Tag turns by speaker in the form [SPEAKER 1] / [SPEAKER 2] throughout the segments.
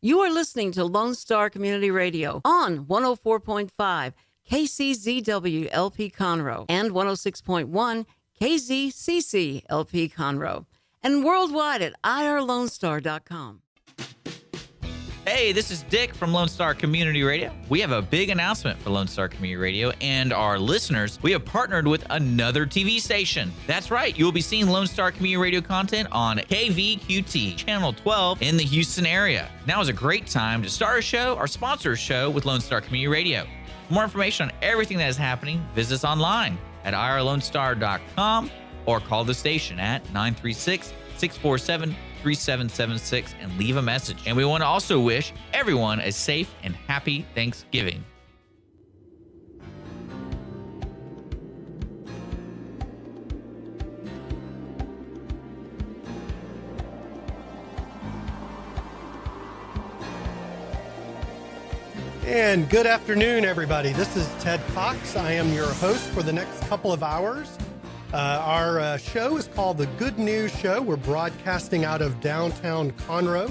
[SPEAKER 1] You are listening to Lone Star Community Radio on 104.5 KCZW LP Conroe and 106.1 KZCC LP Conroe and worldwide at irlonestar.com.
[SPEAKER 2] Hey, this is Dick from Lone Star Community Radio. We have a big announcement for Lone Star Community Radio and our listeners. We have partnered with another TV station. That's right, you will be seeing Lone Star Community Radio content on KVQT, Channel 12 in the Houston area. Now is a great time to start a show or sponsor a show with Lone Star Community Radio. For more information on everything that is happening, visit us online at irlonestar.com or call the station at 936-647-3776 and leave a message. And we want to also wish everyone a safe and happy Thanksgiving.
[SPEAKER 3] And good afternoon, everybody. This is Ted Cox. I am your host for the next couple of hours. Our show is called The Good News Show. We're broadcasting out of downtown Conroe.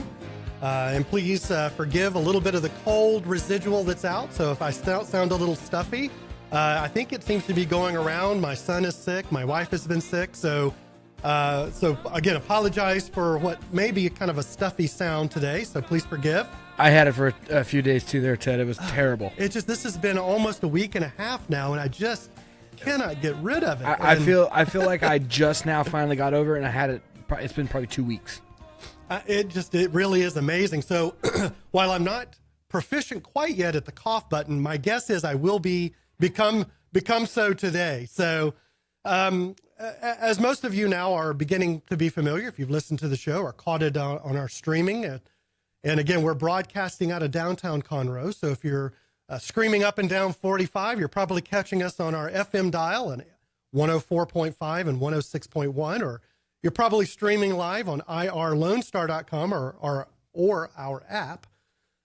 [SPEAKER 3] And please forgive a little bit of the cold residual that's out. So if I sound a little stuffy, I think it seems to be going around. My son is sick. My wife has been sick. So again, apologize for what may be kind of a stuffy sound today. So please forgive.
[SPEAKER 4] I had it for a few days too there, Ted. It was terrible.
[SPEAKER 3] This has been almost a week and a half now, and I just cannot get rid of it.
[SPEAKER 4] I feel like I just now finally got over it, and I had it. It's been probably 2 weeks.
[SPEAKER 3] It really is amazing. So while I'm not proficient quite yet at the cough button, my guess is I will become so today. So as most of you now are beginning to be familiar, if you've listened to the show or caught it on our streaming, and again, we're broadcasting out of downtown Conroe. So if you're screaming up and down 45, you're probably catching us on our FM dial on 104.5 and 106.1, or you're probably streaming live on irlonestar.com or our app.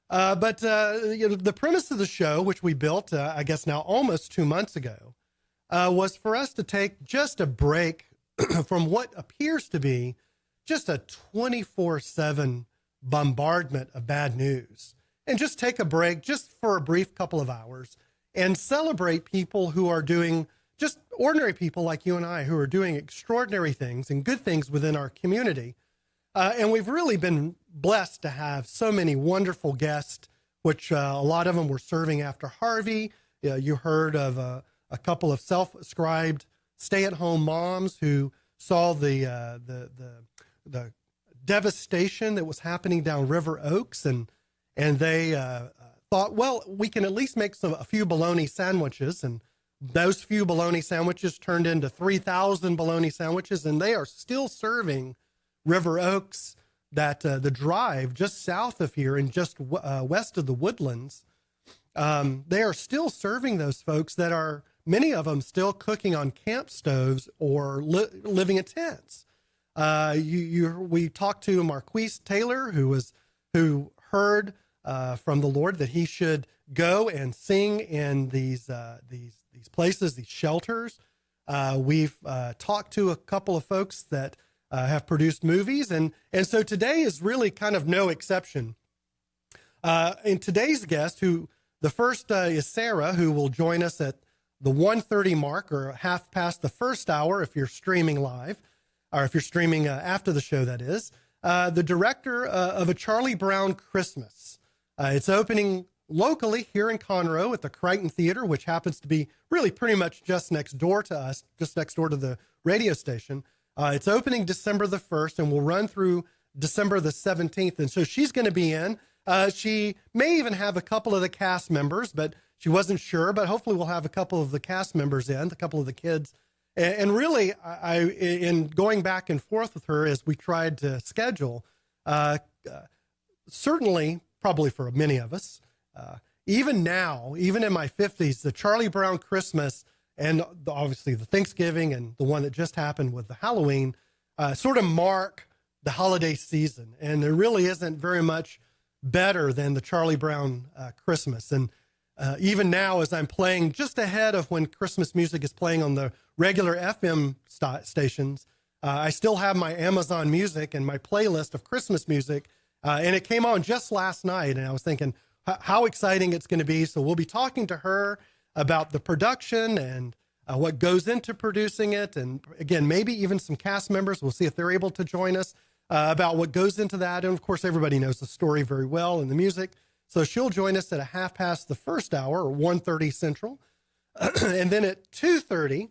[SPEAKER 3] But the premise of the show, which we built, I guess now almost 2 months ago, was for us to take just a break from what appears to be just a 24/7 bombardment of bad news, and just take a break just for a brief couple of hours and celebrate people who are doing, just ordinary people like you and I, who are doing extraordinary things and good things within our community. And we've really been blessed to have so many wonderful guests, which a lot of them were serving after Harvey. You heard of a couple of self-ascribed stay-at-home moms who saw the devastation that was happening down River Oaks, and they thought, well, we can at least make a few bologna sandwiches, and those few bologna sandwiches turned into 3,000 bologna sandwiches, and they are still serving River Oaks, the drive just south of here and just west of the Woodlands. They are still serving those folks that are, many of them, still cooking on camp stoves or living in tents. We talked to Marquise Taylor, who heard from the Lord that he should go and sing in these places, these shelters. We've talked to a couple of folks that have produced movies, and so today is really kind of no exception. And today's guest, the first is Sarah, who will join us at the 1:30 mark, or half past the first hour if you're streaming live. Or if you're streaming after the show, that is, the director of A Charlie Brown Christmas. It's opening locally here in Conroe at the Crichton Theater, which happens to be really pretty much just next door to us, just next door to the radio station. It's opening December the 1st and will run through December the 17th. And so she's going to be in. She may even have a couple of the cast members, but she wasn't sure. But hopefully we'll have a couple of the cast members in, a couple of the kids. And really, in going back and forth with her as we tried to schedule, certainly, probably for many of us, even now, even in my 50s, the Charlie Brown Christmas and obviously the Thanksgiving and the one that just happened with the Halloween sort of mark the holiday season. And there really isn't very much better than the Charlie Brown Christmas. And even now, as I'm playing just ahead of when Christmas music is playing on the regular FM stations, I still have my Amazon Music and my playlist of Christmas music And it came on just last night, and I was thinking how exciting it's going to be. So we'll be talking to her about the production and what goes into producing it. And again, maybe even some cast members. We'll see if they're able to join us about what goes into that. And of course, everybody knows the story very well and the music. So she'll join us at 1:30 the first hour, or 1:30 Central. And then at 2:30,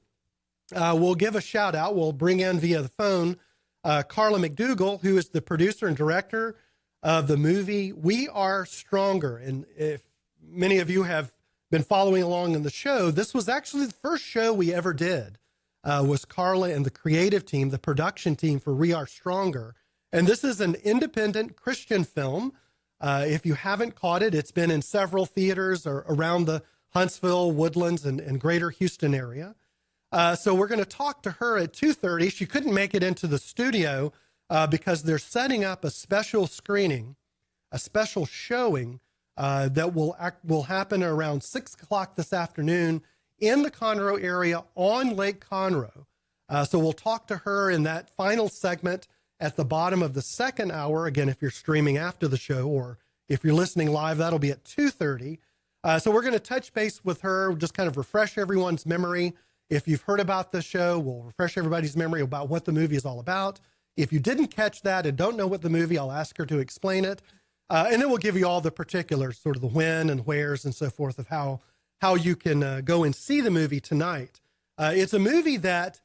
[SPEAKER 3] we'll give a shout out. We'll bring in via the phone Carla McDougall, who is the producer and director of the movie We Are Stronger. And if many of you have been following along in the show, this was actually the first show we ever did, was Carla and the creative team, the production team for We Are Stronger. And this is an independent Christian film. If you haven't caught it, it's been in several theaters or around the Huntsville, Woodlands, and greater Houston area. So we're going to talk to her at 2:30. She couldn't make it into the studio because they're setting up a special screening, a special showing that will happen around 6 o'clock this afternoon in the Conroe area on Lake Conroe. So we'll talk to her in that final segment at the bottom of the second hour. Again, if you're streaming after the show, or if you're listening live, that'll be at 2:30. So we're going to touch base with her, just kind of refresh everyone's memory. If you've heard about the show, we'll refresh everybody's memory about what the movie is all about. If you didn't catch that and don't know what the movie, I'll ask her to explain it. And then we'll give you all the particulars, sort of the when and wheres and so forth of how you can go and see the movie tonight. It's a movie that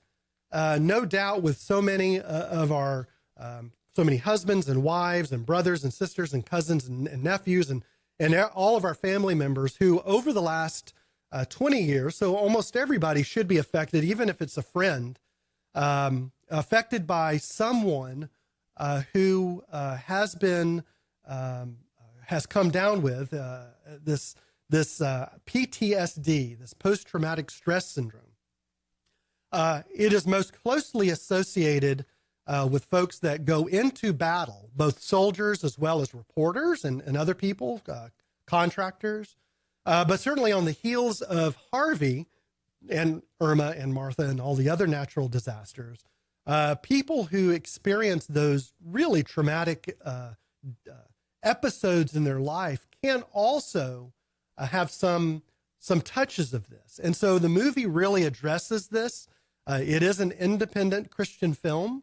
[SPEAKER 3] no doubt with so many of our, so many husbands and wives and brothers and sisters and cousins and nephews and all of our family members who over the last 20 years, so almost everybody should be affected, even if it's a friend, affected by someone who has come down with this PTSD, this post-traumatic stress syndrome. It is most closely associated with folks that go into battle, both soldiers as well as reporters and other people, contractors. But certainly on the heels of Harvey and Irma and Martha and all the other natural disasters, people who experience those really traumatic episodes in their life can also have some touches of this. And so the movie really addresses this. It is an independent Christian film.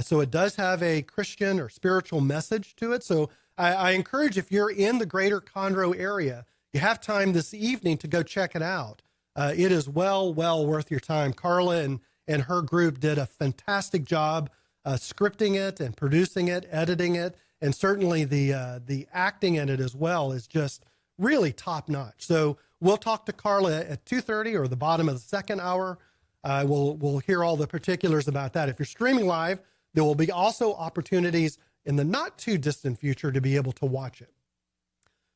[SPEAKER 3] So it does have a Christian or spiritual message to it. So I encourage, if you're in the greater Conroe area, you have time this evening to go check it out. It is well worth your time. Carla and her group did a fantastic job scripting it and producing it, editing it, and certainly the acting in it as well is just really top notch. So we'll talk to Carla at 2:30 or the bottom of the second hour. We'll hear all the particulars about that. If you're streaming live, there will be also opportunities in the not too distant future to be able to watch it.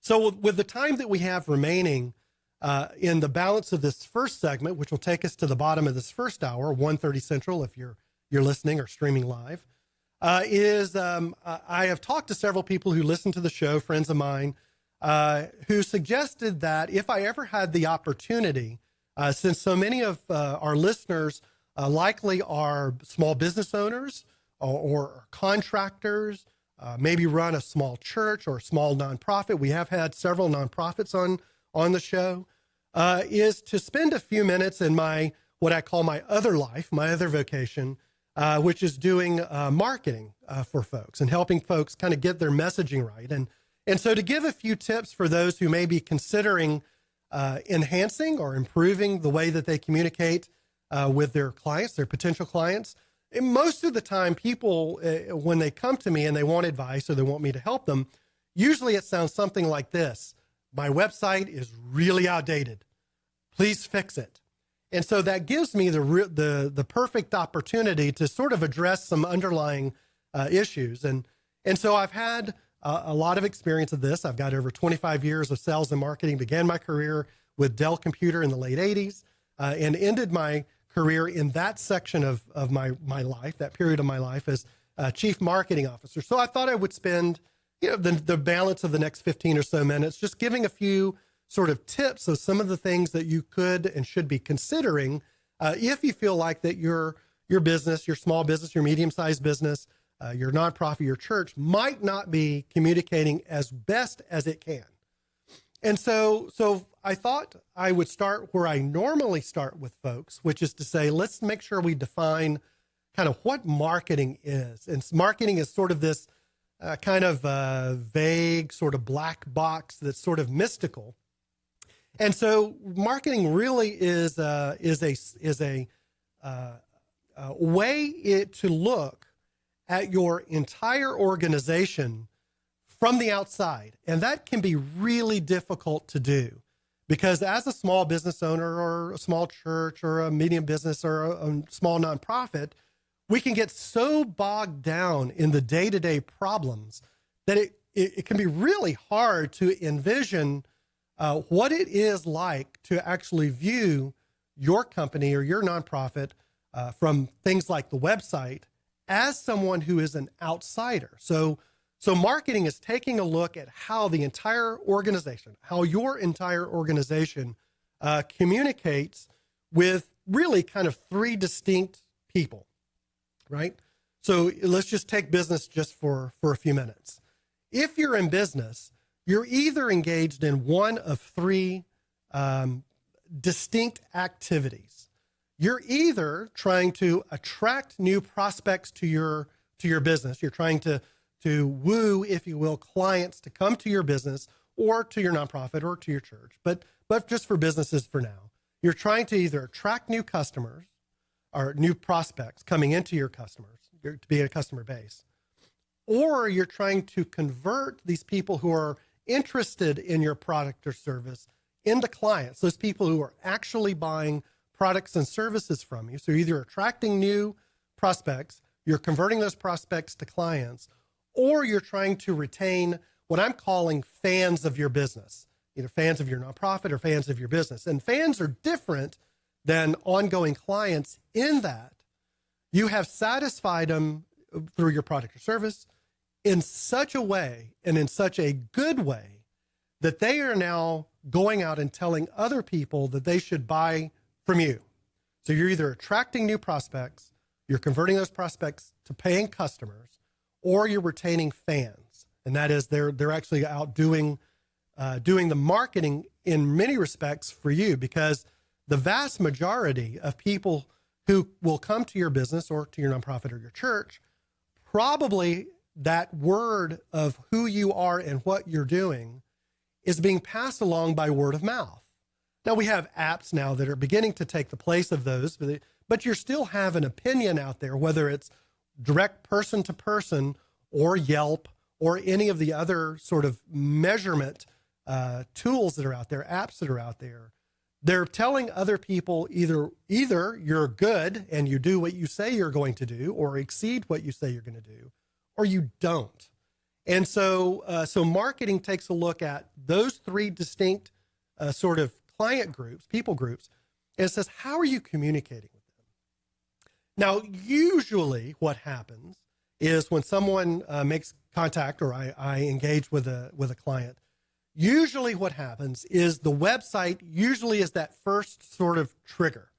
[SPEAKER 3] So with the time that we have remaining in the balance of this first segment, which will take us to the bottom of this first hour, 1:30 Central, if you're listening or streaming live, I have talked to several people who listen to the show, friends of mine, who suggested that if I ever had the opportunity, since so many of our listeners likely are small business owners or contractors, maybe run a small church or a small nonprofit. We have had several nonprofits on the show, is to spend a few minutes in what I call my other life, my other vocation, which is doing marketing for folks and helping folks kind of get their messaging right. And so to give a few tips for those who may be considering enhancing or improving the way that they communicate with their clients, their potential clients. And most of the time, people, when they come to me and they want advice or they want me to help them, usually it sounds something like this: my website is really outdated. Please fix it. And so that gives me the perfect opportunity to sort of address some underlying issues. And so I've had a lot of experience of this. I've got over 25 years of sales and marketing, began my career with Dell Computer in the late 80s and ended my career in that section of my life, that period of my life, as chief marketing officer. So I thought I would spend the balance of the next 15 or so minutes just giving a few sort of tips of some of the things that you could and should be considering if you feel like that your business, your small business, your medium-sized business your nonprofit, your church might not be communicating as best as it can. And so I thought I would start where I normally start with folks, which is to say, let's make sure we define kind of what marketing is. And marketing is sort of this kind of vague sort of black box that's sort of mystical. And so marketing really is a way to look at your entire organization from the outside. And that can be really difficult to do because as a small business owner or a small church or a medium business or a small nonprofit, we can get so bogged down in the day-to-day problems that it can be really hard to envision what it is like to actually view your company or your nonprofit from things like the website as someone who is an outsider. So marketing is taking a look at how the entire organization, how your entire organization communicates with really kind of three distinct people, right? So let's just take business just for a few minutes. If you're in business, you're either engaged in one of three distinct activities. You're either trying to attract new prospects to your business. You're trying to woo, if you will, clients to come to your business or to your nonprofit or to your church. But just for businesses for now, you're trying to either attract new customers or new prospects coming into your customers, to be a customer base, or you're trying to convert these people who are interested in your product or service into clients, those people who are actually buying products and services from you. So you're either attracting new prospects, you're converting those prospects to clients, or you're trying to retain what I'm calling fans of your business, either fans of your nonprofit or fans of your business. And fans are different than ongoing clients in that you have satisfied them through your product or service in such a way and in such a good way that they are now going out and telling other people that they should buy from you. So you're either attracting new prospects, you're converting those prospects to paying customers, or you're retaining fans. And that is they're actually out doing the marketing in many respects for you, because the vast majority of people who will come to your business or to your nonprofit or your church, probably that word of who you are and what you're doing is being passed along by word of mouth. Now, we have apps now that are beginning to take the place of those, but you still have an opinion out there, whether it's direct person to person or Yelp or any of the other sort of measurement tools that are out there, apps that are out there. They're telling other people either you're good and you do what you say you're going to do or exceed what you say you're going to do, or you don't. And so marketing takes a look at those three distinct sort of client groups, people groups, and says, how are you communicating with them? Now, usually what happens is when someone makes contact or I engage with a client, usually what happens is the website usually is that first sort of trigger.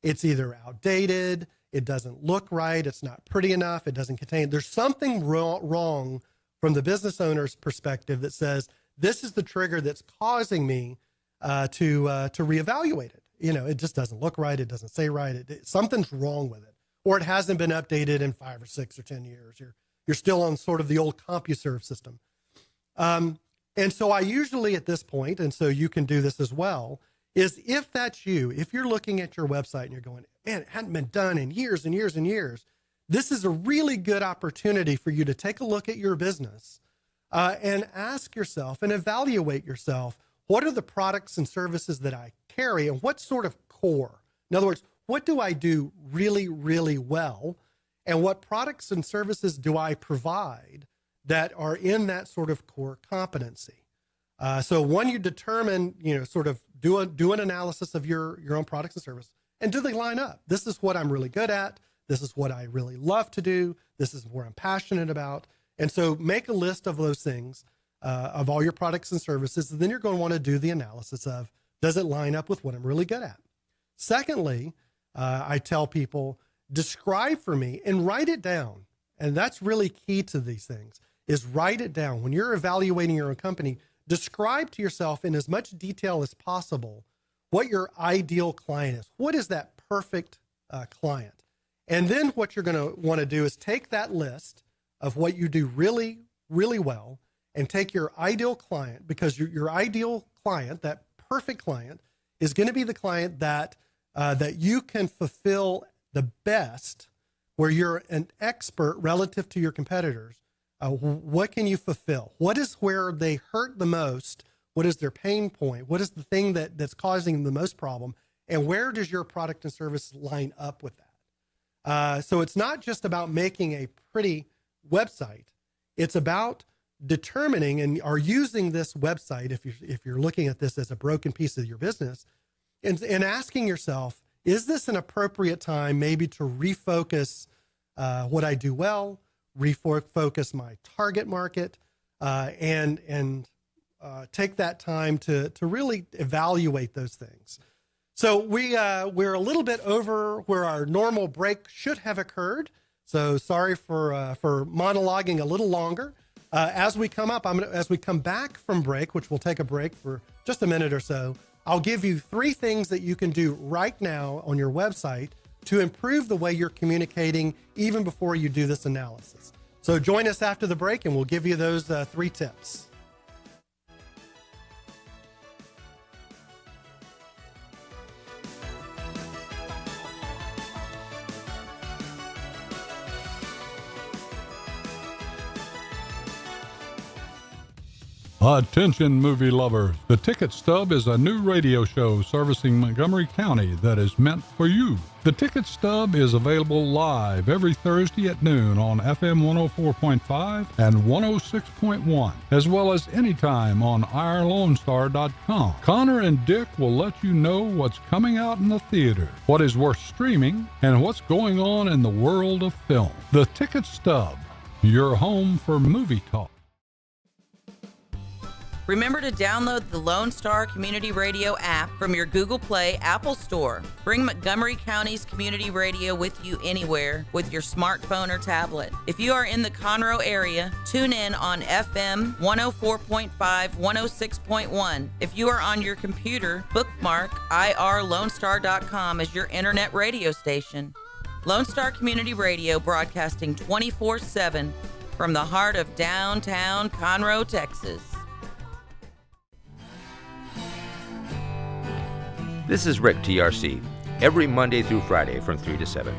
[SPEAKER 3] It's either outdated, it doesn't look right, it's not pretty enough, it doesn't contain, there's something wrong from the business owner's perspective that says, this is the trigger that's causing me to reevaluate it. You know, it just doesn't look right, it doesn't say right, something's wrong with it. Or it hasn't been updated in 5 or 6 or 10 years. You're still on sort of the old CompuServe system. And so I usually at this point, and so you can do this as well, is if that's you, if you're looking at your website and you're going, man, it hadn't been done in years and years and years, this is a really good opportunity for you to take a look at your business and ask yourself and evaluate yourself, what are the products and services that I carry and what sort of core? In other words, what do I do really, really well? And what products and services do I provide that are in that sort of core competency? So when you determine, sort of do an analysis of your own products and services, and do they line up? This is what I'm really good at. This is what I really love to do. This is where I'm passionate about. And so make a list of those things, of all your products and services. And then you're going to want to do the analysis of, does it line up with what I'm really good at? Secondly, I tell people, describe for me and write it down and that's really key to these things, is write it down. When you're evaluating your own company, describe to yourself in as much detail as possible what your ideal client is. What is that perfect client? And then what you're going to want to do is take that list of what you do really, really well and take your ideal client, because your ideal client, that perfect client, is going to be the client that you can fulfill the best, where you're an expert relative to your competitors. What can you fulfill? What is where they hurt the most? What is their pain point? What is the thing that's causing the most problem? And where does your product and service line up with that? So it's not just about making a pretty website. It's about determining and are using this website, if you're looking at this as a broken piece of your business, and asking yourself, is this an appropriate time maybe to refocus what I do well, refocus my target market, and take that time to really evaluate those things. So we're a little bit over where our normal break should have occurred. So sorry for monologuing a little longer. As we come back from break, which we'll take a break for just a minute or so, I'll give you 3 things that you can do right now on your website to improve the way you're communicating even before you do this analysis. So join us after the break and we'll give you those 3 tips.
[SPEAKER 5] Attention movie lovers, The Ticket Stub is a new radio show servicing Montgomery County that is meant for you. The Ticket Stub is available live every Thursday at noon on FM 104.5 and 106.1, as well as anytime on irlonestar.com. Connor and Dick will let you know what's coming out in the theater, what is worth streaming, and what's going on in the world of film. The Ticket Stub, your home for movie talk.
[SPEAKER 6] Remember to download the Lone Star Community Radio app from your Google Play Apple Store. Bring Montgomery County's community radio with you anywhere with your smartphone or tablet. If you are in the Conroe area, tune in on FM 104.5, 106.1. If you are on your computer, bookmark irlonestar.com as your internet radio station. Lone Star Community Radio, broadcasting 24/7 from the heart of downtown Conroe, Texas.
[SPEAKER 7] This is Rick, TRC. Every Monday through Friday from 3 to 7,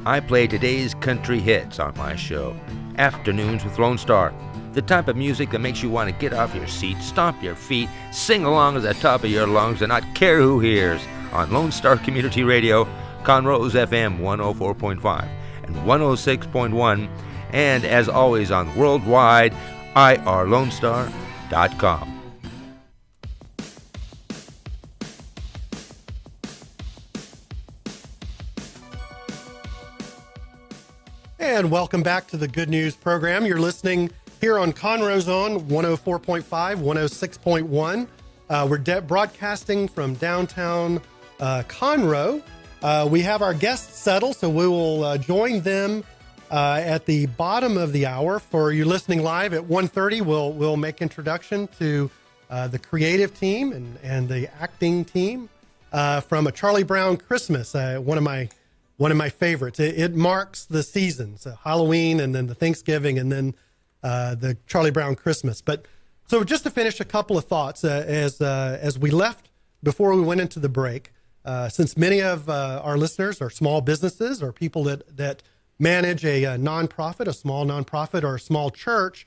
[SPEAKER 7] I play today's country hits on my show, Afternoons with Lone Star. The type of music that makes you want to get off your seat, stomp your feet, sing along at the top of your lungs, and not care who hears, on Lone Star Community Radio, Conroe's FM 104.5 and 106.1, and as always on worldwide, irlonestar.com.
[SPEAKER 3] And welcome back to the Good News program. You're listening here on Conroe's Own 104.5, 106.1. We're broadcasting from downtown Conroe. We have our guests settled, so we will join them at the bottom of the hour. For you listening live at 1:30, we'll make introduction to the creative team and the acting team from A Charlie Brown Christmas, one of my favorites. It marks the seasons, Halloween and then the Thanksgiving and then the Charlie Brown Christmas. But so just to finish a couple of thoughts as we left before we went into the break, since many of our listeners are small businesses or people that manage a nonprofit, a small nonprofit or a small church,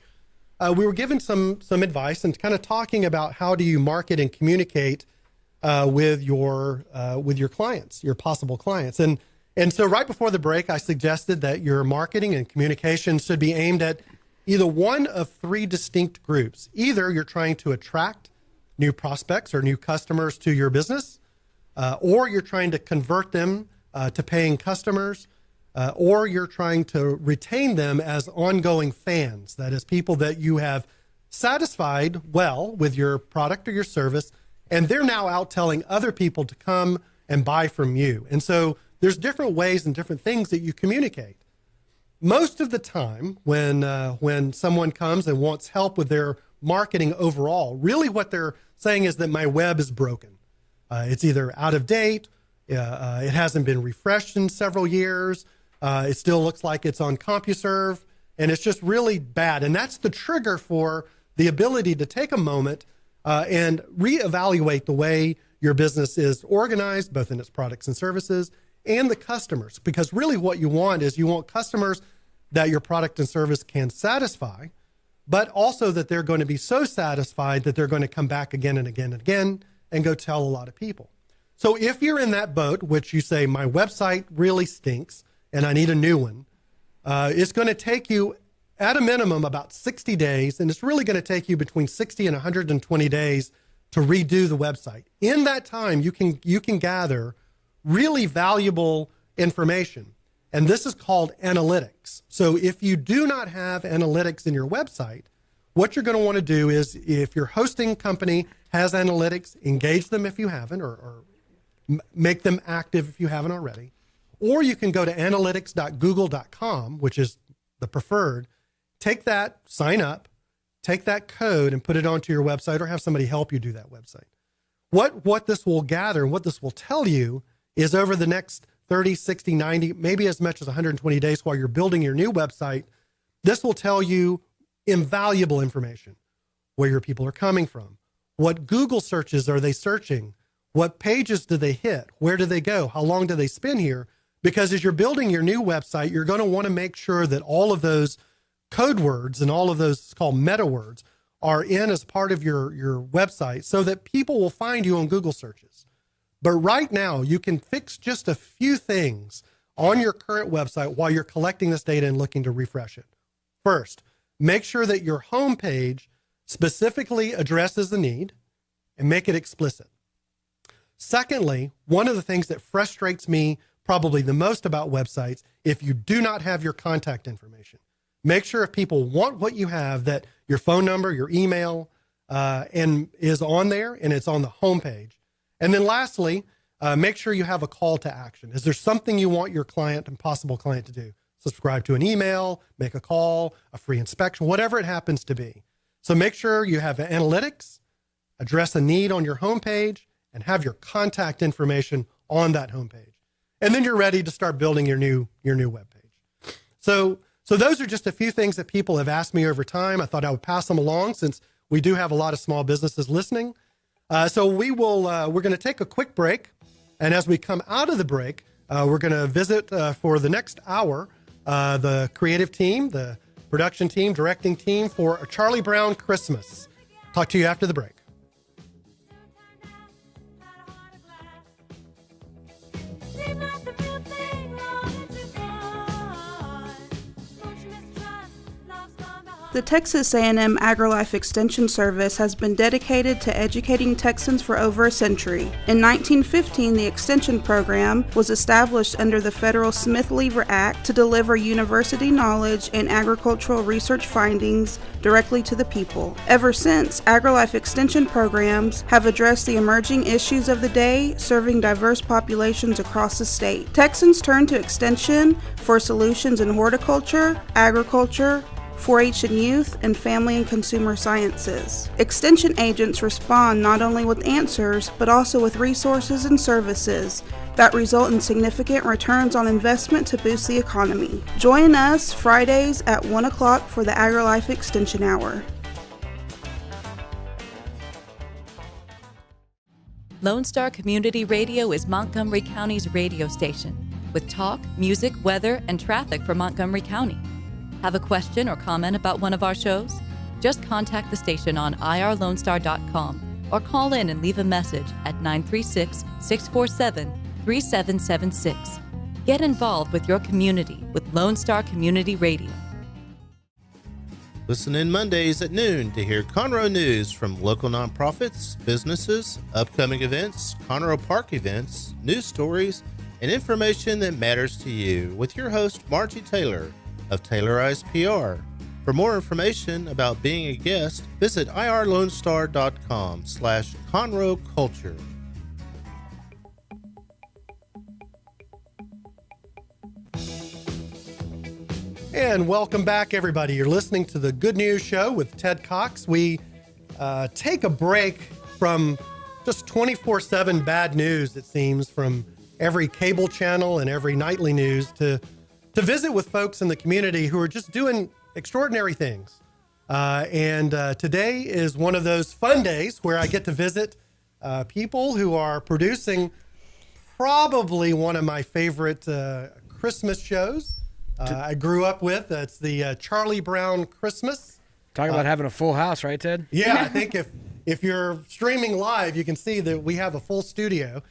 [SPEAKER 3] we were given some advice and kind of talking about how do you market and communicate with your clients, your possible clients. And so right before the break, I suggested that your marketing and communication should be aimed at either one of 3 distinct groups. Either you're trying to attract new prospects or new customers to your business, or you're trying to convert them to paying customers, or you're trying to retain them as ongoing fans. That is, people that you have satisfied well with your product or your service, and they're now out telling other people to come and buy from you. And so there's different ways and different things that you communicate. most of the time when someone comes and wants help with their marketing overall, really what they're saying is that my web is broken. It's either out of date, it hasn't been refreshed in several years, it still looks like it's on CompuServe, and it's just really bad. And that's the trigger for the ability to take a moment and reevaluate the way your business is organized, both in its products and services, and the customers. Because really what you want is you want customers that your product and service can satisfy, but also that they're going to be so satisfied that they're going to come back again and again and again and go tell a lot of people. So if you're in that boat, which you say, my website really stinks and I need a new one, it's going to take you at a minimum about 60 days, and it's really going to take you between 60 and 120 days to redo the website. In that time, you can gather really valuable information, and this is called analytics. So if you do not have analytics in your website, what you're going to want to do is, if your hosting company has analytics, engage them if you haven't, or make them active if you haven't already. Or you can go to analytics.google.com, which is the preferred. Take that, sign up, take that code and put it onto your website, or have somebody help you do that website. What this will gather and what this will tell you is, over the next 30, 60, 90, maybe as much as 120 days while you're building your new website, this will tell you invaluable information. Where your people are coming from. What Google searches are they searching? What pages do they hit? Where do they go? How long do they spend here? Because as you're building your new website, you're going to want to make sure that all of those code words and all of those, it's called meta words, are in as part of your website, so that people will find you on Google searches. But right now, you can fix just a few things on your current website while you're collecting this data and looking to refresh it. First, make sure that your homepage specifically addresses the need and make it explicit. Secondly, one of the things that frustrates me probably the most about websites, if you do not have your contact information, make sure if people want what you have, that your phone number, your email, and is on there, and it's on the homepage. And then lastly, make sure you have a call to action. Is there something you want your client and possible client to do? Subscribe to an email, make a call, a free inspection, whatever it happens to be. So make sure you have analytics, address a need on your homepage, and have your contact information on that homepage. And then you're ready to start building your new webpage. So those are just a few things that people have asked me over time. I thought I would pass them along since we do have a lot of small businesses listening. So we're going to take a quick break. And as we come out of the break, we're going to visit for the next hour the creative team, the production team, directing team for a Charlie Brown Christmas. Talk to you after the break.
[SPEAKER 8] The Texas A&M AgriLife Extension Service has been dedicated to educating Texans for over a century. In 1915, the Extension Program was established under the federal Smith-Lever Act to deliver university knowledge and agricultural research findings directly to the people. Ever since, AgriLife Extension programs have addressed the emerging issues of the day, serving diverse populations across the state. Texans turn to Extension for solutions in horticulture, agriculture, 4-H and youth, and family and consumer sciences. Extension agents respond not only with answers, but also with resources and services that result in significant returns on investment to boost the economy. Join us Fridays at 1 o'clock for the AgriLife Extension Hour.
[SPEAKER 9] Lone Star Community Radio is Montgomery County's radio station, with talk, music, weather, and traffic for Montgomery County. Have a question or comment about one of our shows? Just contact the station on irlonestar.com or call in and leave a message at 936-647-3776. Get involved with your community with Lone Star Community Radio.
[SPEAKER 10] Listen in Mondays at noon to hear Conroe news from local nonprofits, businesses, upcoming events, Conroe Park events, news stories, and information that matters to you with your host, Margie Taylor of Taylorized PR. For more information about being a guest, visit irlonestar.com/Conroe Culture.
[SPEAKER 3] And welcome back, everybody. You're listening to the Good News Show with Ted Cox. We take a break from just 24/7 bad news, it seems, from every cable channel and every nightly news to visit with folks in the community who are just doing extraordinary things. And today is one of those fun days where I get to visit people who are producing probably one of my favorite Christmas shows I grew up with. It's the Charlie Brown Christmas.
[SPEAKER 4] Talk about having a full house, right, Ted?
[SPEAKER 3] Yeah, I think if you're streaming live, you can see that we have a full studio,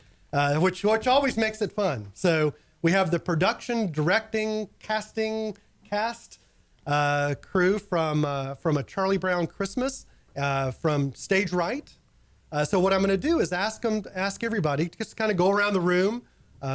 [SPEAKER 3] which always makes it fun. So we have the production, directing, casting, cast crew from a Charlie Brown Christmas from Stage Right. So what I'm going to do is ask everybody to just kind of go around the room,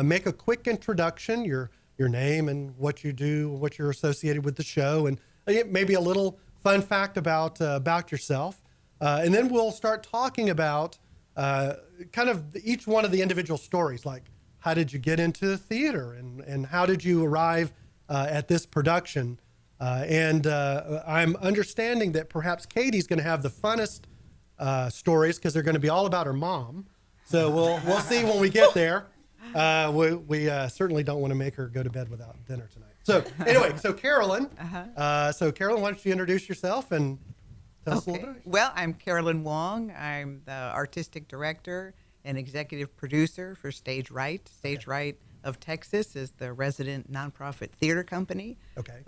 [SPEAKER 3] make a quick introduction, your name and what you do, what you're associated with the show, and maybe a little fun fact about yourself. And then we'll start talking about kind of each one of the individual stories, like how did you get into theater and how did you arrive at this production? And I'm understanding that perhaps Katie's going to have the funnest stories because they're going to be all about her mom. So we'll see when we get there. We certainly don't want to make her go to bed without dinner tonight. So anyway, so Carolyn, Carolyn, why don't you introduce yourself and tell us a little bit?
[SPEAKER 11] Well, I'm Carolyn Wong. I'm the artistic director and executive producer for Stage Right. Stage Right of Texas is the resident nonprofit theater company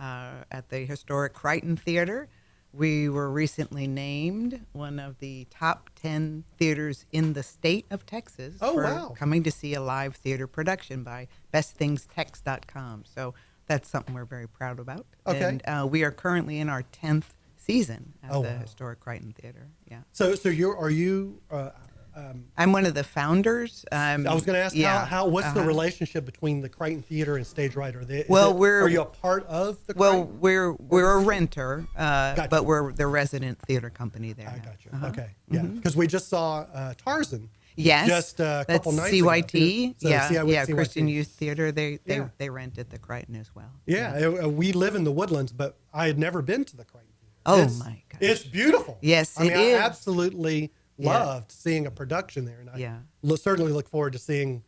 [SPEAKER 11] at the historic Crichton Theater. We were recently named one of the top 10 theaters in the state of Texas for coming to see a live theater production by bestthingstex.com. So that's something we're very proud about.
[SPEAKER 3] Okay.
[SPEAKER 11] And we are currently in our 10th season at the historic Crichton Theater. Yeah.
[SPEAKER 3] So are you?
[SPEAKER 11] I'm one of the founders.
[SPEAKER 3] I was going to ask what's the relationship between the Crichton Theater and Stage Right? Are you a part of the Crichton?
[SPEAKER 11] Well, we're a renter, but we're the resident theater company there.
[SPEAKER 3] I got you. Okay. Yeah. Because we just saw Tarzan.
[SPEAKER 11] Yes.
[SPEAKER 3] Just a couple nights
[SPEAKER 11] CYT.
[SPEAKER 3] ago. CYT.
[SPEAKER 11] Christian Youth Theater. They rent at the Crichton as well.
[SPEAKER 3] Yeah. We live in the Woodlands, but I had never been to the Crichton Theater.
[SPEAKER 11] Oh my gosh.
[SPEAKER 3] It's beautiful.
[SPEAKER 11] Yes,
[SPEAKER 3] it is. I absolutely loved seeing a production there, and I certainly look forward to seeing.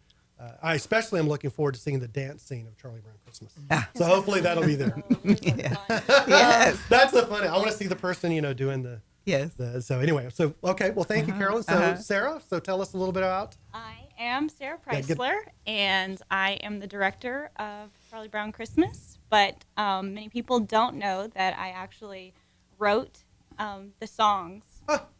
[SPEAKER 3] I especially am looking forward to seeing the dance scene of Charlie Brown Christmas. So hopefully that'll be there.
[SPEAKER 11] Yes,
[SPEAKER 3] that's the funny. I want to see the person doing the.
[SPEAKER 11] Yes.
[SPEAKER 3] So anyway, well, thank you, Carolyn. So Sarah, tell us a little bit about.
[SPEAKER 12] I am Sarah Preisler, and I am the director of Charlie Brown Christmas. But many people don't know that I actually wrote the songs.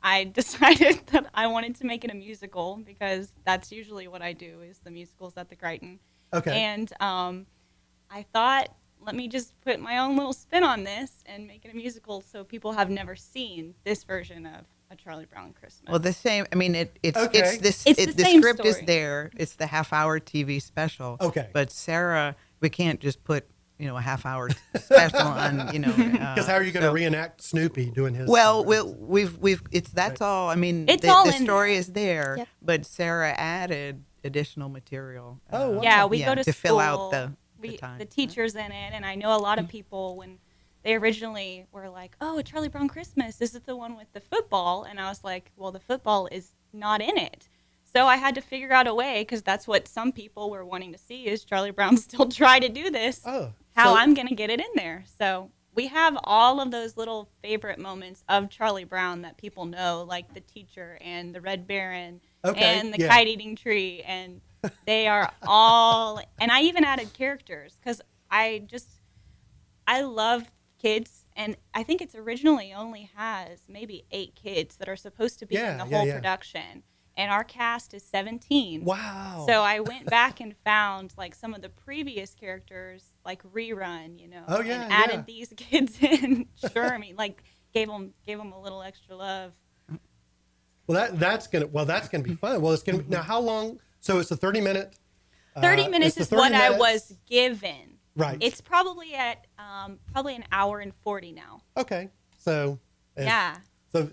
[SPEAKER 12] I decided that I wanted to make it a musical because that's usually what I do is the musicals at the Crichton.
[SPEAKER 3] Okay.
[SPEAKER 12] And I thought, let me just put my own little spin on this and make it a musical so people have never seen this version of A Charlie Brown Christmas.
[SPEAKER 11] Well, the same. I mean, it's
[SPEAKER 12] the
[SPEAKER 11] the
[SPEAKER 12] same
[SPEAKER 11] script
[SPEAKER 12] story.
[SPEAKER 11] is there. It's the half-hour TV special.
[SPEAKER 3] Okay.
[SPEAKER 11] But Sarah, we can't just put a half-hour special on
[SPEAKER 3] because how are you going to reenact Snoopy doing his?
[SPEAKER 11] Well, that's all. I mean, the story is there, but Sarah added additional material.
[SPEAKER 3] Oh, wow.
[SPEAKER 12] Yeah, we go to
[SPEAKER 11] school, fill out the time.
[SPEAKER 12] The teachers in it, and I know a lot of people when they originally were like, "Oh, A Charlie Brown Christmas, is it the one with the football?" And I was like, "Well, the football is not in it." So I had to figure out a way, because that's what some people were wanting to see, is Charlie Brown still try to do this. How I'm going to get it in there. So we have all of those little favorite moments of Charlie Brown that people know, like the teacher and the Red Baron and the kite-eating tree. And they are all, and I even added characters because I love kids. And I think it's originally only has maybe 8 kids that are supposed to be in the whole production. And our cast is 17.
[SPEAKER 3] Wow.
[SPEAKER 12] So I went back and found like some of the previous characters, like Rerun, and added these kids in. Sure, I mean, like gave them a little extra love.
[SPEAKER 3] Well, that's gonna be fun. Well, it's gonna now. How long? So it's a 30-minute.
[SPEAKER 12] 30 minutes is what I was given.
[SPEAKER 3] Right.
[SPEAKER 12] It's probably at probably an hour and 40 now.
[SPEAKER 3] Okay. So.
[SPEAKER 12] Yeah.
[SPEAKER 3] So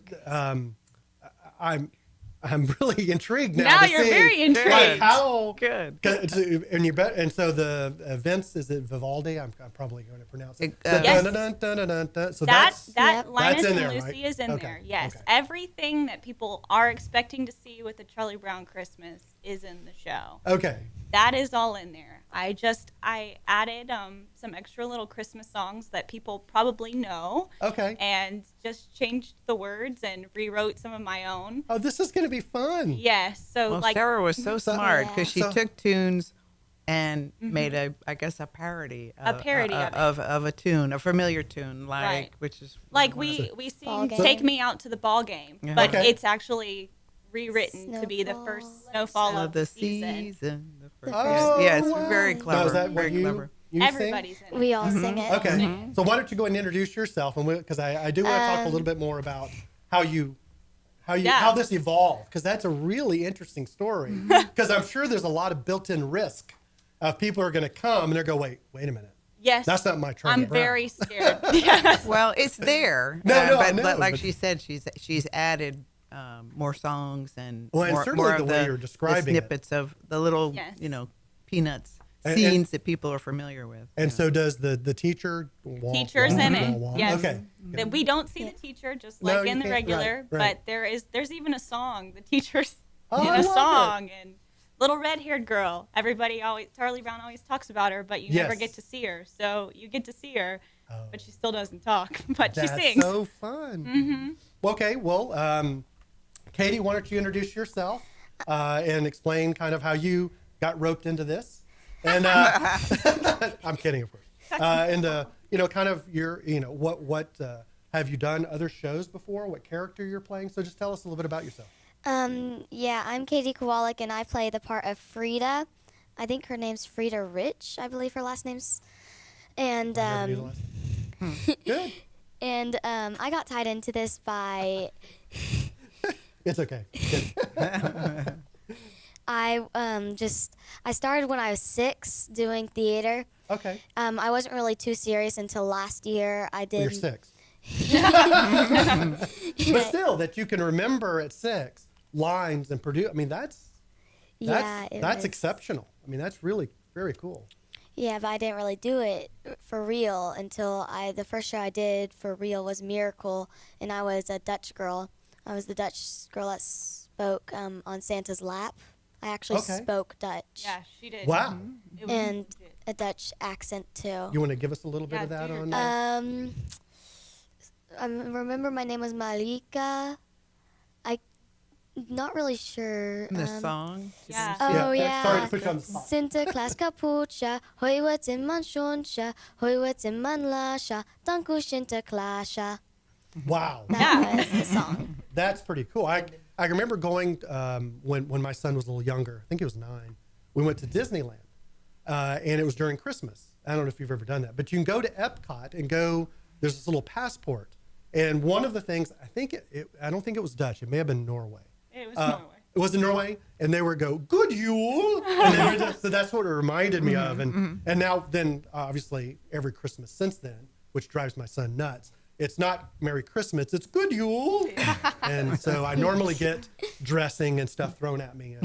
[SPEAKER 3] I'm really intrigued now.
[SPEAKER 12] Now
[SPEAKER 3] to
[SPEAKER 12] you're
[SPEAKER 3] see,
[SPEAKER 12] very intrigued.
[SPEAKER 3] Like how
[SPEAKER 11] Good.
[SPEAKER 3] And you bet. And so the events, is it Vivaldi? I'm probably going to pronounce it.
[SPEAKER 12] Yes.
[SPEAKER 3] So
[SPEAKER 12] that
[SPEAKER 3] that's
[SPEAKER 12] Linus
[SPEAKER 3] in
[SPEAKER 12] and
[SPEAKER 3] there,
[SPEAKER 12] Lucy
[SPEAKER 3] right?
[SPEAKER 12] is in
[SPEAKER 3] Okay,
[SPEAKER 12] there. Yes,
[SPEAKER 3] okay.
[SPEAKER 12] everything that people are expecting to see with the Charlie Brown Christmas is in the show.
[SPEAKER 3] Okay.
[SPEAKER 12] That is all in there. I added some extra little Christmas songs that people probably know.
[SPEAKER 3] Okay.
[SPEAKER 12] And just changed the words and rewrote some of my own.
[SPEAKER 3] Oh, this is going to be fun.
[SPEAKER 12] Yes. So
[SPEAKER 11] Well,
[SPEAKER 12] like
[SPEAKER 11] Sarah was so smart because she
[SPEAKER 3] So-
[SPEAKER 11] took tunes and made a parody.
[SPEAKER 12] A parody of it.
[SPEAKER 11] of a tune, a familiar tune, like
[SPEAKER 12] Right.
[SPEAKER 11] which is
[SPEAKER 12] like
[SPEAKER 11] one of the-
[SPEAKER 12] we
[SPEAKER 13] Ball
[SPEAKER 12] sing
[SPEAKER 13] game.
[SPEAKER 12] "Take Me Out to the Ball Game,"
[SPEAKER 11] Yeah.
[SPEAKER 12] but
[SPEAKER 3] Okay.
[SPEAKER 12] it's actually rewritten to be the first snowfall
[SPEAKER 11] of
[SPEAKER 12] of
[SPEAKER 11] the
[SPEAKER 12] season.
[SPEAKER 11] season. The first,
[SPEAKER 3] Oh,
[SPEAKER 11] yes,
[SPEAKER 3] wow.
[SPEAKER 11] very
[SPEAKER 3] Now,
[SPEAKER 11] clever.
[SPEAKER 3] is that what
[SPEAKER 11] very
[SPEAKER 3] you,
[SPEAKER 11] clever.
[SPEAKER 3] you sing?
[SPEAKER 12] Everybody's in it.
[SPEAKER 13] We all sing it.
[SPEAKER 3] Okay. So why don't you go and introduce yourself, and because I do want to talk a little bit more about how this evolved, because that's a really interesting story. Because I'm sure there's a lot of built-in risk of people are going to come and they're go, wait a minute.
[SPEAKER 12] Yes.
[SPEAKER 3] That's not my Charlie
[SPEAKER 12] I'm
[SPEAKER 3] Brown.
[SPEAKER 12] very scared. Yes.
[SPEAKER 11] Well, it's there.
[SPEAKER 3] No, no, I
[SPEAKER 11] but,
[SPEAKER 3] know,
[SPEAKER 11] but like
[SPEAKER 3] but-
[SPEAKER 11] she said, she's added more songs and
[SPEAKER 3] Well, and
[SPEAKER 11] more,
[SPEAKER 3] certainly
[SPEAKER 11] more
[SPEAKER 3] the
[SPEAKER 11] of
[SPEAKER 3] way
[SPEAKER 11] the,
[SPEAKER 3] you're
[SPEAKER 11] the
[SPEAKER 3] describing it.
[SPEAKER 11] snippets of the little,
[SPEAKER 12] Yes.
[SPEAKER 11] peanuts
[SPEAKER 3] And-
[SPEAKER 11] scenes that people are familiar with.
[SPEAKER 3] And so does the teacher.
[SPEAKER 12] Teachers in it. Yes.
[SPEAKER 3] Okay.
[SPEAKER 12] That we don't see the teacher just
[SPEAKER 3] No,
[SPEAKER 12] like
[SPEAKER 3] you
[SPEAKER 12] in the
[SPEAKER 3] can't.
[SPEAKER 12] regular,
[SPEAKER 3] Right.
[SPEAKER 12] but there's even a song. The teacher's
[SPEAKER 3] Oh,
[SPEAKER 12] in
[SPEAKER 3] I
[SPEAKER 12] a
[SPEAKER 3] love
[SPEAKER 12] song and little red-haired girl. Charlie Brown always talks about her, but you never
[SPEAKER 3] Yes.
[SPEAKER 12] get to see her. So you get to see her,
[SPEAKER 3] Oh.
[SPEAKER 12] but she still doesn't talk. But
[SPEAKER 3] That's
[SPEAKER 12] she sings.
[SPEAKER 3] so fun. Okay, well, Katie, why don't you introduce yourself and explain kind of how you got roped into this? And I'm kidding, of course. And kind of your, what have you done other shows before? What character you're playing? So just tell us a little bit about yourself.
[SPEAKER 13] Yeah, I'm Katie Kowalik, and I play the part of Frida. I think her name's Frida Rich, I believe her last name's. And
[SPEAKER 3] I never knew the last name. Good.
[SPEAKER 13] and I got tied into this by
[SPEAKER 3] It's okay. Good.
[SPEAKER 13] I started when I was 6 doing theater.
[SPEAKER 3] Okay.
[SPEAKER 13] I wasn't really too serious until last year. I
[SPEAKER 3] Well,
[SPEAKER 13] did.
[SPEAKER 3] you're 6. But still, that you can remember at 6 lines and produce. I mean, that's
[SPEAKER 13] it was-
[SPEAKER 3] exceptional. I mean, that's really very cool.
[SPEAKER 13] Yeah, but I didn't really do it for real until the first show I did for real was Miracle, and I was a Dutch girl. I was the Dutch girl that spoke on Santa's lap. I actually
[SPEAKER 3] Okay.
[SPEAKER 13] spoke Dutch.
[SPEAKER 12] Yeah, she did.
[SPEAKER 3] Wow.
[SPEAKER 12] It was
[SPEAKER 13] And a Dutch accent too.
[SPEAKER 3] You want to give us a little bit
[SPEAKER 12] Yeah,
[SPEAKER 3] of that
[SPEAKER 12] do your
[SPEAKER 3] on?
[SPEAKER 13] I remember my name was Malika. Not really sure.
[SPEAKER 11] The song.
[SPEAKER 12] Yeah.
[SPEAKER 13] Oh
[SPEAKER 3] Yeah,
[SPEAKER 13] yeah.
[SPEAKER 3] sorry to put you on the spot.
[SPEAKER 13] Sinterklaas kapucha, hoi wat in man shonsha, hoi wat in man lasha, danku Sinterklaasja.
[SPEAKER 3] Wow.
[SPEAKER 13] That was the song.
[SPEAKER 3] That's pretty cool. I remember going when my son was a little younger. I think he was 9. We went to Disneyland, and it was during Christmas. I don't know if you've ever done that, but you can go to Epcot and go. There's this little passport, and one of the things I don't think it was Dutch. It may have been Norway.
[SPEAKER 12] It was Norway.
[SPEAKER 3] It was in Norway, and they would go "Good Yule," and they would so that's what it reminded me of. And now then, obviously, every Christmas since then, which drives my son nuts. It's not Merry Christmas, it's Good Yule. And so I normally get dressing and stuff thrown at me.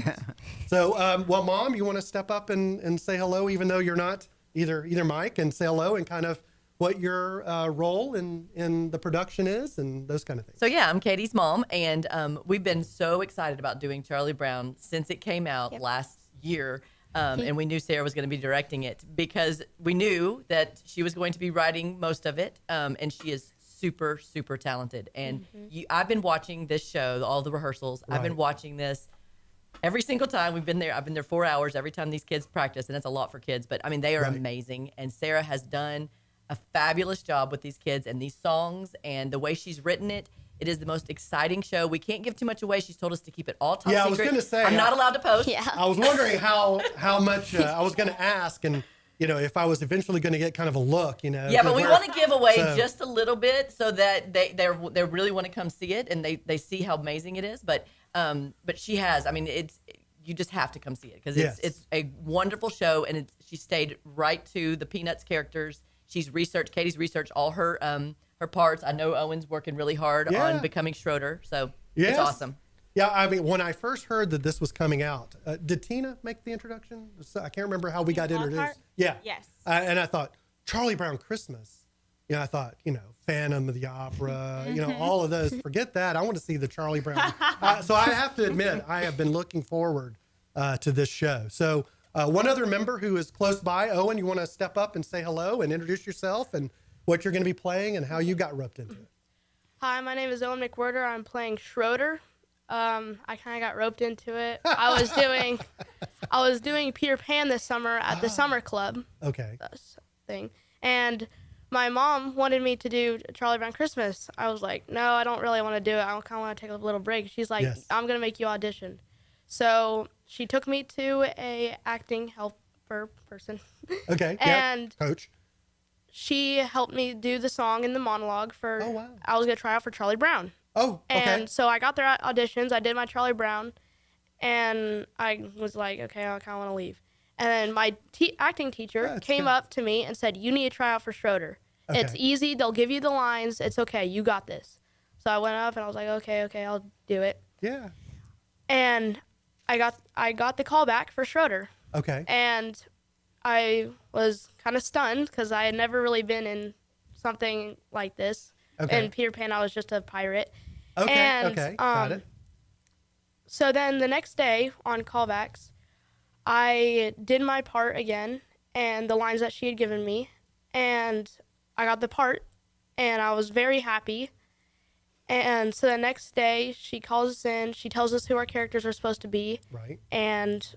[SPEAKER 3] So, well, Mom, you want to step up and say hello, even though you're not either Mike, and say hello and kind of what your role in the production is and those kind of things.
[SPEAKER 14] So yeah, I'm Katie's mom, and we've been so excited about doing Charlie Brown since it came out last year. And we knew Sarah was going to be directing it because we knew that she was going to be writing most of it, and she is super, super talented. And I've been watching this show, all the rehearsals. I've been
[SPEAKER 3] Right.
[SPEAKER 14] watching this every single time we've been there. I've been there 4 hours every time these kids practice, and that's a lot for kids. But I mean, they are
[SPEAKER 3] Right.
[SPEAKER 14] amazing, and Sarah has done a fabulous job with these kids and these songs and the way she's written it. It is the most exciting show. We can't give too much away. She's told us to keep it all top
[SPEAKER 3] Yeah, I
[SPEAKER 14] secret.
[SPEAKER 3] was gonna say,
[SPEAKER 14] I'm not allowed to post.
[SPEAKER 13] Yeah.
[SPEAKER 3] I was wondering how much I was going to ask, and if I was eventually going to get kind of a look,
[SPEAKER 14] Yeah, but
[SPEAKER 3] 'cause
[SPEAKER 14] we
[SPEAKER 3] we're-
[SPEAKER 14] want to give away
[SPEAKER 3] so-
[SPEAKER 14] just a little bit so that they really want to come see it and they see how amazing it is. But she has. I mean, you just have to come see it because
[SPEAKER 3] Yes.
[SPEAKER 14] it's a wonderful show, and she stayed right to the Peanuts characters. Katie's researched all her parts. I know Owen's working really hard
[SPEAKER 3] Yeah.
[SPEAKER 14] on becoming Schroeder, so
[SPEAKER 3] Yes.
[SPEAKER 14] it's awesome.
[SPEAKER 3] Yeah, I mean, when I first heard that this was coming out, did Tina make the introduction? So I can't remember how we got introduced. Yeah.
[SPEAKER 12] Yes.
[SPEAKER 3] And I thought, Charlie Brown Christmas. I thought, Phantom of the Opera, all of those. Forget that. I want to see the Charlie Brown. So I have to admit, I have been looking forward to this show. So one other member who is close by, Owen, you want to step up and say hello and introduce yourself and what you're going to be playing and how you got roped into it.
[SPEAKER 15] Hi, my name is Owen McWhirter. I'm playing Schroeder. I kind of got roped into it. I was doing Peter Pan this summer at the summer club.
[SPEAKER 3] Okay.
[SPEAKER 15] Thing. And my mom wanted me to do Charlie Brown Christmas. I was like, no, I don't really want to do it. I kind of want to take a little break. She's like,
[SPEAKER 3] Yes.
[SPEAKER 15] I'm going to make you audition. So she took me to a acting helper person.
[SPEAKER 3] Okay.
[SPEAKER 15] And
[SPEAKER 3] Coach.
[SPEAKER 15] she helped me do the song and the monologue for,
[SPEAKER 3] Oh, wow.
[SPEAKER 15] I was going to try out for Charlie Brown.
[SPEAKER 3] Oh, okay.
[SPEAKER 15] And so I got their auditions. I did my Charlie Brown, and I was like, okay, I kind of want to leave. And then my acting teacher came up to me and said, you need to try out for Schroeder.
[SPEAKER 3] Okay.
[SPEAKER 15] It's easy. They'll give you the lines. It's okay. You got this. So I went up, and I was like, okay, I'll do it.
[SPEAKER 3] Yeah.
[SPEAKER 15] And I got the call back for Schroeder.
[SPEAKER 3] Okay.
[SPEAKER 15] And I was kind of stunned because I had never really been in something like this.
[SPEAKER 3] Okay.
[SPEAKER 15] In Peter Pan, I was just a pirate.
[SPEAKER 3] Okay,
[SPEAKER 15] And,
[SPEAKER 3] okay, got it.
[SPEAKER 15] So then the next day on callbacks, I did my part again and the lines that she had given me, and I got the part, and I was very happy. And so the next day, she calls us in. She tells us who our characters are supposed to be.
[SPEAKER 3] Right.
[SPEAKER 15] And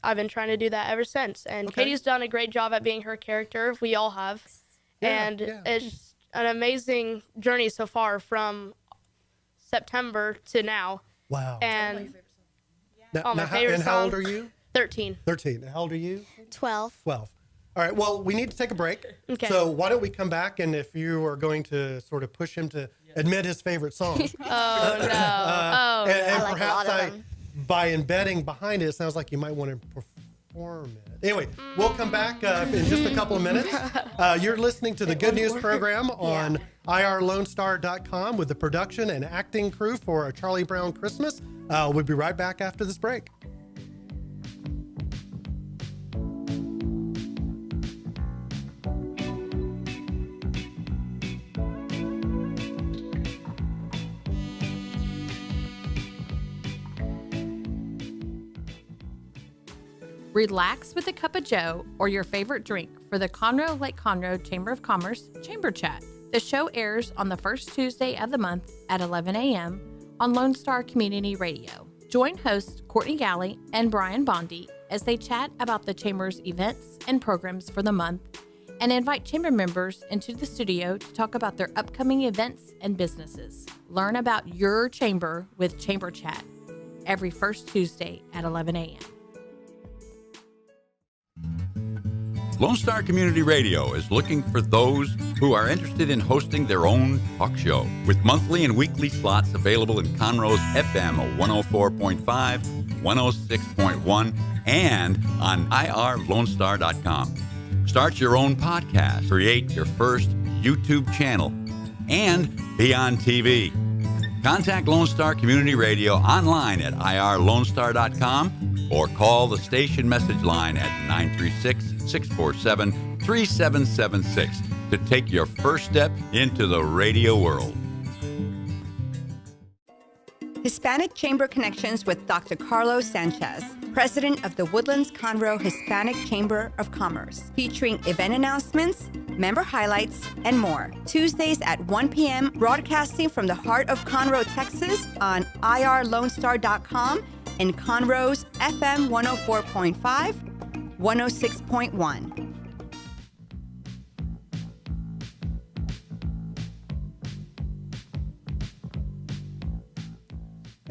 [SPEAKER 15] I've been trying to do that ever since. And Katie's done a great job at being her character. We all have. And it's an amazing journey so far from September to now.
[SPEAKER 3] Wow.
[SPEAKER 15] And
[SPEAKER 3] Now, how old are you?
[SPEAKER 15] 13.
[SPEAKER 3] 13. How old are you?
[SPEAKER 13] 12.
[SPEAKER 3] 12. All right. Well, we need to take a break.
[SPEAKER 15] Okay.
[SPEAKER 3] So why don't we come back, and if you are going to sort of push him to admit his favorite song.
[SPEAKER 15] Oh, no.
[SPEAKER 3] And
[SPEAKER 15] I like a
[SPEAKER 3] perhaps
[SPEAKER 15] lot of them.
[SPEAKER 3] by embedding behind it, it sounds like you might want to perform it. Anyway, we'll come back in just a couple of minutes. You're listening to the Good News program on irlonestar.com with the production and acting crew for A Charlie Brown Christmas. We'll be right back after this break.
[SPEAKER 16] Relax with a cup of joe or your favorite drink for the Conroe Lake Conroe Chamber of Commerce Chamber Chat. The show airs on the first Tuesday of the month at 11 a.m. on Lone Star Community Radio. Join hosts Courtney Galley and Brian Bondi as they chat about the Chamber's events and programs for the month and invite Chamber members into the studio to talk about their upcoming events and businesses. Learn about your Chamber with Chamber Chat every first Tuesday at 11 a.m.
[SPEAKER 17] Lone Star Community Radio is looking for those who are interested in hosting their own talk show with monthly and weekly slots available in Conroe's FM 104.5, 106.1, and on irlonestar.com. Start your own podcast, create your first YouTube channel, and be on TV. Contact Lone Star Community Radio online at irlonestar.com or call the station message line at 936-647-3776 to take your first step into the radio world.
[SPEAKER 18] Hispanic Chamber Connections with Dr. Carlos Sanchez, President of the Woodlands Conroe Hispanic Chamber of Commerce, featuring event announcements, member highlights, and more. Tuesdays at 1 p.m., broadcasting from the heart of Conroe, Texas on irlonestar.com and Conroe's FM 104.5, 106.1.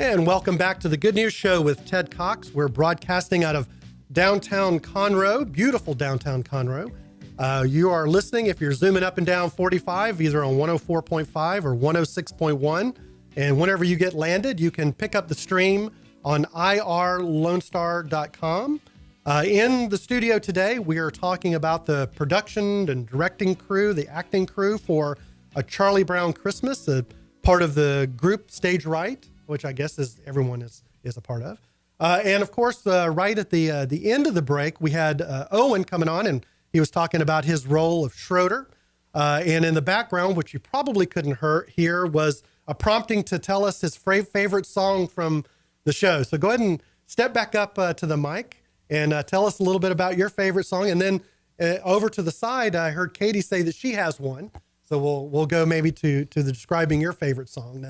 [SPEAKER 3] And welcome back to the Good News Show with Ted Cox. We're broadcasting out of downtown Conroe, beautiful downtown Conroe. You are listening if you're zooming up and down 45, either on 104.5 or 106.1. And whenever you get landed, you can pick up the stream on irlonestar.com. In the studio today, we are talking about the production and directing crew, the acting crew for A Charlie Brown Christmas, a part of the group Stage Right. which I guess is everyone is a part of. And of course, right at the end of the break, we had Owen coming on, and he was talking about his role of Schroeder. And in the background, which you probably couldn't hear, was a prompting to tell us his favorite song from the show. So go ahead and step back up to the mic and tell us a little bit about your favorite song. And then over to the side, I heard Katie say that she has one. So we'll go maybe to the describing your favorite song.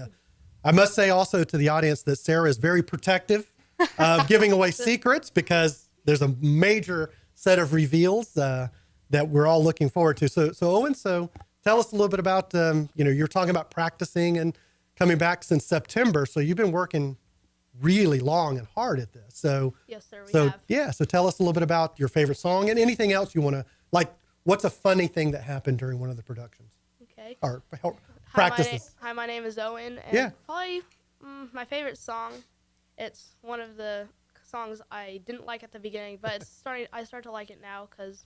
[SPEAKER 3] I must say also to the audience that Sarah is very protective of giving away secrets, because there's a major set of reveals that we're all looking forward to. So Owen, tell us a little bit about, you're talking about practicing and coming back since September. So you've been working really long and hard at this. So
[SPEAKER 15] yes, sir, we have.
[SPEAKER 3] Yeah. So tell us a little bit about your favorite song and anything else you want to, like, what's a funny thing that happened during one of the productions?
[SPEAKER 15] Okay.
[SPEAKER 3] Or practices.
[SPEAKER 15] Hi, my name is Owen. And
[SPEAKER 3] yeah.
[SPEAKER 15] Probably my favorite song. It's one of the songs I didn't like at the beginning, but I start to like it now because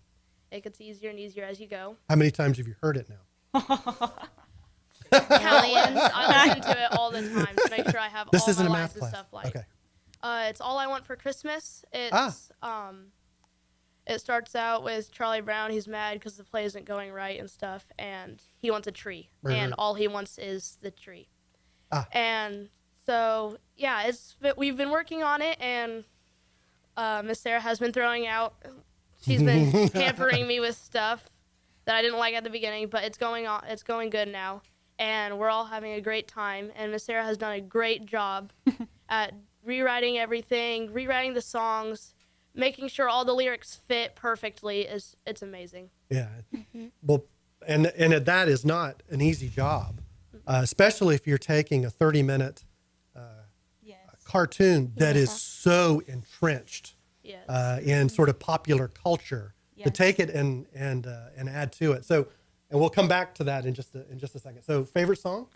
[SPEAKER 15] it gets easier and easier as you go.
[SPEAKER 3] How many times have you heard it now?
[SPEAKER 15] Millions. I listen to it all the time to make sure I have
[SPEAKER 3] this
[SPEAKER 15] all
[SPEAKER 3] isn't
[SPEAKER 15] my
[SPEAKER 3] a
[SPEAKER 15] lines
[SPEAKER 3] math class.
[SPEAKER 15] And stuff like.
[SPEAKER 3] Okay.
[SPEAKER 15] It's All I Want for Christmas. It's it starts out with Charlie Brown. He's mad because the play isn't going right and stuff, and he wants a tree, and all he wants is the tree. And so yeah, we've been working on it, and Miss Sarah has been throwing out. She's been pampering me with stuff that I didn't like at the beginning, but it's going on. It's going good now, and we're all having a great time. And Miss Sarah has done a great job at rewriting everything, rewriting the songs, making sure all the lyrics fit perfectly. It's amazing.
[SPEAKER 3] Yeah. Well, and that is not an easy job, especially if you're taking a 30-minute cartoon that is so entrenched in sort of popular culture, to take it and add to it. So, and we'll come back to that in just a second. So, favorite song?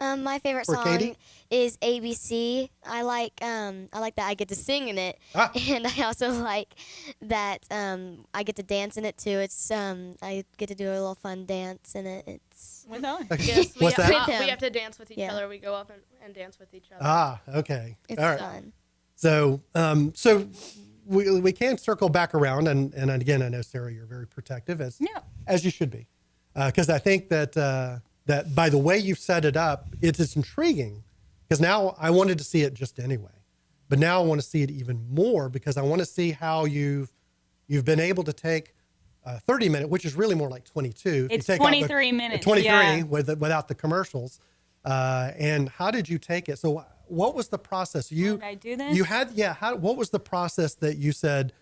[SPEAKER 13] My favorite
[SPEAKER 3] For
[SPEAKER 13] song
[SPEAKER 3] Katie?
[SPEAKER 13] is ABC. I like that I get to sing in it, and I also like that I get to dance in it too. It's I get to do a little fun dance in it. It's
[SPEAKER 15] with Owen.
[SPEAKER 3] Okay.
[SPEAKER 15] Yes,
[SPEAKER 3] What's that?
[SPEAKER 15] We have to dance with each other. We go up and dance with each other.
[SPEAKER 3] Okay.
[SPEAKER 13] It's
[SPEAKER 3] all right.
[SPEAKER 13] fun.
[SPEAKER 3] So, we can circle back around, and again, I know, Sarah, you're very protective, as you should be, because I think that by the way you've set it up, it's intriguing, because now I wanted to see it just anyway, but now I want to see it even more, because I want to see how you've been able to take 30 minutes, which is really more like 22.
[SPEAKER 12] It's 23 minutes.
[SPEAKER 3] 23 without the commercials. And how did you take it? So what was the process?
[SPEAKER 12] How did I do this?
[SPEAKER 3] You had, what was the process that you said,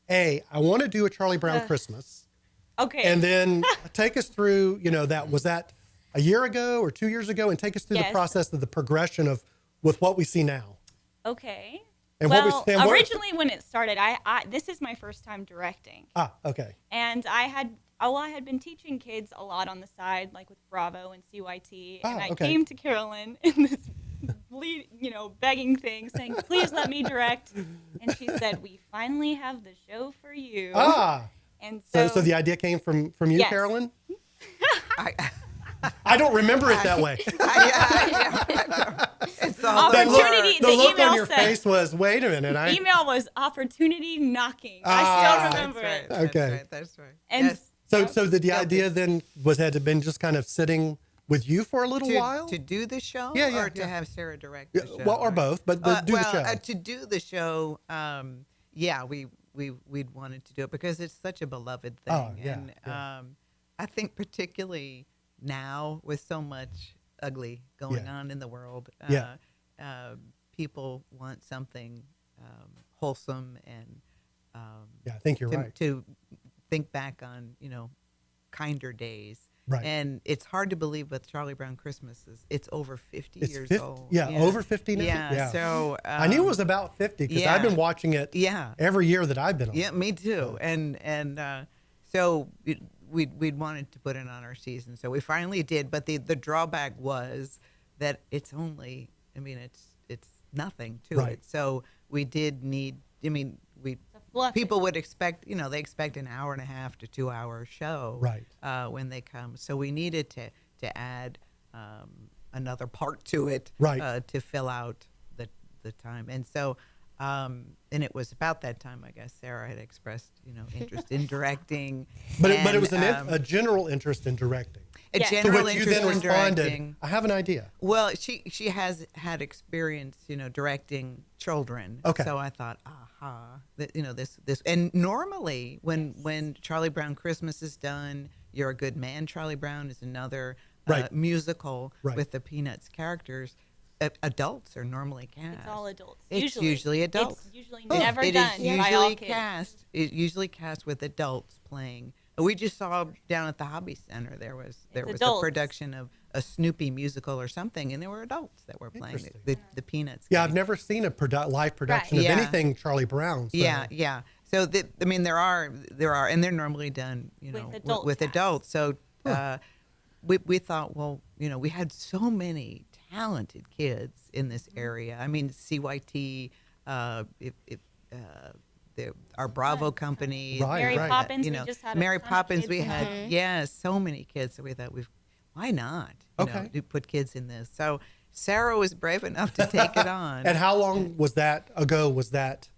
[SPEAKER 3] I want to do a Charlie Brown Christmas.
[SPEAKER 12] Okay.
[SPEAKER 3] And then take us through, was that a year ago or 2 years ago? And take us through the process of the progression with what we see now.
[SPEAKER 12] Okay.
[SPEAKER 3] And
[SPEAKER 12] originally when it started, I this is my first time directing.
[SPEAKER 3] Okay.
[SPEAKER 12] And I had been teaching kids a lot on the side, like with Bravo and CYT. And I came to Carolyn in this begging thing, saying, please let me direct. And she said, we finally have the show for you. And so
[SPEAKER 3] the idea came from you,
[SPEAKER 12] yes.
[SPEAKER 3] Carolyn? I don't remember it that way.
[SPEAKER 12] It's opportunity.
[SPEAKER 3] The look on your face was, wait a minute.
[SPEAKER 12] Email was opportunity knocking. I still remember it.
[SPEAKER 3] Okay.
[SPEAKER 11] That's right.
[SPEAKER 12] And
[SPEAKER 3] so the idea then had been just kind of sitting with you for a little while?
[SPEAKER 11] To do the show? Or to have Sarah direct the show?
[SPEAKER 3] Well, or both, but do the show.
[SPEAKER 11] To do the show, we'd wanted to do it because it's such a beloved thing. I think particularly now with so much ugly going on in the world, people want something wholesome and
[SPEAKER 3] I think you're right.
[SPEAKER 11] To think back on, kinder days.
[SPEAKER 3] Right.
[SPEAKER 11] And it's hard to believe with Charlie Brown Christmases, it's over 50 years old.
[SPEAKER 3] Yeah, over 50 now.
[SPEAKER 11] Yeah. So
[SPEAKER 3] I knew it was about 50 because I've been watching it every year that I've been on.
[SPEAKER 11] Yeah, me too. And so we'd wanted to put it on our season. So we finally did. But the drawback was that it's only, it's nothing to it. So we did need, people would expect, they expect an hour and a half to 2 hour show when they come. So we needed to add another part to it,
[SPEAKER 3] Right.
[SPEAKER 11] to fill out the time. And so, and it was about that time, I guess, Sarah had expressed, interest in directing.
[SPEAKER 3] But it was
[SPEAKER 11] and,
[SPEAKER 3] a general interest in directing.
[SPEAKER 11] A
[SPEAKER 3] To
[SPEAKER 11] general
[SPEAKER 3] which you
[SPEAKER 11] interest
[SPEAKER 3] then
[SPEAKER 11] in
[SPEAKER 3] responded,
[SPEAKER 11] directing.
[SPEAKER 3] I have an idea.
[SPEAKER 11] Well, she has had experience, directing children.
[SPEAKER 3] Okay.
[SPEAKER 11] So I thought, this. And normally, when Charlie Brown Christmas is done, You're a Good Man, Charlie Brown is another musical with the Peanuts characters. Adults are normally cast.
[SPEAKER 12] It's all adults.
[SPEAKER 11] It's usually adults.
[SPEAKER 12] It's usually never done
[SPEAKER 11] It is
[SPEAKER 12] by all
[SPEAKER 11] usually
[SPEAKER 12] kids.
[SPEAKER 11] cast. It usually cast with adults playing. We just saw down at the Hobby Center there was a
[SPEAKER 12] adults.
[SPEAKER 11] production of a Snoopy musical or something, and there were adults that were playing the Peanuts.
[SPEAKER 3] Yeah, I've never seen a live production of anything Charlie Brown. So.
[SPEAKER 11] Yeah. So there are, and they're normally done, with adults. So we thought, well, we had so many talented kids in this area. I mean, CYT, our Bravo company,
[SPEAKER 12] Mary Poppins, we just had a
[SPEAKER 11] Mary
[SPEAKER 12] ton of
[SPEAKER 11] Poppins.
[SPEAKER 12] kids
[SPEAKER 11] We
[SPEAKER 12] in
[SPEAKER 11] had
[SPEAKER 12] there.
[SPEAKER 11] so many kids. So we thought, why not? To put kids in this. So Sarah was brave enough to take it on.
[SPEAKER 3] And how long was that ago? Was that?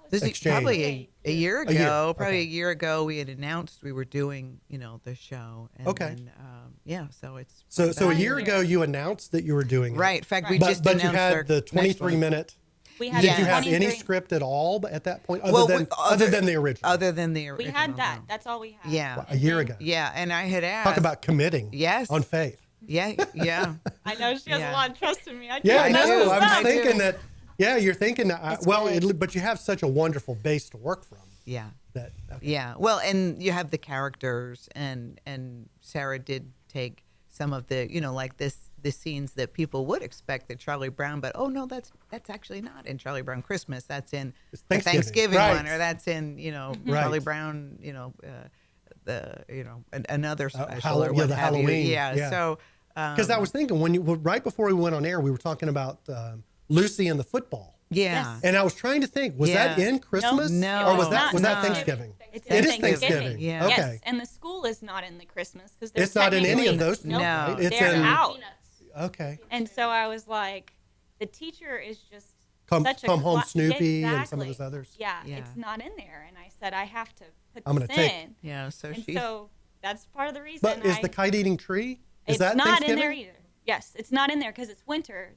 [SPEAKER 11] This is
[SPEAKER 3] exchange?
[SPEAKER 11] probably a year ago.
[SPEAKER 3] A year,
[SPEAKER 11] Probably a year ago, we had announced we were doing, the show. And
[SPEAKER 3] Okay.
[SPEAKER 11] Then, so it's
[SPEAKER 3] So a year ago, you announced that you were doing it.
[SPEAKER 11] Right. In fact, we
[SPEAKER 3] but,
[SPEAKER 11] just
[SPEAKER 3] but you
[SPEAKER 11] announced our
[SPEAKER 3] had the
[SPEAKER 11] next
[SPEAKER 3] 23
[SPEAKER 11] one.
[SPEAKER 3] minute.
[SPEAKER 12] We had
[SPEAKER 3] Did you have
[SPEAKER 12] 23
[SPEAKER 3] any script at all at that point, other than the original?
[SPEAKER 11] Other than the original.
[SPEAKER 12] We had that. That's all we had.
[SPEAKER 11] Yeah.
[SPEAKER 3] Wow, a year ago.
[SPEAKER 11] Yeah, and I had asked.
[SPEAKER 3] Talk about committing.
[SPEAKER 11] Yes.
[SPEAKER 3] On faith.
[SPEAKER 11] Yeah.
[SPEAKER 12] I know she has
[SPEAKER 11] Yeah.
[SPEAKER 12] a lot of trust in me. I
[SPEAKER 3] Yeah, I
[SPEAKER 12] can't mess
[SPEAKER 3] know.
[SPEAKER 12] this
[SPEAKER 3] I was
[SPEAKER 12] up.
[SPEAKER 3] thinking that. Yeah, you're thinking that. But you have such a wonderful base to work from.
[SPEAKER 11] Yeah.
[SPEAKER 3] That.
[SPEAKER 11] Yeah. Well, and you have the characters, and Sarah did take some of the, like the scenes that people would expect that Charlie Brown, but no, that's actually not in Charlie Brown Christmas. That's in the Thanksgiving
[SPEAKER 3] Right.
[SPEAKER 11] one, or that's in
[SPEAKER 3] Right.
[SPEAKER 11] Charlie Brown, another special
[SPEAKER 3] Hall-
[SPEAKER 11] or
[SPEAKER 3] yeah,
[SPEAKER 11] what
[SPEAKER 3] the
[SPEAKER 11] have you.
[SPEAKER 3] Halloween.
[SPEAKER 11] Yeah. So
[SPEAKER 3] Because I was thinking right before we went on air, we were talking about Lucy and the football.
[SPEAKER 11] Yeah.
[SPEAKER 3] And I was trying to think, was that in Christmas?
[SPEAKER 11] No.
[SPEAKER 3] Or was
[SPEAKER 11] No,
[SPEAKER 3] that
[SPEAKER 11] no.
[SPEAKER 3] Thanksgiving?
[SPEAKER 12] It's
[SPEAKER 3] It
[SPEAKER 12] in
[SPEAKER 3] is Thanksgiving.
[SPEAKER 11] Yeah.
[SPEAKER 3] Okay.
[SPEAKER 12] Yes, and the school is not in the Christmas because
[SPEAKER 3] It's not in any of those.
[SPEAKER 11] No.
[SPEAKER 3] Right? It's
[SPEAKER 12] they're
[SPEAKER 3] in.
[SPEAKER 12] out.
[SPEAKER 3] Okay.
[SPEAKER 12] And so I was like, the teacher is just
[SPEAKER 3] Come
[SPEAKER 12] such a
[SPEAKER 3] Home
[SPEAKER 12] cla-
[SPEAKER 3] Snoopy and some of
[SPEAKER 12] Exactly.
[SPEAKER 3] those others.
[SPEAKER 12] Yeah,
[SPEAKER 11] Yeah.
[SPEAKER 12] it's not in there, and I said I have to put
[SPEAKER 3] I'm
[SPEAKER 12] this
[SPEAKER 3] gonna take-
[SPEAKER 12] in.
[SPEAKER 11] Yeah. So
[SPEAKER 12] And
[SPEAKER 11] she.
[SPEAKER 12] so that's part of the reason.
[SPEAKER 3] But is
[SPEAKER 12] I-
[SPEAKER 3] the kite eating tree? Is
[SPEAKER 12] it's
[SPEAKER 3] that
[SPEAKER 12] not
[SPEAKER 3] Thanksgiving?
[SPEAKER 12] in there either. Yes, it's not in there because it's winter.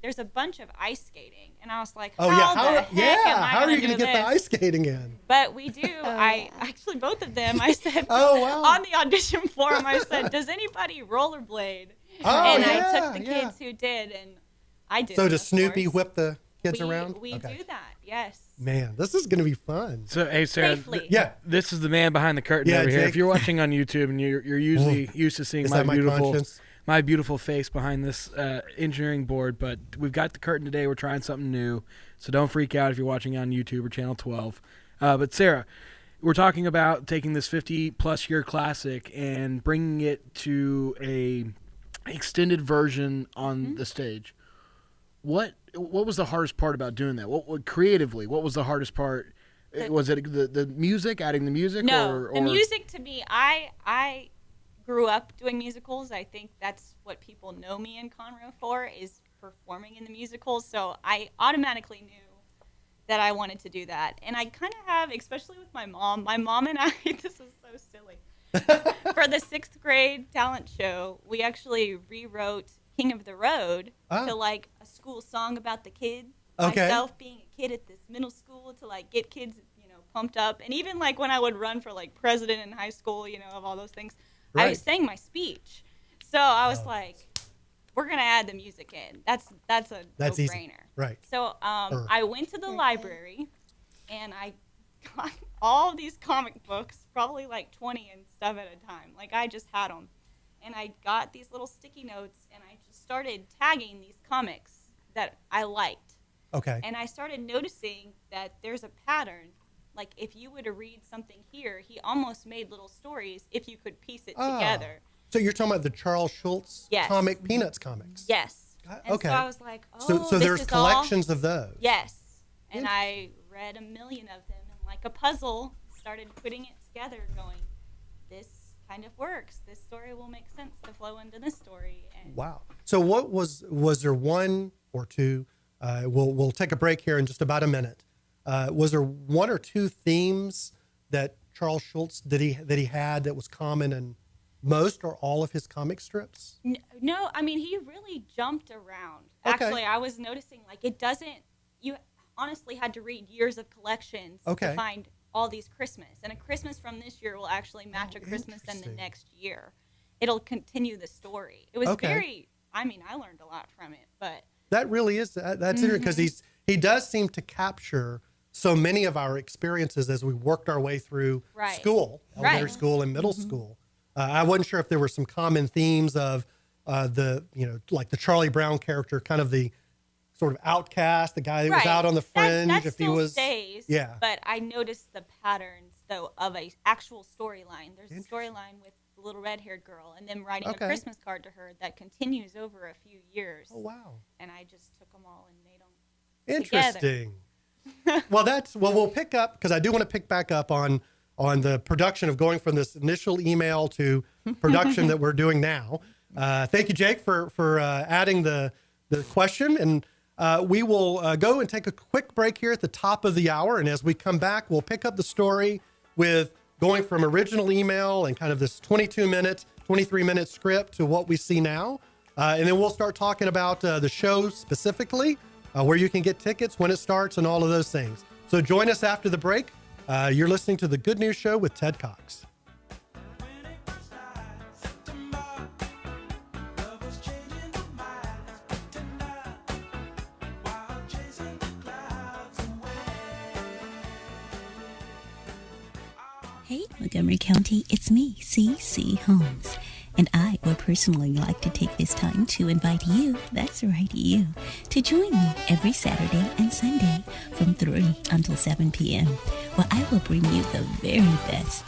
[SPEAKER 12] There's a bunch of ice skating, and I was like,
[SPEAKER 3] Oh yeah.
[SPEAKER 12] how the heck am I
[SPEAKER 3] How are you
[SPEAKER 12] gonna
[SPEAKER 3] going to
[SPEAKER 12] do
[SPEAKER 3] get the
[SPEAKER 12] this?
[SPEAKER 3] ice skating in?
[SPEAKER 12] But we do. I actually both of them. I said
[SPEAKER 3] Oh, wow.
[SPEAKER 12] on the audition form. I said, "Does anybody rollerblade?"
[SPEAKER 3] Oh,
[SPEAKER 12] and
[SPEAKER 3] yeah,
[SPEAKER 12] I took the
[SPEAKER 3] yeah.
[SPEAKER 12] kids who did, and I did.
[SPEAKER 3] So does Snoopy whip the kids
[SPEAKER 12] we,
[SPEAKER 3] around?
[SPEAKER 12] We
[SPEAKER 3] Okay.
[SPEAKER 12] do that. Yes.
[SPEAKER 3] Man, this is going to be fun.
[SPEAKER 4] So, hey, Sarah,
[SPEAKER 12] Safely.
[SPEAKER 3] Yeah.
[SPEAKER 4] this is the man behind the curtain
[SPEAKER 3] Yeah,
[SPEAKER 4] over here.
[SPEAKER 3] Jake.
[SPEAKER 4] If you're watching on YouTube and you're usually used to seeing
[SPEAKER 3] Is
[SPEAKER 4] my
[SPEAKER 3] that my
[SPEAKER 4] beautiful
[SPEAKER 3] conscience?
[SPEAKER 4] my beautiful face behind this engineering board, but we've got the curtain today. We're trying something new, so don't freak out if you're watching on YouTube or Channel 12. But Sarah, we're talking about taking this 50-plus year classic and bringing it to a extended version on the stage. What was the hardest part about doing that? What creatively? What was the hardest part? Was it the music, adding the music?
[SPEAKER 12] No,
[SPEAKER 4] or
[SPEAKER 12] the music to me, I grew up doing musicals. I think that's what people know me in Conroe for, is performing in the musicals. So I automatically knew that I wanted to do that. And I kind of have, especially with my mom and I, this is so silly. For the 6th grade talent show, we actually rewrote King of the Road to like a school song about the kid.
[SPEAKER 3] Okay.
[SPEAKER 12] Myself being a kid at this middle school to like get kids, pumped up. And even like when I would run for like president in high school, of all those things, I
[SPEAKER 3] Right.
[SPEAKER 12] sang my speech. So I was like, we're going to add the music in. That's a
[SPEAKER 3] That's
[SPEAKER 12] no-brainer.
[SPEAKER 3] easy. Right.
[SPEAKER 12] So I went to the library and I got all of these comic books, probably like 20 and stuff at a time. Like I just had them. And I got these little sticky notes and I just started tagging these comics that I liked.
[SPEAKER 3] Okay.
[SPEAKER 12] And I started noticing that there's a pattern. Like if you were to read something here, he almost made little stories if you could piece it together.
[SPEAKER 3] So you're talking about the Charles Schultz
[SPEAKER 12] Yes.
[SPEAKER 3] comic Peanuts comics?
[SPEAKER 12] Yes. And
[SPEAKER 3] Okay.
[SPEAKER 12] so I was like, oh,
[SPEAKER 3] So
[SPEAKER 12] this
[SPEAKER 3] there's
[SPEAKER 12] is
[SPEAKER 3] collections
[SPEAKER 12] all...
[SPEAKER 3] of those.
[SPEAKER 12] Yes. And I read a million of them and like a puzzle started putting it together going, this kind of works. This story will make sense to flow into this story. And
[SPEAKER 3] Wow. So what was there one or two? We'll take a break here in just about a minute. Was there one or two themes that Charles Schulz that he had that was common in most or all of his comic strips?
[SPEAKER 12] No, I mean, he really jumped around.
[SPEAKER 3] Okay.
[SPEAKER 12] Actually, I was noticing, like, it doesn't, you honestly had to read years of collections to find all these Christmas. And a Christmas from this year will actually match a Christmas in the next year. It'll continue the story. It was very, I mean, I learned a lot from it, but.
[SPEAKER 3] That really is, that's interesting because he does seem to capture so many of our experiences as we worked our way through school, elementary school and middle school. I wasn't sure if there were some common themes of like the Charlie Brown character, kind of the sort of outcast, the guy that was out on the fringe.
[SPEAKER 12] That
[SPEAKER 3] if
[SPEAKER 12] still
[SPEAKER 3] he was,
[SPEAKER 12] stays, but I noticed the patterns, though, of a actual storyline. There's a storyline with the little red-haired girl and them writing a Christmas card to her that continues over a few years.
[SPEAKER 3] Oh, wow.
[SPEAKER 12] And I just took them all and made them
[SPEAKER 3] interesting. Well, we'll pick up, because I do want to pick back up on the production of going from this initial email to production that we're doing now. Thank you, Jake, for adding the question. And we will go and take a quick break here at the top of the hour. And as we come back, we'll pick up the story with going from original email and kind of this 23-minute script to what we see now. And then we'll start talking about the show specifically, where you can get tickets, when it starts, and all of those things. So join us after the break. You're listening to The Good News Show with Ted Cox.
[SPEAKER 19] Hey, Montgomery County, it's me, C.C. Holmes. And I would personally like to take this time to invite you, that's right, you, to join me every Saturday and Sunday from 3 until 7 p.m., where I will bring you the very best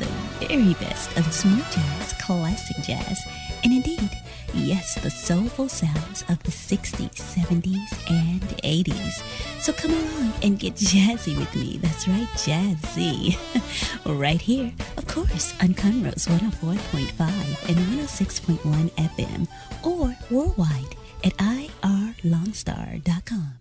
[SPEAKER 19] of smooth jazz, classic jazz, and indeed, yes, the soulful sounds of the 60s, 70s, and 80s. So come along and get jazzy with me. That's right, jazzy. Right here, of course, on Conroe's 104.5 and 106.1 FM, or worldwide at irlongstar.com.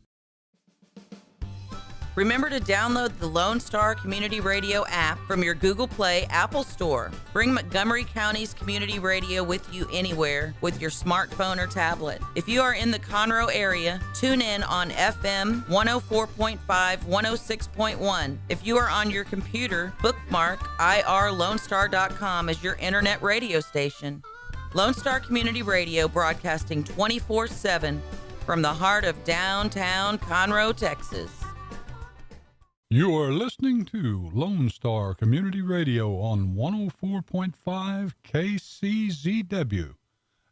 [SPEAKER 6] Remember to download the Lone Star Community Radio app from your Google Play Apple Store. Bring Montgomery County's community radio with you anywhere with your smartphone or tablet. If you are in the Conroe area, tune in on FM 104.5, 106.1. If you are on your computer, bookmark irlonestar.com as your internet radio station. Lone Star Community Radio, broadcasting 24/7 from the heart of downtown Conroe, Texas.
[SPEAKER 5] You are listening to Lone Star Community Radio on 104.5 KCZW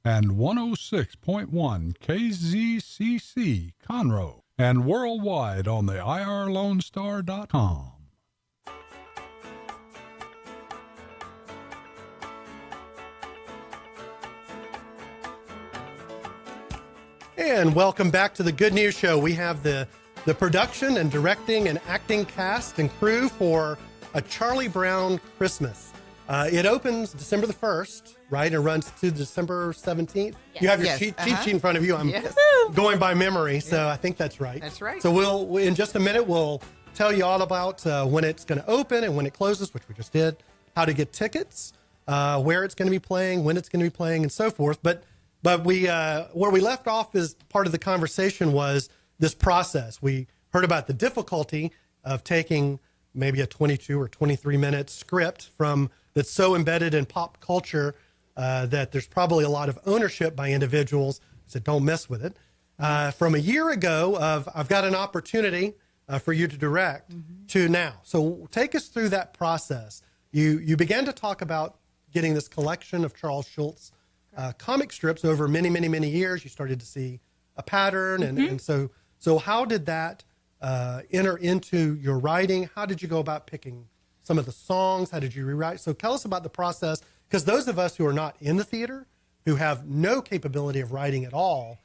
[SPEAKER 5] and 106.1 KZCC Conroe, and worldwide on the irlonestar.com.
[SPEAKER 3] And welcome back to the Good News Show. We have the production and directing and acting cast and crew for A Charlie Brown Christmas. It opens December the 1st, right? And runs to December 17th.
[SPEAKER 11] Yes.
[SPEAKER 3] You have your
[SPEAKER 11] Yes.
[SPEAKER 3] cheat sheet in front of you. I'm going by memory, so I think that's right.
[SPEAKER 11] That's right.
[SPEAKER 3] So we'll in just a minute, we'll tell you all about when it's going to open and when it closes, which we just did, how to get tickets, where it's going to be playing, when it's going to be playing, and so forth. But we where we left off as part of the conversation was this process. We heard about the difficulty of taking maybe a 22 or 23-minute script that's so embedded in pop culture that there's probably a lot of ownership by individuals that don't mess with it. From a year ago of I've got an opportunity for you to direct to now. So take us through that process. You began to talk about getting this collection of Charles Schulz comic strips over many, many, many years. You started to see a pattern. And so how did that enter into your writing? How did you go about picking some of the songs? How did you rewrite? So tell us about the process, because those of us who are not in the theater, who have no capability of writing at all,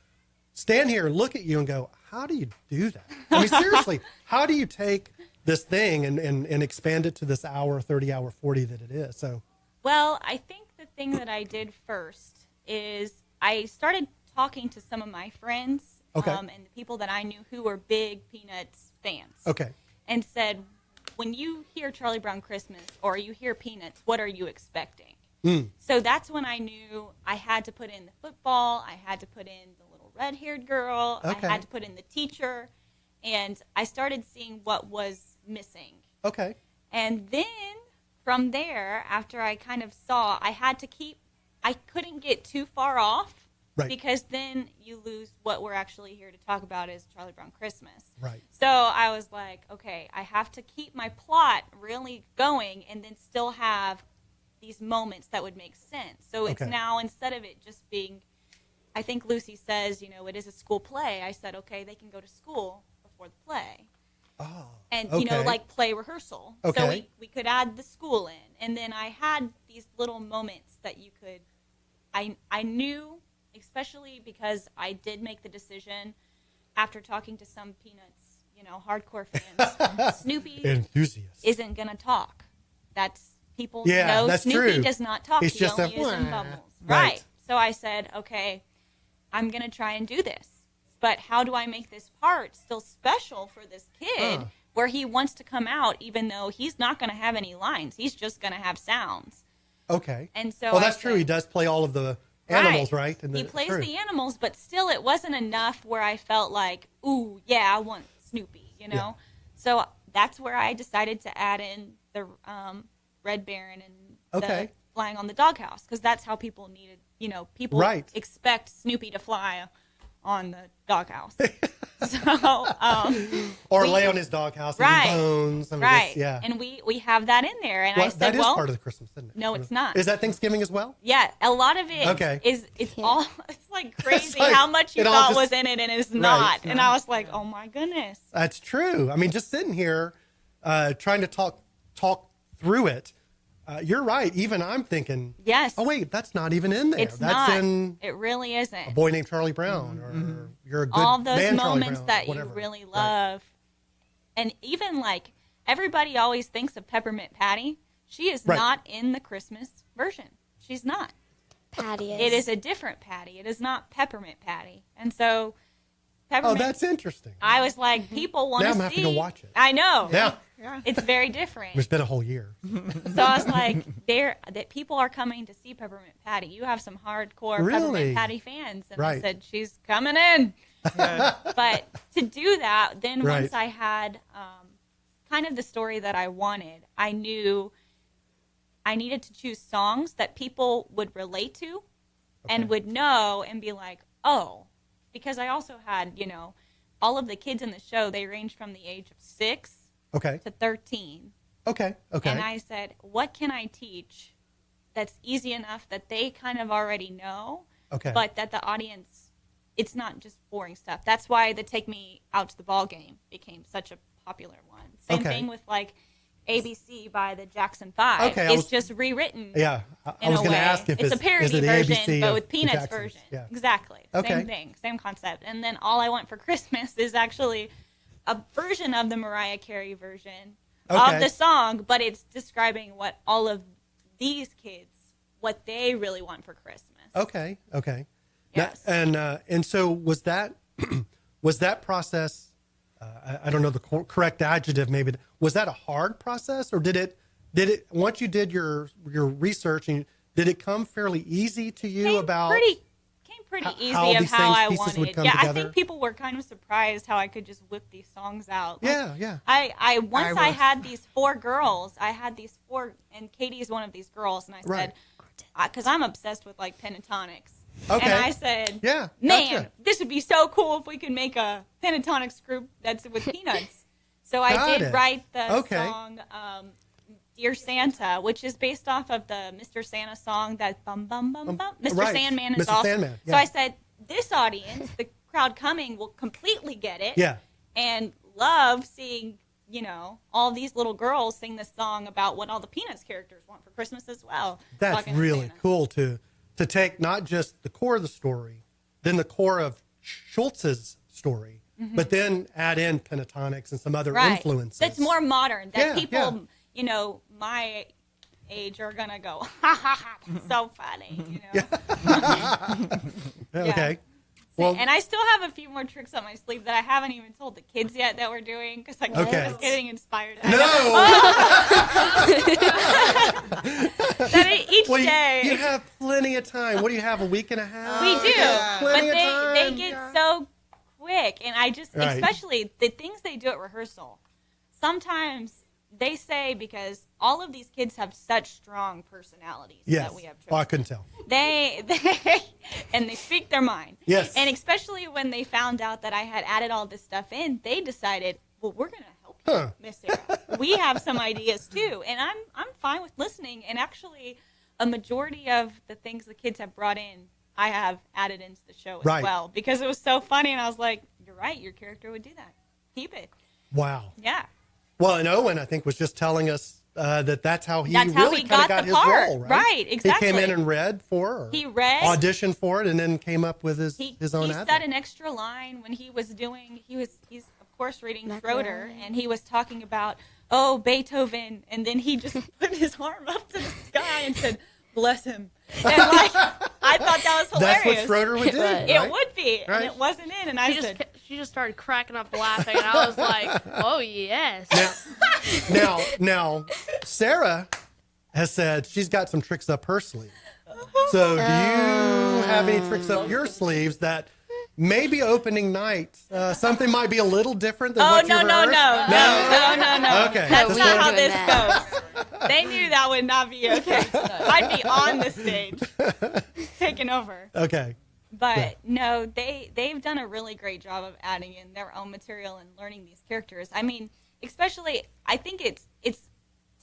[SPEAKER 3] stand here and look at you and go, how do you do that? I mean, seriously, how do you take this thing and expand it to this hour, 30 hour, 40 that it is? So,
[SPEAKER 12] well, I think that thing that I did first is I started talking to some of my friends and the people that I knew who were big Peanuts fans.
[SPEAKER 3] Okay.
[SPEAKER 12] And said, when you hear Charlie Brown Christmas or you hear Peanuts, what are you expecting? So that's when I knew I had to put in the football, I had to put in the little red-haired girl, I had to put in the teacher, and I started seeing what was missing.
[SPEAKER 3] Okay.
[SPEAKER 12] And then from there, after I kind of saw, I couldn't get too far off because then you lose what we're actually here to talk about is Charlie Brown Christmas.
[SPEAKER 3] Right.
[SPEAKER 12] So I was like, okay, I have to keep my plot really going and then still have these moments that would make sense. So it's now, instead of it just being, I think Lucy says, it is a school play. I said, okay, they can go to school before the play.
[SPEAKER 3] Oh.
[SPEAKER 12] And, like play rehearsal.
[SPEAKER 3] Okay.
[SPEAKER 12] So we could add the school in. And then I had these little moments that you could, I knew, especially because I did make the decision after talking to some Peanuts, hardcore fans, Snoopy
[SPEAKER 3] enthusiasts
[SPEAKER 12] isn't going to talk. That's, people
[SPEAKER 3] Yeah,
[SPEAKER 12] know
[SPEAKER 3] that's
[SPEAKER 12] Snoopy
[SPEAKER 3] true.
[SPEAKER 12] does not talk.
[SPEAKER 3] It's
[SPEAKER 12] He
[SPEAKER 3] just
[SPEAKER 12] only
[SPEAKER 3] a-
[SPEAKER 12] is in bubbles.
[SPEAKER 3] Right.
[SPEAKER 12] Right. So I said, okay, I'm going to try and do this. But how do I make this part still special for this kid where he wants to come out even though he's not going to have any lines? He's just going to have sounds.
[SPEAKER 3] Okay.
[SPEAKER 12] And so
[SPEAKER 3] well, that's true. He does play all of the animals, right? And
[SPEAKER 12] he plays the animals, but still it wasn't enough where I felt like, ooh, yeah, I want Snoopy,
[SPEAKER 3] Yeah.
[SPEAKER 12] So that's where I decided to add in the Red Baron and the flying on the doghouse, because that's how people needed, people expect Snoopy to fly on the doghouse.
[SPEAKER 3] Or lay on his doghouse and eat bones. I mean,
[SPEAKER 12] Right.
[SPEAKER 3] Yeah.
[SPEAKER 12] And we have that in there. And I said,
[SPEAKER 3] that is
[SPEAKER 12] well,
[SPEAKER 3] part of the Christmas, isn't it?
[SPEAKER 12] no, it's not.
[SPEAKER 3] Is that Thanksgiving as well?
[SPEAKER 12] Yeah, a lot of it it's all, it's like crazy
[SPEAKER 3] like,
[SPEAKER 12] how much you
[SPEAKER 3] it all
[SPEAKER 12] thought
[SPEAKER 3] just-
[SPEAKER 12] was in it and it's
[SPEAKER 3] Right.
[SPEAKER 12] not. And I was like, oh my goodness.
[SPEAKER 3] That's true. I mean, just sitting here trying to talk through it, you're right. Even I'm thinking,
[SPEAKER 12] yes.
[SPEAKER 3] Oh, wait, that's not even in there.
[SPEAKER 12] It's
[SPEAKER 3] that's
[SPEAKER 12] not.
[SPEAKER 3] in
[SPEAKER 12] It really isn't.
[SPEAKER 3] A Boy Named Charlie Brown, or You're a Good
[SPEAKER 12] All those
[SPEAKER 3] Man, Charlie
[SPEAKER 12] moments
[SPEAKER 3] Brown,
[SPEAKER 12] that
[SPEAKER 3] whatever.
[SPEAKER 12] you really love. And even like everybody always thinks of Peppermint Patty. She is not in the Christmas version. She's not.
[SPEAKER 13] Patty is.
[SPEAKER 12] It is a different Patty. It is not Peppermint Patty. And so Peppermint.
[SPEAKER 3] Oh, that's interesting.
[SPEAKER 12] I was like, people want
[SPEAKER 3] Now
[SPEAKER 12] to
[SPEAKER 3] I'm gonna have to go watch it.
[SPEAKER 12] I know.
[SPEAKER 3] Yeah.
[SPEAKER 12] It's very different.
[SPEAKER 3] It's been a whole year.
[SPEAKER 12] So I was like, that people are coming to see Peppermint Patty. You have some hardcore
[SPEAKER 3] Really?
[SPEAKER 12] Peppermint Patty fans. And I
[SPEAKER 3] Right.
[SPEAKER 12] said, she's coming in. But to do that, then
[SPEAKER 3] Right.
[SPEAKER 12] once I had kind of the story that I wanted, I knew I needed to choose songs that people would relate to and would know and be like, oh, because I also had, all of the kids in the show, they ranged from the age of 6 to 13.
[SPEAKER 3] Okay.
[SPEAKER 12] And I said, what can I teach that's easy enough that they kind of already know, but that the audience, it's not just boring stuff. That's why the Take Me Out to the Ball Game became such a popular one. Same thing with like ABC by the Jackson 5.
[SPEAKER 3] Okay,
[SPEAKER 12] It's just rewritten.
[SPEAKER 3] Yeah, I was going to ask if
[SPEAKER 12] it's a parody
[SPEAKER 3] is it the
[SPEAKER 12] version,
[SPEAKER 3] ABC
[SPEAKER 12] but
[SPEAKER 3] of
[SPEAKER 12] with
[SPEAKER 3] the
[SPEAKER 12] Peanuts
[SPEAKER 3] Jacksons?
[SPEAKER 12] version.
[SPEAKER 3] Yeah.
[SPEAKER 12] Exactly.
[SPEAKER 3] Okay.
[SPEAKER 12] Same thing, same concept. And then All I Want for Christmas is actually a version of the Mariah Carey version of the song, but it's describing what all of these kids, what they really want for Christmas.
[SPEAKER 3] Okay.
[SPEAKER 12] Yes.
[SPEAKER 3] And so was that process? I don't know the correct adjective. Maybe was that a hard process, or did it once you did your research, and did it come fairly easy to you
[SPEAKER 12] Came
[SPEAKER 3] about
[SPEAKER 12] pretty easy
[SPEAKER 3] how
[SPEAKER 12] of
[SPEAKER 3] these
[SPEAKER 12] how I
[SPEAKER 3] pieces would
[SPEAKER 12] wanted.
[SPEAKER 3] come
[SPEAKER 12] Yeah, I
[SPEAKER 3] together?
[SPEAKER 12] think people were kind of surprised how I could just whip these songs out.
[SPEAKER 3] Yeah.
[SPEAKER 12] I once I
[SPEAKER 11] was.
[SPEAKER 12] had these 4 girls. I had these 4, and Katie is one of these girls, and I said, because I'm obsessed with like pentatonics.
[SPEAKER 3] Okay.
[SPEAKER 12] And I said,
[SPEAKER 3] Yeah,
[SPEAKER 12] man,
[SPEAKER 3] gotcha.
[SPEAKER 12] this would be so cool if we could make a pentatonics group that's with Peanuts. So I
[SPEAKER 3] Got
[SPEAKER 12] did
[SPEAKER 3] it.
[SPEAKER 12] write the
[SPEAKER 3] Okay.
[SPEAKER 12] song Dear Santa, which is based off of the Mr. Santa song that bum bum bum bum. Mr.
[SPEAKER 3] right.
[SPEAKER 12] Sandman is
[SPEAKER 3] Mr.
[SPEAKER 12] awesome.
[SPEAKER 3] Sandman,
[SPEAKER 12] So
[SPEAKER 3] yeah.
[SPEAKER 12] I said, this audience, the crowd coming, will completely get it.
[SPEAKER 3] Yeah.
[SPEAKER 12] And love seeing, all these little girls sing this song about what all the Peanuts characters want for Christmas as well.
[SPEAKER 3] That's
[SPEAKER 12] Talking to
[SPEAKER 3] really
[SPEAKER 12] Santa.
[SPEAKER 3] cool to take not just the core of the story, then the core of Schultz's story, but then add in pentatonics and some other influences.
[SPEAKER 12] That's more modern. That
[SPEAKER 3] Yeah,
[SPEAKER 12] people, my age are gonna go, ha ha ha, that's so funny, you know.
[SPEAKER 3] Okay.
[SPEAKER 12] Well, and I still have a few more tricks up my sleeve that I haven't even told the kids yet that we're doing because I'm just getting inspired. That each day.
[SPEAKER 3] You have plenty of time. What do you have? A week and a half?
[SPEAKER 12] We do, but
[SPEAKER 3] Plenty of time.
[SPEAKER 12] they get so quick, and I just, especially the things they do at rehearsal. Sometimes they say, because all of these kids have such strong personalities that we have.
[SPEAKER 3] I couldn't tell.
[SPEAKER 12] They and they speak their mind.
[SPEAKER 3] Yes.
[SPEAKER 12] And especially when they found out that I had added all this stuff in, they decided, well, we're going to help you, Miss Sarah. We have some ideas too, and I'm fine with listening. And actually, a majority of the things the kids have brought in, I have added into the show as well, because it was so funny. And I was like, you're right, your character would do that. Keep it.
[SPEAKER 3] Wow.
[SPEAKER 12] Yeah.
[SPEAKER 3] Well, and Owen, I think, was just telling us that's how he
[SPEAKER 12] That's how
[SPEAKER 3] really
[SPEAKER 12] he
[SPEAKER 3] kind of
[SPEAKER 12] got
[SPEAKER 3] got
[SPEAKER 12] the
[SPEAKER 3] his
[SPEAKER 12] part.
[SPEAKER 3] role, right?
[SPEAKER 12] Right, exactly.
[SPEAKER 3] He came in and read for her.
[SPEAKER 12] He read.
[SPEAKER 3] Auditioned for it, and then came up with his own
[SPEAKER 12] He
[SPEAKER 3] ad.
[SPEAKER 12] said an extra line when he's of course reading Schroeder, and he was talking about, oh, Beethoven, and then he just put his arm up to the sky and said, bless him. And I thought that was hilarious.
[SPEAKER 3] That's what Schroeder would do, right?
[SPEAKER 12] It would be,
[SPEAKER 3] Right.
[SPEAKER 12] and it wasn't in, and I said,
[SPEAKER 15] She just started cracking up laughing, and I was like, oh, yes.
[SPEAKER 3] Now, Sarah has said she's got some tricks up her sleeve. So do you have any tricks up your sleeves that maybe opening night, something might be a little different than what you rehearsed?
[SPEAKER 12] No.
[SPEAKER 3] Okay.
[SPEAKER 12] That's not how this goes. They knew that would not be okay. I'd be on the stage, taking over.
[SPEAKER 3] Okay.
[SPEAKER 12] But no, they've done a really great job of adding in their own material and learning these characters. I mean, especially, I think it's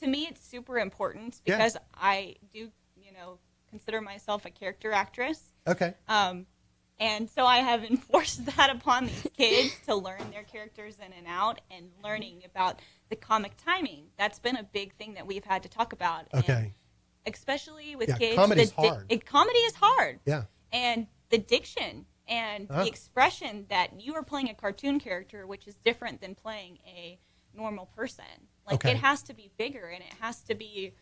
[SPEAKER 12] to me it's super important because I do, consider myself a character actress.
[SPEAKER 3] Okay.
[SPEAKER 12] And so I have enforced that upon these kids to learn their characters in and out, and learning about the comic timing. That's been a big thing that we've had to talk about.
[SPEAKER 3] Okay.
[SPEAKER 12] And especially with kids.
[SPEAKER 3] Comedy's hard.
[SPEAKER 12] Comedy is hard.
[SPEAKER 3] Yeah.
[SPEAKER 12] And the diction and the expression that you are playing a cartoon character, which is different than playing a normal person. Like, it has to be bigger, and it has to be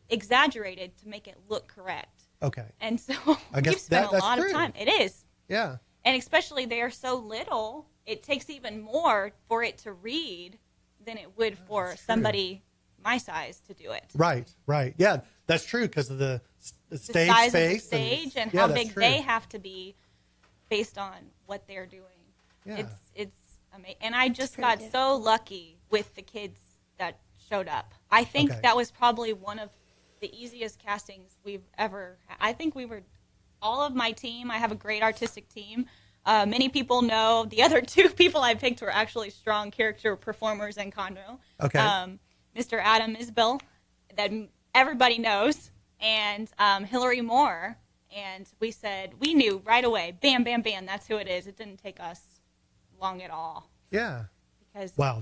[SPEAKER 12] exaggerated to make it look correct.
[SPEAKER 3] Okay.
[SPEAKER 12] And so
[SPEAKER 3] I guess
[SPEAKER 12] we've spent a lot
[SPEAKER 3] true.
[SPEAKER 12] of time. It is.
[SPEAKER 3] Yeah.
[SPEAKER 12] And especially they are so little, it takes even more for it to read than it would for somebody my size to do it.
[SPEAKER 3] Right. Yeah, that's true because of the stage
[SPEAKER 12] size
[SPEAKER 3] space
[SPEAKER 12] of the stage and how
[SPEAKER 3] that's
[SPEAKER 12] big
[SPEAKER 3] true.
[SPEAKER 12] they have to be based on what they're doing.
[SPEAKER 3] Yeah.
[SPEAKER 12] It's amazing. And I just got so lucky with the kids that showed up. I think that was probably one of the easiest castings we've ever had. I think we were, all of my team, I have a great artistic team. Many people know the other two people I picked were actually strong character performers in Conroe.
[SPEAKER 3] Okay.
[SPEAKER 12] Mr. Adam Isbell, that everybody knows, and Hillary Moore. And we knew right away, bam, bam, bam, that's who it is. It didn't take us long at all.
[SPEAKER 3] Yeah.
[SPEAKER 12] Because
[SPEAKER 3] wow,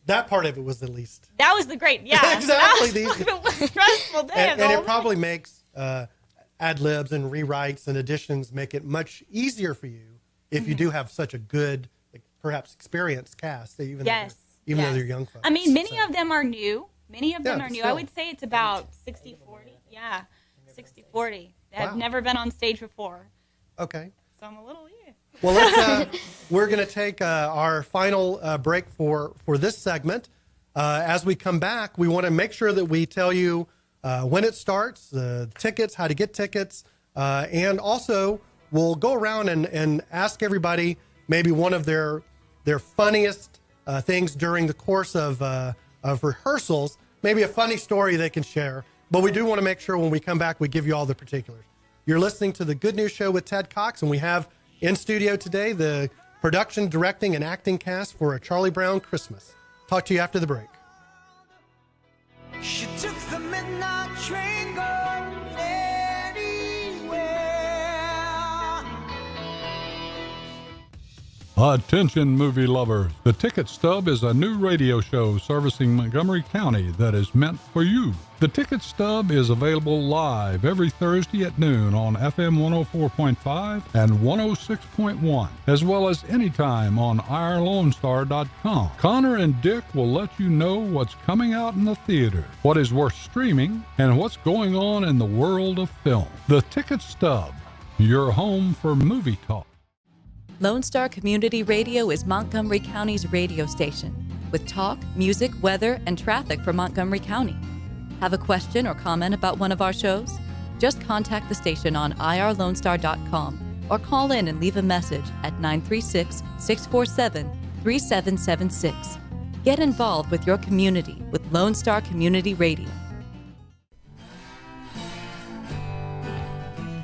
[SPEAKER 3] that part of it was the least.
[SPEAKER 12] That was the great, yeah.
[SPEAKER 3] Exactly.
[SPEAKER 12] It was a stressful day.
[SPEAKER 3] And it probably makes ad libs and rewrites and additions make it much easier for you if you do have such a good, perhaps experienced cast, even though they're young folks.
[SPEAKER 12] I mean, many of them are new. Many of them are new.
[SPEAKER 3] still.
[SPEAKER 12] I would say it's about 60-40. Yeah, 60-40. I've never been on stage before.
[SPEAKER 3] Okay.
[SPEAKER 12] So I'm a little,
[SPEAKER 3] Well, we're going to take our final break for this segment. As we come back, we want to make sure that we tell you when it starts, tickets, how to get tickets, and also we'll go around and ask everybody maybe one of their funniest things during the course of rehearsals, maybe a funny story they can share. But we do want to make sure when we come back, we give you all the particulars. You're listening to The Good News Show with Ted Cox, and we have in studio today the production, directing, and acting cast for A Charlie Brown Christmas. Talk to you after the break.
[SPEAKER 20] She took the midnight train going anywhere.
[SPEAKER 5] Attention movie lovers, the Ticket Stub is a new radio show servicing Montgomery County that is meant for you. The Ticket Stub is available live every Thursday at noon on FM 104.5 and 106.1, as well as anytime on irlonestar.com. Connor and Dick will let you know what's coming out in the theater, what is worth streaming, and what's going on in the world of film. The Ticket Stub, your home for movie talk.
[SPEAKER 9] Lone Star Community Radio is Montgomery County's radio station with talk, music, weather, and traffic for Montgomery County. Have a question or comment about one of our shows? Just contact the station on irlonestar.com or call in and leave a message at 936-647-3776. Get involved with your community with Lone Star Community Radio.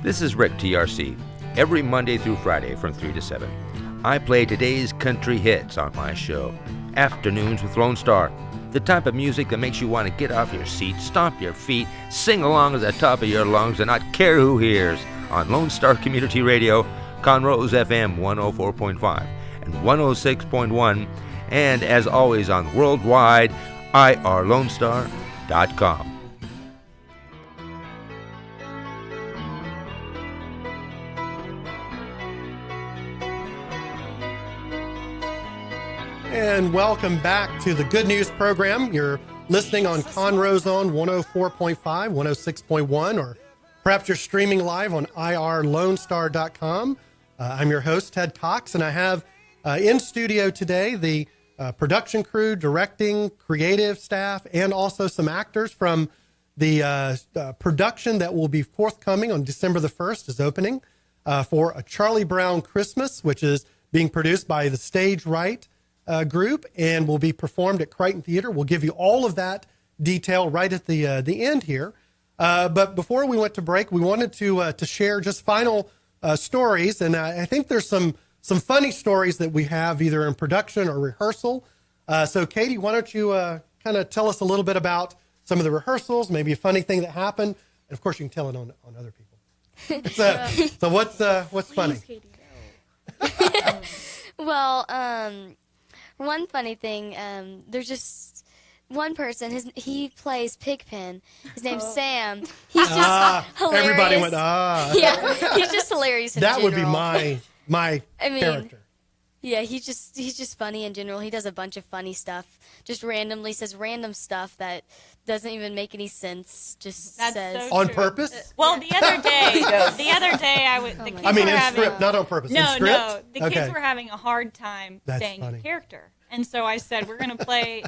[SPEAKER 7] This is Rick, TRC. Every Monday through Friday from 3 to 7, I play today's country hits on my show, Afternoons with Lone Star, the type of music that makes you want to get off your seat, stomp your feet, sing along at the top of your lungs, and not care who hears, on Lone Star Community Radio, Conroe's FM 104.5 and 106.1, and as always on worldwide, irlonestar.com.
[SPEAKER 3] And welcome back to the Good News program. You're listening on Conroe's Own 104.5, 106.1, or perhaps you're streaming live on irlonestar.com. I'm your host, Ted Cox, and I have in studio today the production crew, directing, creative staff, and also some actors from the production that will be forthcoming on December the 1st is opening for A Charlie Brown Christmas, which is being produced by the Stage Right group and will be performed at Crichton Theater. We'll give you all of that detail right at the end here. But before we went to break, we wanted to share just final stories, and I think there's some funny stories that we have either in production or rehearsal. So, Katie, why don't you kind of tell us a little bit about some of the rehearsals, maybe a funny thing that happened, and of course you can tell it on other people. So what's funny?
[SPEAKER 15] Katie,
[SPEAKER 13] no. Well, one funny thing, there's just one person, he plays Pigpen. His name's Sam. He's just hilarious.
[SPEAKER 3] Everybody went,
[SPEAKER 13] Yeah, he's just hilarious in
[SPEAKER 3] that
[SPEAKER 13] general.
[SPEAKER 3] would be my character.
[SPEAKER 13] Yeah, he's just funny in general. He does a bunch of funny stuff. Just randomly says random stuff that doesn't even make any sense. Just
[SPEAKER 12] That's
[SPEAKER 13] says
[SPEAKER 12] so
[SPEAKER 3] On
[SPEAKER 12] true.
[SPEAKER 3] purpose?
[SPEAKER 12] Well, the other day, the kids
[SPEAKER 3] I mean,
[SPEAKER 12] were
[SPEAKER 3] in
[SPEAKER 12] having,
[SPEAKER 3] script, not on purpose.
[SPEAKER 12] No,
[SPEAKER 3] in script?
[SPEAKER 12] no, the kids
[SPEAKER 3] Okay.
[SPEAKER 12] were having a hard time
[SPEAKER 3] That's
[SPEAKER 12] staying
[SPEAKER 3] funny.
[SPEAKER 12] in character, and so I said we're going to play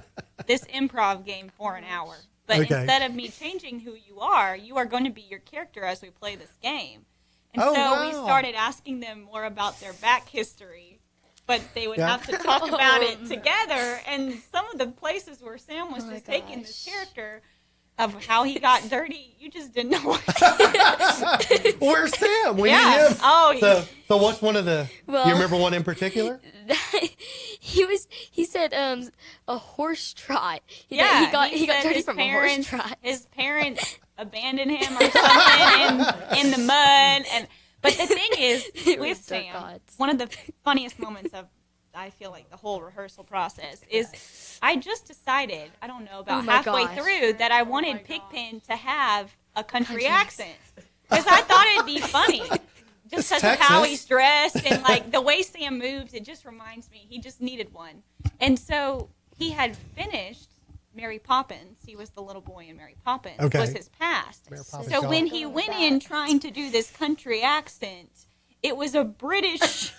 [SPEAKER 12] this improv game for an hour. But
[SPEAKER 3] Okay.
[SPEAKER 12] instead of me changing who you are going to be your character as we play this game. And
[SPEAKER 3] Oh,
[SPEAKER 12] so we
[SPEAKER 3] wow.
[SPEAKER 12] started asking them more about their back history, but they would
[SPEAKER 3] Yeah.
[SPEAKER 12] have to talk about it together. And some of the places where Sam was just taking this character of how he got dirty, you just didn't know.
[SPEAKER 3] Where's Sam? We
[SPEAKER 12] Yeah.
[SPEAKER 3] need him.
[SPEAKER 12] Oh,
[SPEAKER 3] so what's one of the?
[SPEAKER 13] Well-
[SPEAKER 3] you remember one in particular?
[SPEAKER 13] he said a horse trot. He
[SPEAKER 12] Yeah,
[SPEAKER 13] got
[SPEAKER 12] he said
[SPEAKER 13] dirty
[SPEAKER 12] his
[SPEAKER 13] from
[SPEAKER 12] parents,
[SPEAKER 13] a horse trot.
[SPEAKER 12] His parents abandoned him or something in the mud. But the thing is,
[SPEAKER 13] They were
[SPEAKER 12] with
[SPEAKER 13] dirt
[SPEAKER 12] Sam,
[SPEAKER 13] gods.
[SPEAKER 12] one of the funniest moments of, I feel like, the whole rehearsal process is I just decided, I don't know, about
[SPEAKER 13] Oh my
[SPEAKER 12] halfway
[SPEAKER 13] gosh.
[SPEAKER 12] through that I wanted Pigpen to have a country accent. Because I thought it'd be funny. Just because of how
[SPEAKER 3] Texas.
[SPEAKER 12] he's dressed and like the way Sam moves, it just reminds me he just needed one. And so he had finished Mary Poppins. He was the little boy in Mary Poppins.
[SPEAKER 3] Okay.
[SPEAKER 12] Was his past.
[SPEAKER 3] Mary Poppins
[SPEAKER 12] So
[SPEAKER 3] gone.
[SPEAKER 12] when he went in trying to do this country accent, it was a British.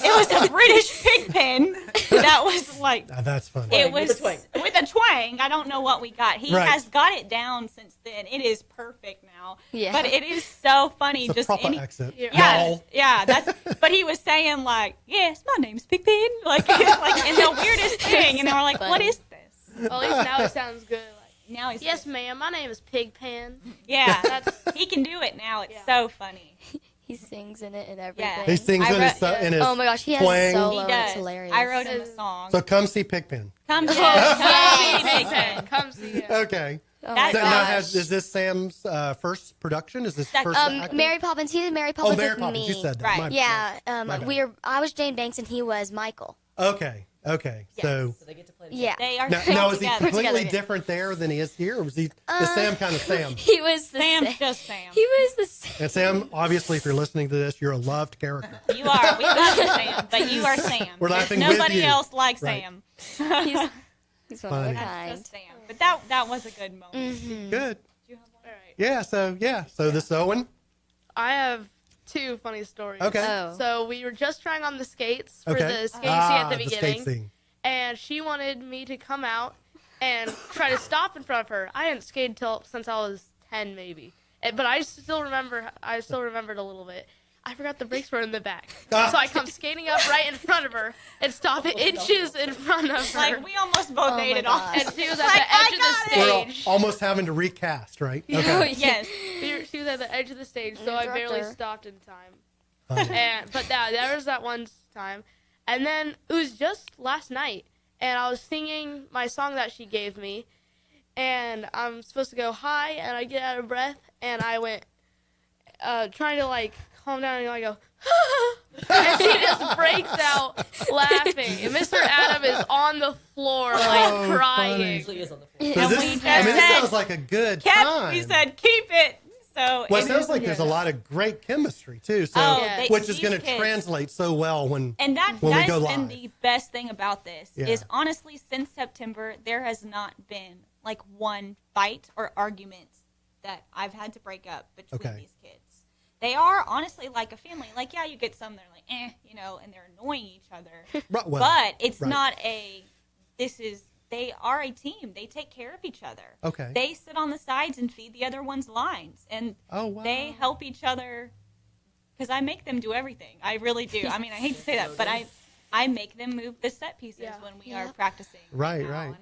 [SPEAKER 12] It was a British Pigpen that was like.
[SPEAKER 3] Now, that's funny.
[SPEAKER 12] It was with a twang. I don't know what we got. He
[SPEAKER 3] Right.
[SPEAKER 12] has got it down since then. It is perfect now.
[SPEAKER 13] Yeah.
[SPEAKER 12] But it is so funny.
[SPEAKER 3] It's a
[SPEAKER 12] just
[SPEAKER 3] proper
[SPEAKER 12] any,
[SPEAKER 3] accent.
[SPEAKER 12] Yeah,
[SPEAKER 3] Y'all.
[SPEAKER 12] yeah. That's. But he was saying like, "Yes, my name's Pigpen," like in the weirdest thing, and they were like, "What is this?"
[SPEAKER 15] Well, at least now it sounds good. Like,
[SPEAKER 12] Now he's
[SPEAKER 15] yes, ma'am. My name is Pigpen.
[SPEAKER 12] Yeah, he can do it now. It's so funny.
[SPEAKER 13] He sings in it and everything.
[SPEAKER 12] Yeah.
[SPEAKER 3] He sings in his
[SPEAKER 13] Oh my gosh, he has
[SPEAKER 3] twang.
[SPEAKER 13] a solo.
[SPEAKER 12] He does.
[SPEAKER 13] It's hilarious.
[SPEAKER 12] I wrote him a song.
[SPEAKER 3] So come see Pigpen.
[SPEAKER 12] Come see
[SPEAKER 15] Yes.
[SPEAKER 12] Pigpen.
[SPEAKER 15] Come see it.
[SPEAKER 3] Okay. Is this Sam's first production? Is this first acting?
[SPEAKER 13] Mary Poppins. He did Mary Poppins
[SPEAKER 3] Mary
[SPEAKER 13] with
[SPEAKER 3] Poppins.
[SPEAKER 13] me.
[SPEAKER 3] You said that.
[SPEAKER 13] Right.
[SPEAKER 3] My
[SPEAKER 13] Yeah.
[SPEAKER 3] bad.
[SPEAKER 13] I was Jane Banks and he was Michael.
[SPEAKER 3] Okay. So
[SPEAKER 14] they get to play
[SPEAKER 13] Yeah.
[SPEAKER 12] They are
[SPEAKER 3] now is he
[SPEAKER 12] together.
[SPEAKER 3] completely different there than he is here, or is Sam kind of Sam?
[SPEAKER 13] He was the
[SPEAKER 12] Sam's just Sam.
[SPEAKER 13] He was the same.
[SPEAKER 3] And Sam, obviously, if you're listening to this, you're a loved character.
[SPEAKER 12] You are. We love you, Sam, but you are Sam.
[SPEAKER 3] We're laughing with
[SPEAKER 12] Nobody
[SPEAKER 3] you.
[SPEAKER 12] else likes
[SPEAKER 3] Right.
[SPEAKER 12] Sam.
[SPEAKER 13] He's one of a
[SPEAKER 12] That's
[SPEAKER 13] kind.
[SPEAKER 12] just Sam. But that was a good moment.
[SPEAKER 13] Mm-hmm.
[SPEAKER 3] Good.
[SPEAKER 12] Do you have one?
[SPEAKER 3] So this is Owen.
[SPEAKER 15] I have two funny stories.
[SPEAKER 3] Okay.
[SPEAKER 13] Oh.
[SPEAKER 15] So we were just trying on the skates for
[SPEAKER 3] Okay.
[SPEAKER 15] the skate scene at the
[SPEAKER 3] the
[SPEAKER 15] beginning.
[SPEAKER 3] skate scene.
[SPEAKER 15] And she wanted me to come out and try to stop in front of her. I hadn't skated since I was 10 maybe. But I still remembered a little bit. I forgot the brakes were in the back. So I come skating up right in front of her and stop inches in front of her.
[SPEAKER 12] Like, we almost both ate it off.
[SPEAKER 15] And she was at the edge of the
[SPEAKER 3] We're
[SPEAKER 15] stage.
[SPEAKER 3] almost having to recast, right? Okay.
[SPEAKER 12] Yes.
[SPEAKER 15] She was at the edge of the stage, so I barely
[SPEAKER 13] Director.
[SPEAKER 15] stopped in time.
[SPEAKER 3] Fine.
[SPEAKER 15] But there was that one time. And then it was just last night, and I was singing my song that she gave me, and I'm supposed to go high, and I get out of breath, and I went trying to like calm down, and I go, and she just breaks out laughing, and Mr. Adam is on the floor like crying.
[SPEAKER 14] Usually is on the
[SPEAKER 3] So
[SPEAKER 14] floor.
[SPEAKER 12] And
[SPEAKER 3] this,
[SPEAKER 12] we just
[SPEAKER 3] this
[SPEAKER 12] said,
[SPEAKER 3] sounds like a good
[SPEAKER 12] Kept,
[SPEAKER 3] time.
[SPEAKER 12] we said, keep it. So
[SPEAKER 3] Well, it sounds like there's a lot of great chemistry too. So,
[SPEAKER 12] Oh,
[SPEAKER 15] Yeah.
[SPEAKER 3] which is
[SPEAKER 12] these
[SPEAKER 3] going to
[SPEAKER 12] kids-
[SPEAKER 3] translate so well when
[SPEAKER 12] And that
[SPEAKER 3] when we
[SPEAKER 12] has
[SPEAKER 3] go
[SPEAKER 12] been
[SPEAKER 3] live.
[SPEAKER 12] the best thing about this
[SPEAKER 3] Yeah.
[SPEAKER 12] is honestly since September there has not been like one fight or argument that I've had to break up between these kids. They are honestly like a family. Like, yeah, you get some that are like, and they're annoying each other.
[SPEAKER 3] Right, well,
[SPEAKER 12] but it's
[SPEAKER 3] right.
[SPEAKER 12] not they are a team. They take care of each other.
[SPEAKER 3] Okay.
[SPEAKER 12] They sit on the sides and feed the other one's lines. And
[SPEAKER 3] Oh, wow.
[SPEAKER 12] they help each other because I make them do everything. I really do. I mean, I hate to say that, but I make them move the set pieces when we are practicing.
[SPEAKER 3] Right,
[SPEAKER 12] now.
[SPEAKER 3] right.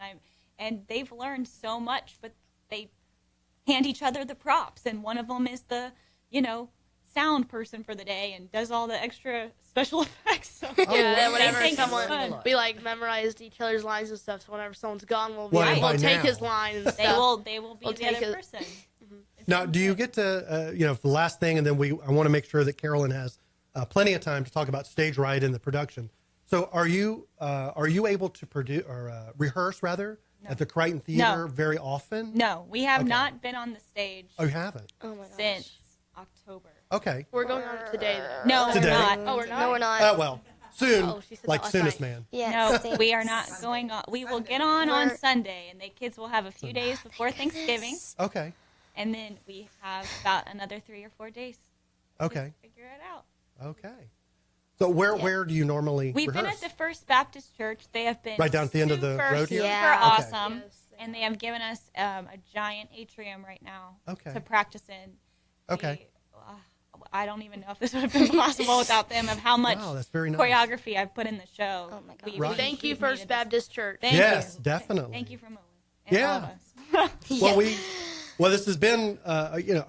[SPEAKER 12] And they've learned so much, but they hand each other the props. And one of them is the, sound person for the day and does all the extra special effects. So
[SPEAKER 15] Then whenever
[SPEAKER 12] they think it's
[SPEAKER 15] someone,
[SPEAKER 12] fun.
[SPEAKER 15] we like memorized each other's lines and stuff. So whenever someone's gone, we'll
[SPEAKER 3] Well, and by
[SPEAKER 15] take
[SPEAKER 3] now-
[SPEAKER 15] his line and stuff.
[SPEAKER 12] They will be
[SPEAKER 15] We'll
[SPEAKER 12] the
[SPEAKER 15] take
[SPEAKER 12] other
[SPEAKER 15] it.
[SPEAKER 12] person.
[SPEAKER 3] Now, do you get to, for the last thing, and then I want to make sure that Carolyn has plenty of time to talk about stage right and the production. So, are you able to produce or rehearse rather at the Crichton Theater very often?
[SPEAKER 12] No, we have
[SPEAKER 3] Okay.
[SPEAKER 12] not been on the stage
[SPEAKER 3] Oh, you haven't.
[SPEAKER 13] Oh my gosh.
[SPEAKER 12] since October.
[SPEAKER 3] Okay.
[SPEAKER 15] We're going on it today, though.
[SPEAKER 12] No,
[SPEAKER 3] Today?
[SPEAKER 12] we're not.
[SPEAKER 15] Oh, we're not?
[SPEAKER 13] No, we're not.
[SPEAKER 3] Well, soon,
[SPEAKER 15] Oh, she said
[SPEAKER 3] like
[SPEAKER 15] that last
[SPEAKER 3] soonest
[SPEAKER 15] night.
[SPEAKER 3] man.
[SPEAKER 13] Yeah.
[SPEAKER 12] No, we are not going on. We will get on
[SPEAKER 13] We're-
[SPEAKER 12] Sunday, and the kids will have a few days before Thanksgiving,
[SPEAKER 3] Okay.
[SPEAKER 12] and then we have about another 3 or 4 days
[SPEAKER 3] Okay.
[SPEAKER 12] to figure it out.
[SPEAKER 3] Okay. So where do you normally
[SPEAKER 12] We've been
[SPEAKER 3] rehearse?
[SPEAKER 12] at the First Baptist Church. They have been
[SPEAKER 3] Right down at the end of the
[SPEAKER 12] super,
[SPEAKER 3] road here?
[SPEAKER 12] super
[SPEAKER 13] Yeah.
[SPEAKER 12] awesome,
[SPEAKER 15] Yes.
[SPEAKER 12] and they have given us a giant atrium right now
[SPEAKER 3] Okay.
[SPEAKER 12] to practice in.
[SPEAKER 3] Okay.
[SPEAKER 12] I don't even know if this would have been possible without them. Of how much
[SPEAKER 3] Wow, that's very nice.
[SPEAKER 12] choreography I've put in the show.
[SPEAKER 13] Oh my
[SPEAKER 12] We-
[SPEAKER 13] gosh.
[SPEAKER 3] Right.
[SPEAKER 15] Thank you,
[SPEAKER 12] we've
[SPEAKER 15] First
[SPEAKER 12] needed this.
[SPEAKER 15] Baptist Church.
[SPEAKER 12] Thank
[SPEAKER 3] Yes,
[SPEAKER 12] you.
[SPEAKER 3] definitely.
[SPEAKER 12] Thank you from Owen and all of
[SPEAKER 3] Yeah.
[SPEAKER 12] us.
[SPEAKER 3] Well, this has been,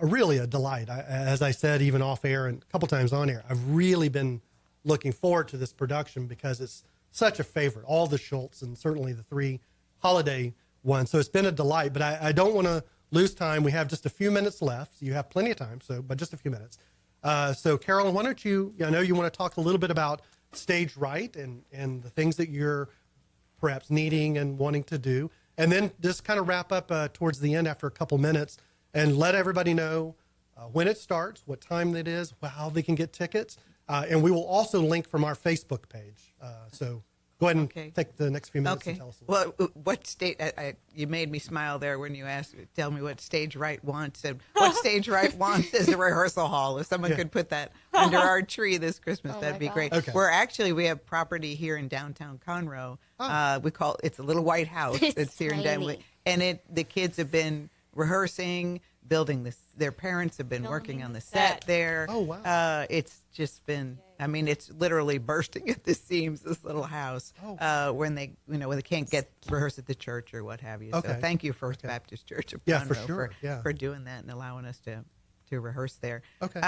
[SPEAKER 3] really a delight. As I said, even off air and a couple times on air, I've really been looking forward to this production because it's such a favorite. All the Schultz and certainly the 3 holiday ones. So it's been a delight. But I don't want to lose time. We have just a few minutes left. You have plenty of time, but just a few minutes. So Carolyn, why don't you? I know you want to talk a little bit about Stage Right and the things that you're perhaps needing and wanting to do. And then just kind of wrap up towards the end after a couple minutes and let everybody know when it starts, what time it is, how they can get tickets. And we will also link from our Facebook page. So go ahead and take the next few minutes and tell us.
[SPEAKER 11] Well, what state? You made me smile there when you asked. Tell me what Stage Right wants, and what Stage Right wants is a rehearsal hall. If someone could put that under our tree this Christmas, that'd be great.
[SPEAKER 3] Okay.
[SPEAKER 11] We have property here in downtown Conroe. We call it's a little white house.
[SPEAKER 13] It's
[SPEAKER 11] here in
[SPEAKER 13] tiny.
[SPEAKER 11] Denver, and the kids have been rehearsing, building this. Their parents have been working on the set there.
[SPEAKER 3] Oh, wow.
[SPEAKER 11] It's just been. I mean, it's literally bursting at the seams. This little house when they can't get rehearsed at the church or what have you.
[SPEAKER 3] Okay.
[SPEAKER 11] So thank you, First Baptist Church of
[SPEAKER 3] Yeah, for
[SPEAKER 11] Conroe,
[SPEAKER 3] sure. Yeah.
[SPEAKER 11] for doing that and allowing us to rehearse there.
[SPEAKER 3] Okay.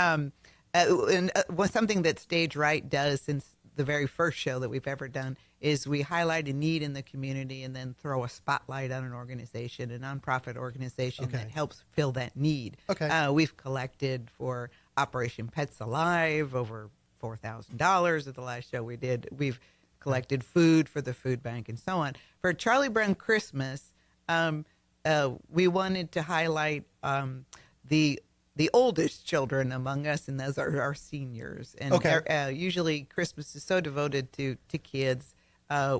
[SPEAKER 11] Something that Stage Right does since the very first show that we've ever done is we highlight a need in the community and then throw a spotlight on an organization, a nonprofit organization that helps fill that need.
[SPEAKER 3] Okay.
[SPEAKER 11] We've collected for Operation Pets Alive over $4,000 at the last show we did. We've collected food for the food bank and so on. For Charlie Brown Christmas, we wanted to highlight the oldest children among us, and those are our seniors. And usually Christmas is so devoted to kids.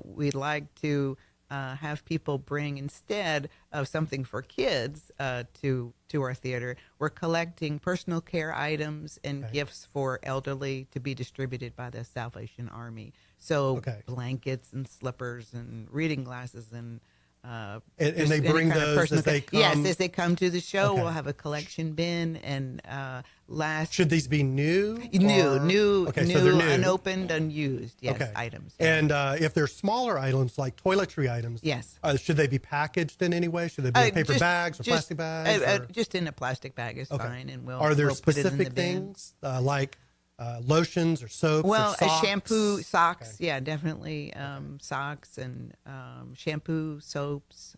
[SPEAKER 11] We'd like to have people bring, instead of something for kids to our theater, we're collecting personal care items and gifts for elderly to be distributed by the Salvation Army. So blankets and slippers and reading glasses and
[SPEAKER 3] they bring those as they come?
[SPEAKER 11] Yes, as they come to the show, we'll have a collection bin. And
[SPEAKER 3] should these be new?
[SPEAKER 11] New,
[SPEAKER 3] so they're new,
[SPEAKER 11] unopened, unused, items.
[SPEAKER 3] And if they're smaller items like toiletry items, should they be packaged in any way? Should they be in paper bags or plastic bags?
[SPEAKER 11] Just in a plastic bag is fine, and
[SPEAKER 3] Are there
[SPEAKER 11] we'll put it in
[SPEAKER 3] specific
[SPEAKER 11] the bin.
[SPEAKER 3] things like lotions or soaps?
[SPEAKER 11] Well,
[SPEAKER 3] or socks?
[SPEAKER 11] a shampoo, socks, definitely socks and shampoo, soaps,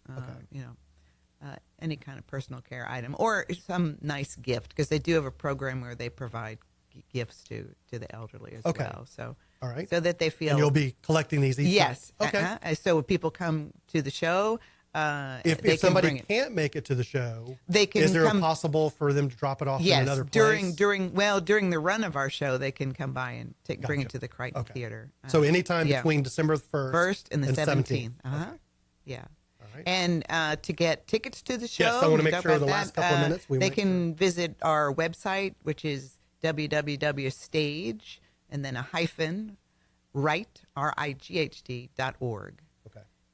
[SPEAKER 11] any kind of personal care item or some nice gift, because they do have a program where they provide gifts to the elderly as well. So,
[SPEAKER 3] all right,
[SPEAKER 11] so that they feel.
[SPEAKER 3] And you'll be collecting these each
[SPEAKER 11] Yes.
[SPEAKER 3] month. Okay.
[SPEAKER 11] So when people come to the show,
[SPEAKER 3] if somebody can't make it to the show,
[SPEAKER 11] they can.
[SPEAKER 3] Is there
[SPEAKER 11] come,
[SPEAKER 3] possible for them to drop it off in another place?
[SPEAKER 11] during the run of our show, they can come by and bring it to the Crichton Theater.
[SPEAKER 3] So anytime between December 1st
[SPEAKER 11] and the 17th. Yeah. All right. And to get tickets to the show,
[SPEAKER 3] yes, I want to make sure the last couple of minutes
[SPEAKER 11] they can visit our website, which is www.stage and then a hyphen RIGHT.org.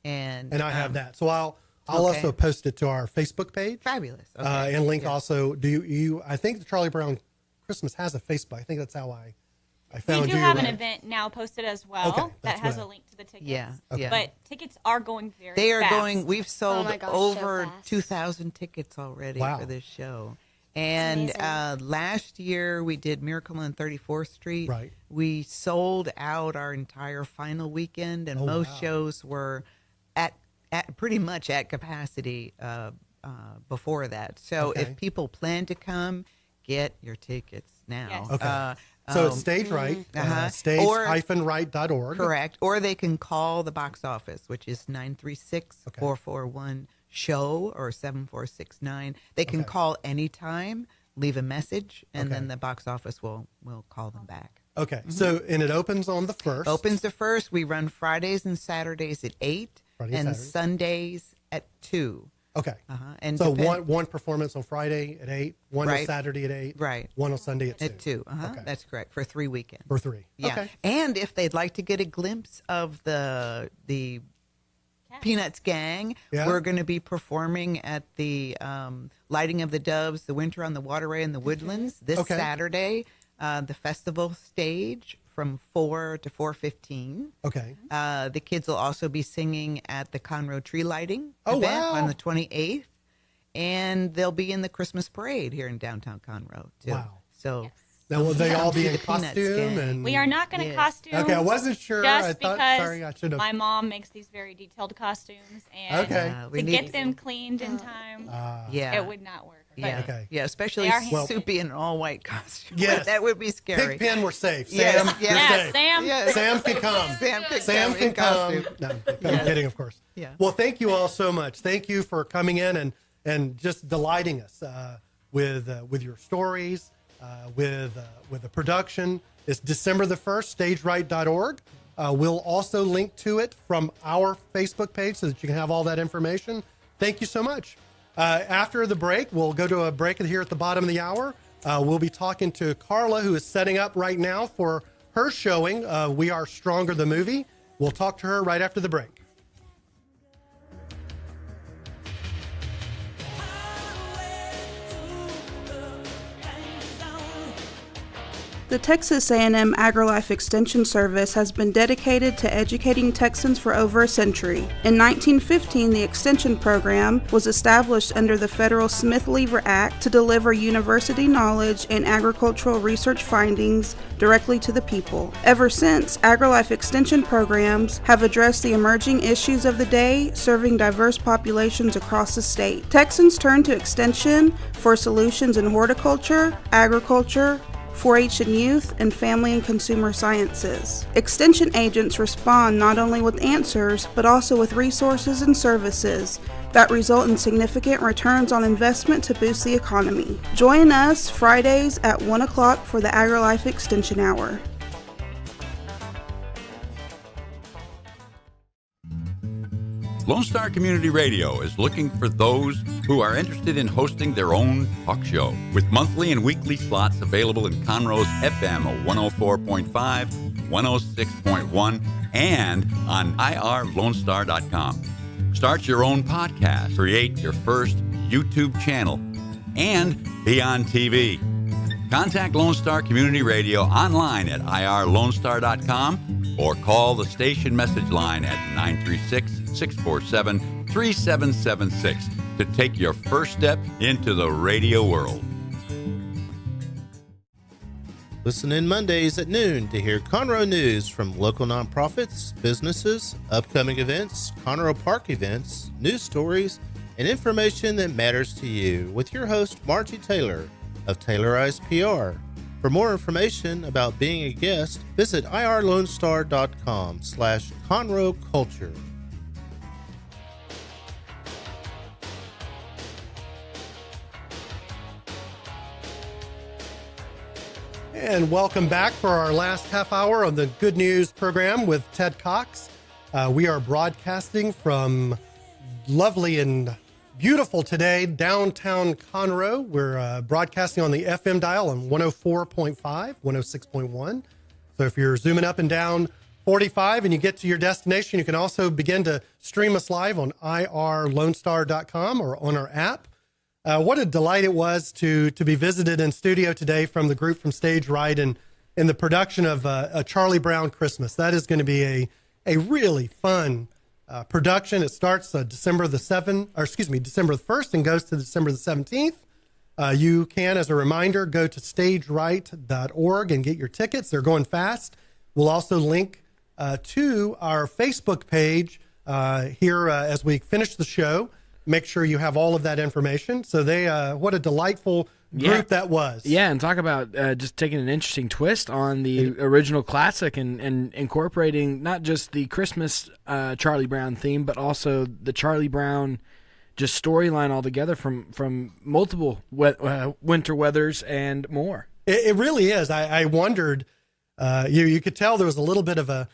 [SPEAKER 11] And
[SPEAKER 3] I have that. So I'll also post it to our Facebook page.
[SPEAKER 11] Fabulous.
[SPEAKER 3] And link also. Do you? I think the Charlie Brown Christmas has a Facebook. I think that's how I found you.
[SPEAKER 12] We do have an event now posted as well that has a link to the tickets.
[SPEAKER 11] Yeah.
[SPEAKER 12] But tickets are going very
[SPEAKER 11] They are
[SPEAKER 12] fast.
[SPEAKER 11] going. We've sold over
[SPEAKER 13] so fast.
[SPEAKER 11] 2,000 tickets already for this show. And last year we did Miracle on 34th Street.
[SPEAKER 3] Right.
[SPEAKER 11] We sold out our entire final weekend, and most shows were at pretty much at capacity before that. So if people plan to come, get your tickets now.
[SPEAKER 3] Yes. So it's Stage Right, stage-right.org.
[SPEAKER 11] Correct. Or they can call the box office, which is 936-441-SHOW or 7469. They can call anytime, leave a message, and then the box office will call them back.
[SPEAKER 3] Okay. So, and it opens on the 1st.
[SPEAKER 11] Opens the 1st. We run Fridays and Saturdays at 8 and Sundays at 2.
[SPEAKER 3] Okay.
[SPEAKER 11] And
[SPEAKER 3] so one performance on Friday at 8, one on Saturday at 8, one on Sunday at 2.
[SPEAKER 11] At 2. Okay. That's correct. For 3 weekends.
[SPEAKER 3] For 3.
[SPEAKER 11] Yeah.
[SPEAKER 3] Okay.
[SPEAKER 11] And if they'd like to get a glimpse of the Peanuts Gang, we're going to be performing at the Lighting of the Doves, the Winter on the Waterway in the Woodlands this Saturday, the festival stage from 4 to 4:15.
[SPEAKER 3] Okay.
[SPEAKER 11] The kids will also be singing at the Conroe Tree Lighting event on the 28th, and they'll be in the Christmas parade here in downtown Conroe too.
[SPEAKER 3] Wow.
[SPEAKER 11] So.
[SPEAKER 3] Now, will they all be in
[SPEAKER 11] the Peanuts
[SPEAKER 3] costume? And
[SPEAKER 12] We are not going to costume.
[SPEAKER 3] Okay, I wasn't sure.
[SPEAKER 12] Just
[SPEAKER 3] I thought,
[SPEAKER 12] because
[SPEAKER 3] sorry, I should have.
[SPEAKER 12] my mom makes these very detailed costumes, and to get them cleaned in time, it would not work.
[SPEAKER 11] Yeah,
[SPEAKER 12] But
[SPEAKER 11] yeah, especially Soupy in an all-white costume.
[SPEAKER 3] Yes.
[SPEAKER 11] That would be scary.
[SPEAKER 3] Pigpen, we're safe.
[SPEAKER 11] Yes,
[SPEAKER 3] Sam,
[SPEAKER 11] yes.
[SPEAKER 3] you're safe.
[SPEAKER 12] Sam.
[SPEAKER 11] Yes.
[SPEAKER 3] Sam can come.
[SPEAKER 11] Sam can come.
[SPEAKER 3] No, I'm kidding, of course.
[SPEAKER 11] Yeah.
[SPEAKER 3] Well, thank you all so much. Thank you for coming in and just delighting us with your stories, with the production. It's December the 1st, stageright.org. We'll also link to it from our Facebook page so that you can have all that information. Thank you so much. After the break, we'll go to a break here at the bottom of the hour. We'll be talking to Carla, who is setting up right now for her showing, We Are Stronger, the movie. We'll talk to her right after the break.
[SPEAKER 8] The Texas A&M AgriLife Extension Service has been dedicated to educating Texans for over a century. In 1915, the Extension Program was established under the federal Smith-Lever Act to deliver university knowledge and agricultural research findings directly to the people. Ever since, AgriLife Extension programs have addressed the emerging issues of the day, serving diverse populations across the state. Texans turn to Extension for solutions in horticulture, agriculture, 4-H and youth, and family and consumer sciences. Extension agents respond not only with answers, but also with resources and services that result in significant returns on investment to boost the economy. Join us Fridays at 1 o'clock for the AgriLife Extension Hour.
[SPEAKER 17] Lone Star Community Radio is looking for those who are interested in hosting their own talk show, with monthly and weekly slots available in Conroe's FM 104.5, 106.1, and on irlonestar.com. Start your own podcast, create your first YouTube channel, and be on TV. Contact Lone Star Community Radio online at irlonestar.com or call the station message line at 936-647-3776 to take your first step into the radio world.
[SPEAKER 10] Listen in Mondays at noon to hear Conroe news from local nonprofits, businesses, upcoming events, Conroe Park events, news stories, and information that matters to you with your host, Margie Taylor of Taylorized PR. For more information about being a guest, visit irlonestar.com/Conroe Culture.
[SPEAKER 3] And welcome back for our last half hour of the Good News program with Ted Cox. We are broadcasting from lovely and beautiful today, downtown Conroe. We're broadcasting on the FM dial on 104.5, 106.1. So if you're zooming up and down 45 and you get to your destination, you can also begin to stream us live on irlonestar.com or on our app. What a delight it was to be visited in studio today from the group from Stage Right and in the production of a Charlie Brown Christmas. That is going to be a really fun production. It starts December the 1st and goes to December the 17th. You can, as a reminder, go to stageright.org and get your tickets. They're going fast. We'll also link to our Facebook page here as we finish the show. Make sure you have all of that information. So what a delightful group that was.
[SPEAKER 4] Yeah, and talk about just taking an interesting twist on the original classic and incorporating not just the Christmas Charlie Brown theme, but also the Charlie Brown just storyline altogether from multiple winter weathers and more.
[SPEAKER 3] It really is. I wondered, you could tell there was a little bit of a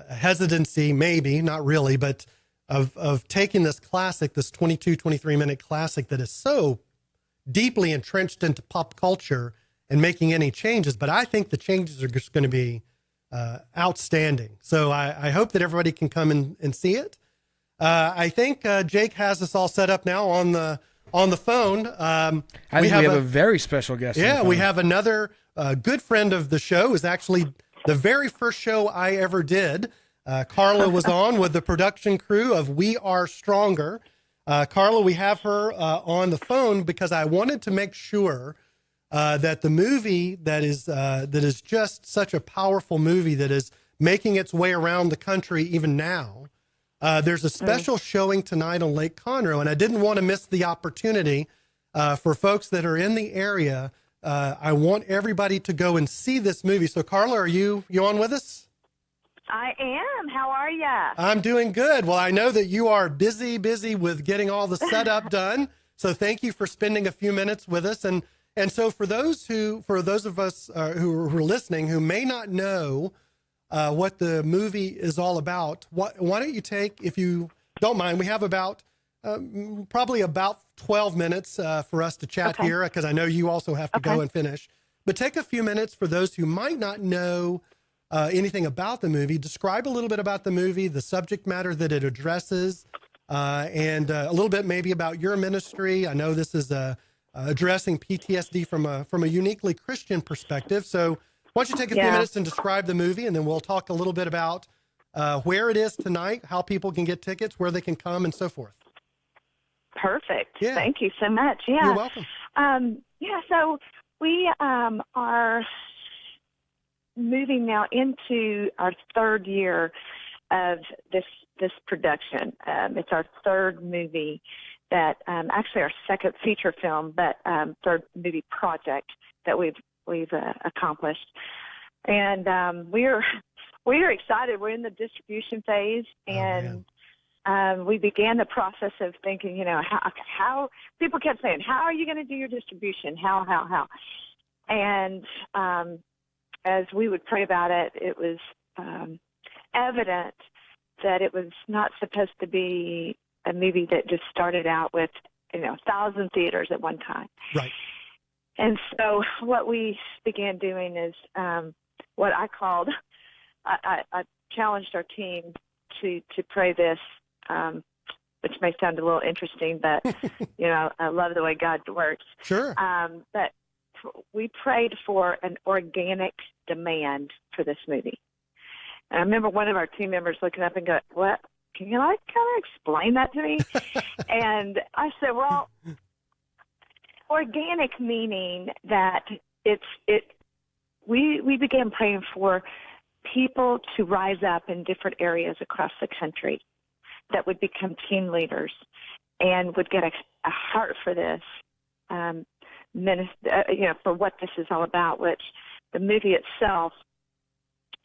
[SPEAKER 3] hesitancy, maybe, not really, but of taking this classic, this 22, 23-minute classic that is so deeply entrenched into pop culture and making any changes. But I think the changes are just going to be outstanding. So I hope that everybody can come and see it. I think Jake has us all set up now on the phone.
[SPEAKER 4] I think we have a very special guest.
[SPEAKER 3] Yeah, we have another good friend of the show. It was actually the very first show I ever did. Carla was on with the production crew of We Are Stronger. Carla, we have her on the phone because I wanted to make sure that the movie that is just such a powerful movie that is making its way around the country even now. There's a special showing tonight on Lake Conroe, and I didn't want to miss the opportunity for folks that are in the area. I want everybody to go and see this movie. So, Carla, are you on with us?
[SPEAKER 21] I am. How are ya?
[SPEAKER 3] I'm doing good. Well, I know that you are busy with getting all the setup done. So thank you for spending a few minutes with us. And so for those of us who are listening who may not know what the movie is all about, why don't you take, if you don't mind, we have probably about 12 minutes for us to chat here, because I know you also have to go and finish. But take a few minutes for those who might not know anything about the movie. Describe a little bit about the movie, the subject matter that it addresses, and a little bit maybe about your ministry. I know this is addressing PTSD from a uniquely Christian perspective. So Why don't you take a few minutes and describe the movie, and then we'll talk a little bit about where it is tonight, how people can get tickets, where they can come, and so forth.
[SPEAKER 21] Perfect.
[SPEAKER 3] Yeah.
[SPEAKER 21] Thank you so much. Yeah.
[SPEAKER 3] You're welcome.
[SPEAKER 21] So we are moving now into our third year of this production. It's our third movie that actually our second feature film, but third movie project that we've accomplished. And we're excited. We're in the distribution phase, and we began the process of thinking, how people kept saying, how are you going to do your distribution? How? And as we would pray about it, it was evident that it was not supposed to be a movie that just started out with, 1,000 theaters at one time.
[SPEAKER 3] Right.
[SPEAKER 21] And so what we began doing is what I called, I challenged our team to pray this, which may sound a little interesting, but, I love the way God works.
[SPEAKER 3] Sure.
[SPEAKER 21] But we prayed for an organic demand for this movie. And I remember one of our team members looking up and going, "What? Can you kind of explain that to me?" And I said, "Well, organic meaning that we began praying for people to rise up in different areas across the country that would become team leaders and would get a heart for this, for what this is all about, which the movie itself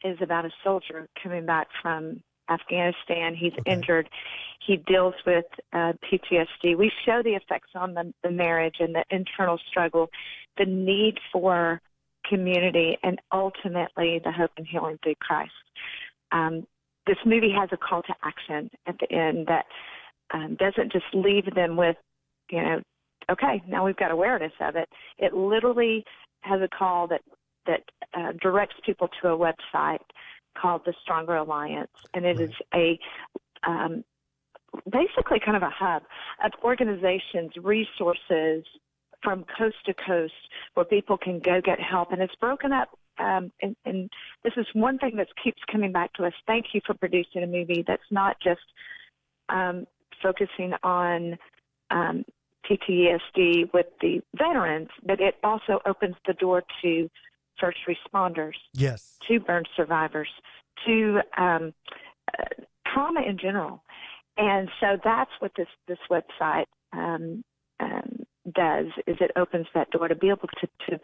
[SPEAKER 21] is about a soldier coming back from Afghanistan. He's injured. He deals with PTSD. We show the effects on the marriage and the internal struggle, the need for community, and ultimately the hope and healing through Christ. This movie has a call to action at the end that doesn't just leave them with, okay, now we've got awareness of it. It literally has a call that directs people to a website called the Stronger Alliance, and it is a basically kind of a hub of organizations, resources from coast to coast where people can go get help. And it's broken up, and this is one thing that keeps coming back to us. Thank you for producing a movie that's not just focusing on PTSD with the veterans, but it also opens the door to first responders,
[SPEAKER 3] yes,
[SPEAKER 21] to burn survivors, to trauma in general. And so that's what this website does, is it opens that door to be able to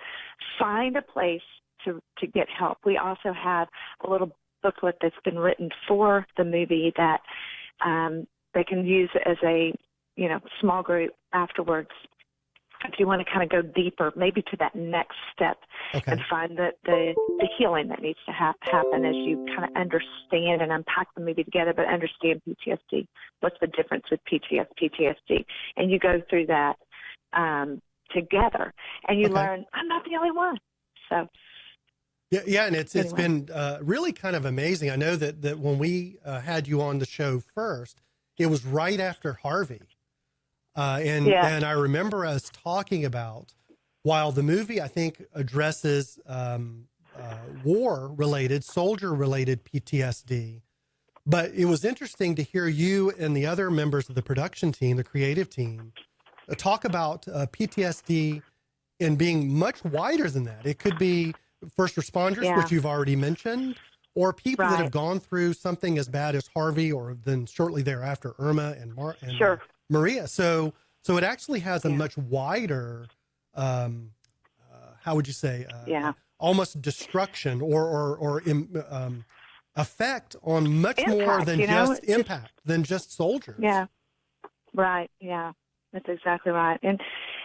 [SPEAKER 21] find a place to get help. We also have a little booklet that's been written for the movie that they can use as a small group afterwards if you want to kind of go deeper, maybe to that next step, and find the healing that needs to happen as you kind of understand and unpack the movie together, but understand PTSD. What's the difference with PTSD? And you go through that together, and you learn, I'm not the only one. So.
[SPEAKER 3] Yeah, and it's been really kind of amazing. I know that when we had you on the show first, it was right after Harvey. And I remember us talking about, while the movie, I think, addresses war-related, soldier-related PTSD, but it was interesting to hear you and the other members of the production team, the creative team, talk about PTSD and being much wider than that. It could be first responders, which you've already mentioned, or people that have gone through something as bad as Harvey, or then shortly thereafter Irma and Maria. So it actually has a much wider, how would you say, almost destruction or effect on much more than just impact, than just soldiers.
[SPEAKER 21] Yeah, right. Yeah, that's exactly right. And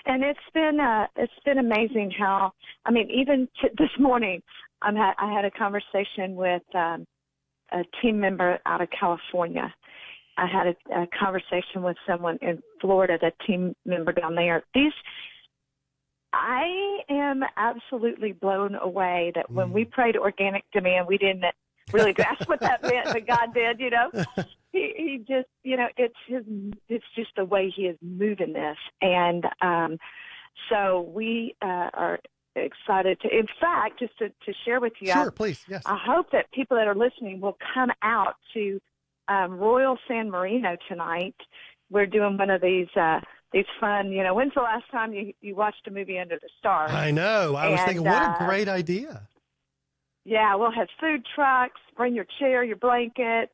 [SPEAKER 21] it's been amazing how, I mean, even this morning, I had a conversation with a team member out of California. I had a conversation with someone in Florida, the team member down there. I am absolutely blown away that when we prayed organic demand, we didn't really grasp what that meant, but God did, He just, it's just the way he is moving this. And so we are excited to. In fact, just to share with you,
[SPEAKER 3] Sure, please. Yes.
[SPEAKER 21] I hope that people that are listening will come out to Royal San Marino tonight. We're doing one of these fun. When's the last time you watched a movie under the stars?
[SPEAKER 3] I know. I was thinking, what a great idea.
[SPEAKER 21] Yeah, we'll have food trucks. Bring your chair, your blanket.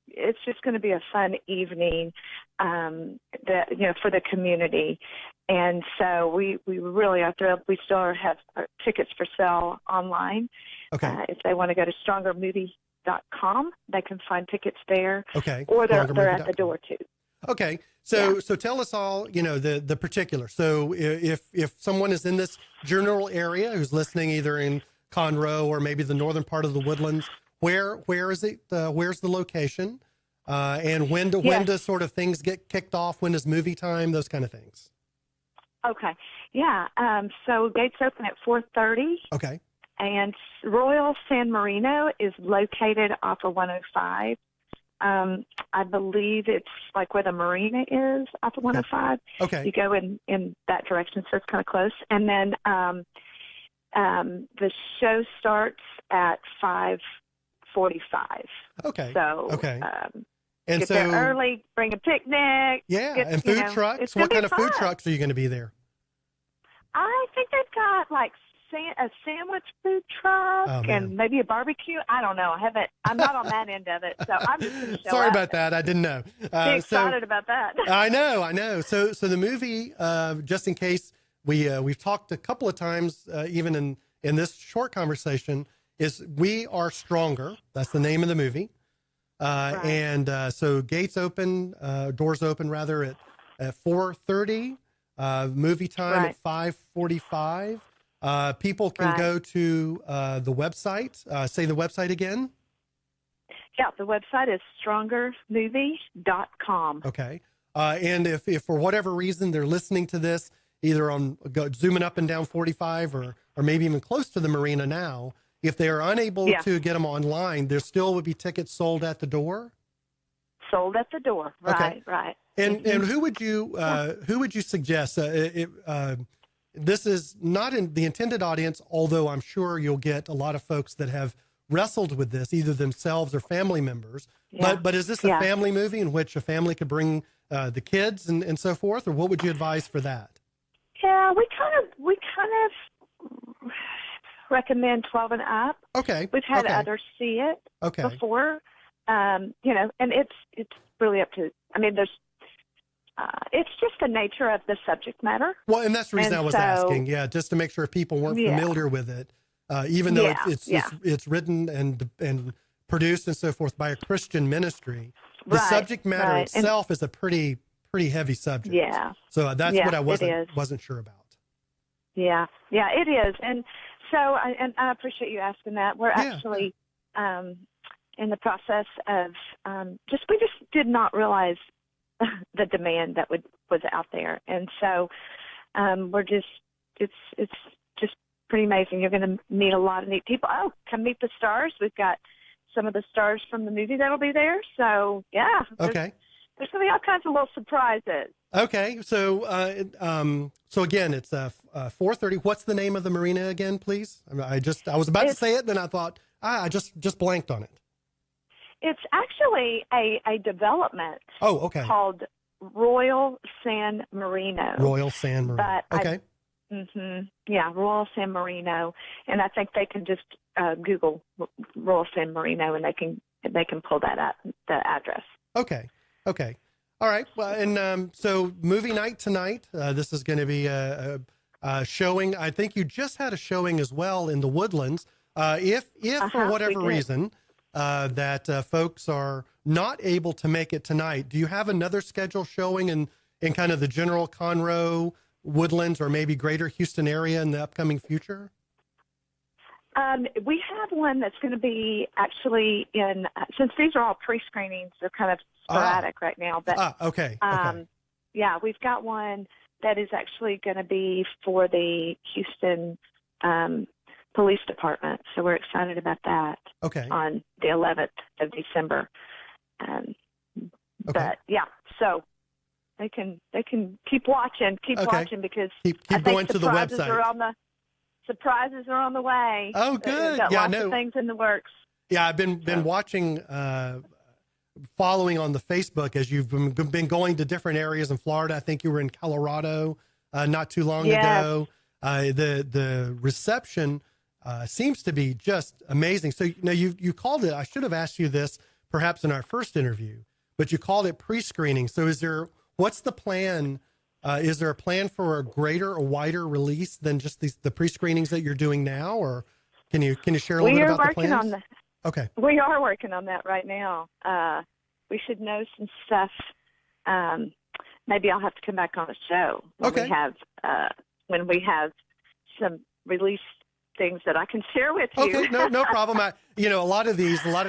[SPEAKER 21] It's just going to be a fun evening, for the community. And so we really are thrilled. We still have tickets for sale online.
[SPEAKER 3] Okay.
[SPEAKER 21] If they want to go to strongermovie.com, they can find tickets there.
[SPEAKER 3] Okay.
[SPEAKER 21] Or they're at the door too.
[SPEAKER 3] Okay. So tell us all, the particulars. So if someone is in this general area who's listening either in Conroe or maybe the northern part of the Woodlands, where is it? Where's the location? And when does sort of things get kicked off? When is movie time? Those kind of things.
[SPEAKER 21] Okay. Yeah. So gates open at 4:30.
[SPEAKER 3] Okay.
[SPEAKER 21] And Royal San Marino is located off of 105. I believe it's like where the marina is off of 105.
[SPEAKER 3] Okay.
[SPEAKER 21] You go in that direction, so it's kind of close. And then the show starts at 5:45.
[SPEAKER 3] Okay.
[SPEAKER 21] So
[SPEAKER 3] okay.
[SPEAKER 21] And get there early, bring a picnic.
[SPEAKER 3] Yeah, and food trucks. What kind of food trucks are you going to be there?
[SPEAKER 21] I think they've got like a sandwich food truck and maybe a barbecue. I don't know. I'm not on that end of it, so I'm just going to show
[SPEAKER 3] Sorry
[SPEAKER 21] up.
[SPEAKER 3] about that. I didn't know.
[SPEAKER 21] Be excited about that.
[SPEAKER 3] I know. So the movie, just in case we've talked a couple of times, even in this short conversation, is We Are Stronger. That's the name of the movie.
[SPEAKER 21] Right.
[SPEAKER 3] And so gates open, doors open rather at 4:30. Movie time at 5:45. People can go to the website. Say the website again.
[SPEAKER 21] Yeah, the website is strongermovie.com.
[SPEAKER 3] Okay. And if for whatever reason they're listening to this, either zooming up and down 45 or maybe even close to the marina now, if they are unable to get them online, there still would be tickets sold at the door?
[SPEAKER 21] Sold at the door. Right,
[SPEAKER 3] okay.
[SPEAKER 21] Right.
[SPEAKER 3] And who would you suggest? This is not in the intended audience, although I'm sure you'll get a lot of folks that have wrestled with this, either themselves or family members.
[SPEAKER 21] Yeah.
[SPEAKER 3] But is this a family movie in which a family could bring the kids and so forth, or what would you advise for that?
[SPEAKER 21] Yeah, we kind of recommend 12 and up.
[SPEAKER 3] Okay.
[SPEAKER 21] We've had others see it before. And it's really up to. I mean, there's. It's just the nature of the subject matter.
[SPEAKER 3] Well, and that's the reason I was asking. Yeah, just to make sure people weren't familiar with it, even though it's written and produced and so forth by a Christian ministry. The subject matter itself is a pretty heavy subject.
[SPEAKER 21] Yeah.
[SPEAKER 3] So that's what I wasn't sure about.
[SPEAKER 21] Yeah, it is, and so I appreciate you asking that. We're actually in the process of we just did not realize the demand that was out there, and so we're just it's just pretty amazing. You're going to meet a lot of neat people. Oh, come meet the stars. We've got some of the stars from the movie that'll be there. So there's going to be all kinds of little surprises.
[SPEAKER 3] Okay, so so again, it's 4:30. What's the name of the marina again, please? I was about to say it, then I thought I just blanked on it.
[SPEAKER 21] It's actually a development.
[SPEAKER 3] Oh, okay.
[SPEAKER 21] Called Royal San Marino.
[SPEAKER 3] Royal San Marino. Okay.
[SPEAKER 21] Royal San Marino, and I think they can just Google Royal San Marino, and they can pull that up, the address.
[SPEAKER 3] Okay. All right. Well, and so movie night tonight. This is going to be a showing. I think you just had a showing as well in the Woodlands. If for whatever reason that folks are not able to make it tonight, do you have another scheduled showing in kind of the general Conroe, Woodlands, or maybe greater Houston area in the upcoming future?
[SPEAKER 21] We have one that's going to be actually in, since these are all pre-screenings, they're kind of sporadic right now. But we've got one that is actually going to be for the Houston Police Department. So we're excited about that. On the 11th of December. But so they can keep watching, because
[SPEAKER 3] keep
[SPEAKER 21] I think
[SPEAKER 3] going to the
[SPEAKER 21] surprises
[SPEAKER 3] website.
[SPEAKER 21] Surprises are on the way.
[SPEAKER 3] Oh, good.
[SPEAKER 21] We've got
[SPEAKER 3] Yeah,
[SPEAKER 21] lots
[SPEAKER 3] no.
[SPEAKER 21] of things in the works.
[SPEAKER 3] Yeah, I've been watching, following on the Facebook as you've been going to different areas in Florida. I think you were in Colorado not too long ago. The reception seems to be just amazing. So you called it. I should have asked you this perhaps in our first interview, but you called it pre-screening. So what's the plan? Is there a plan for a greater or wider release than just the pre-screenings that you're doing now, or can you share a little bit about the plans?
[SPEAKER 21] On that.
[SPEAKER 3] Okay.
[SPEAKER 21] We are working on that right now. We should know some stuff. Maybe I'll have to come back on a show when we have some release things that I can share with you.
[SPEAKER 3] Okay, no problem. A lot of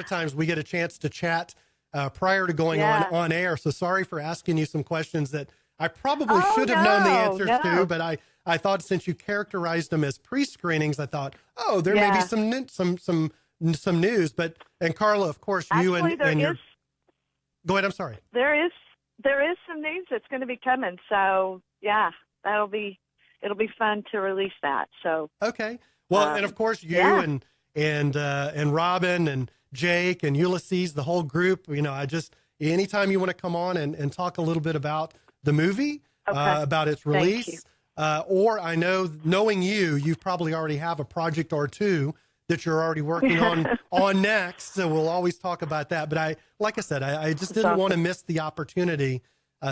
[SPEAKER 3] times we get a chance to chat prior to going on air. So sorry for asking you some questions that I probably should have known the answers to, but I thought since you characterized them as pre-screenings, I thought, there may be some news. And Carla, of course, you and your. Go ahead. I'm sorry.
[SPEAKER 21] There is some news that's going to be coming. So it'll be fun to release that. So
[SPEAKER 3] okay. Well, and of course you and Robin and Jake and Ulysses, the whole group. Anytime you want to come on and talk a little bit about the movie, about its release, or I know, knowing you probably already have a project or two that you're already working on next. So we'll always talk about that. But like I said, I just didn't want to miss the opportunity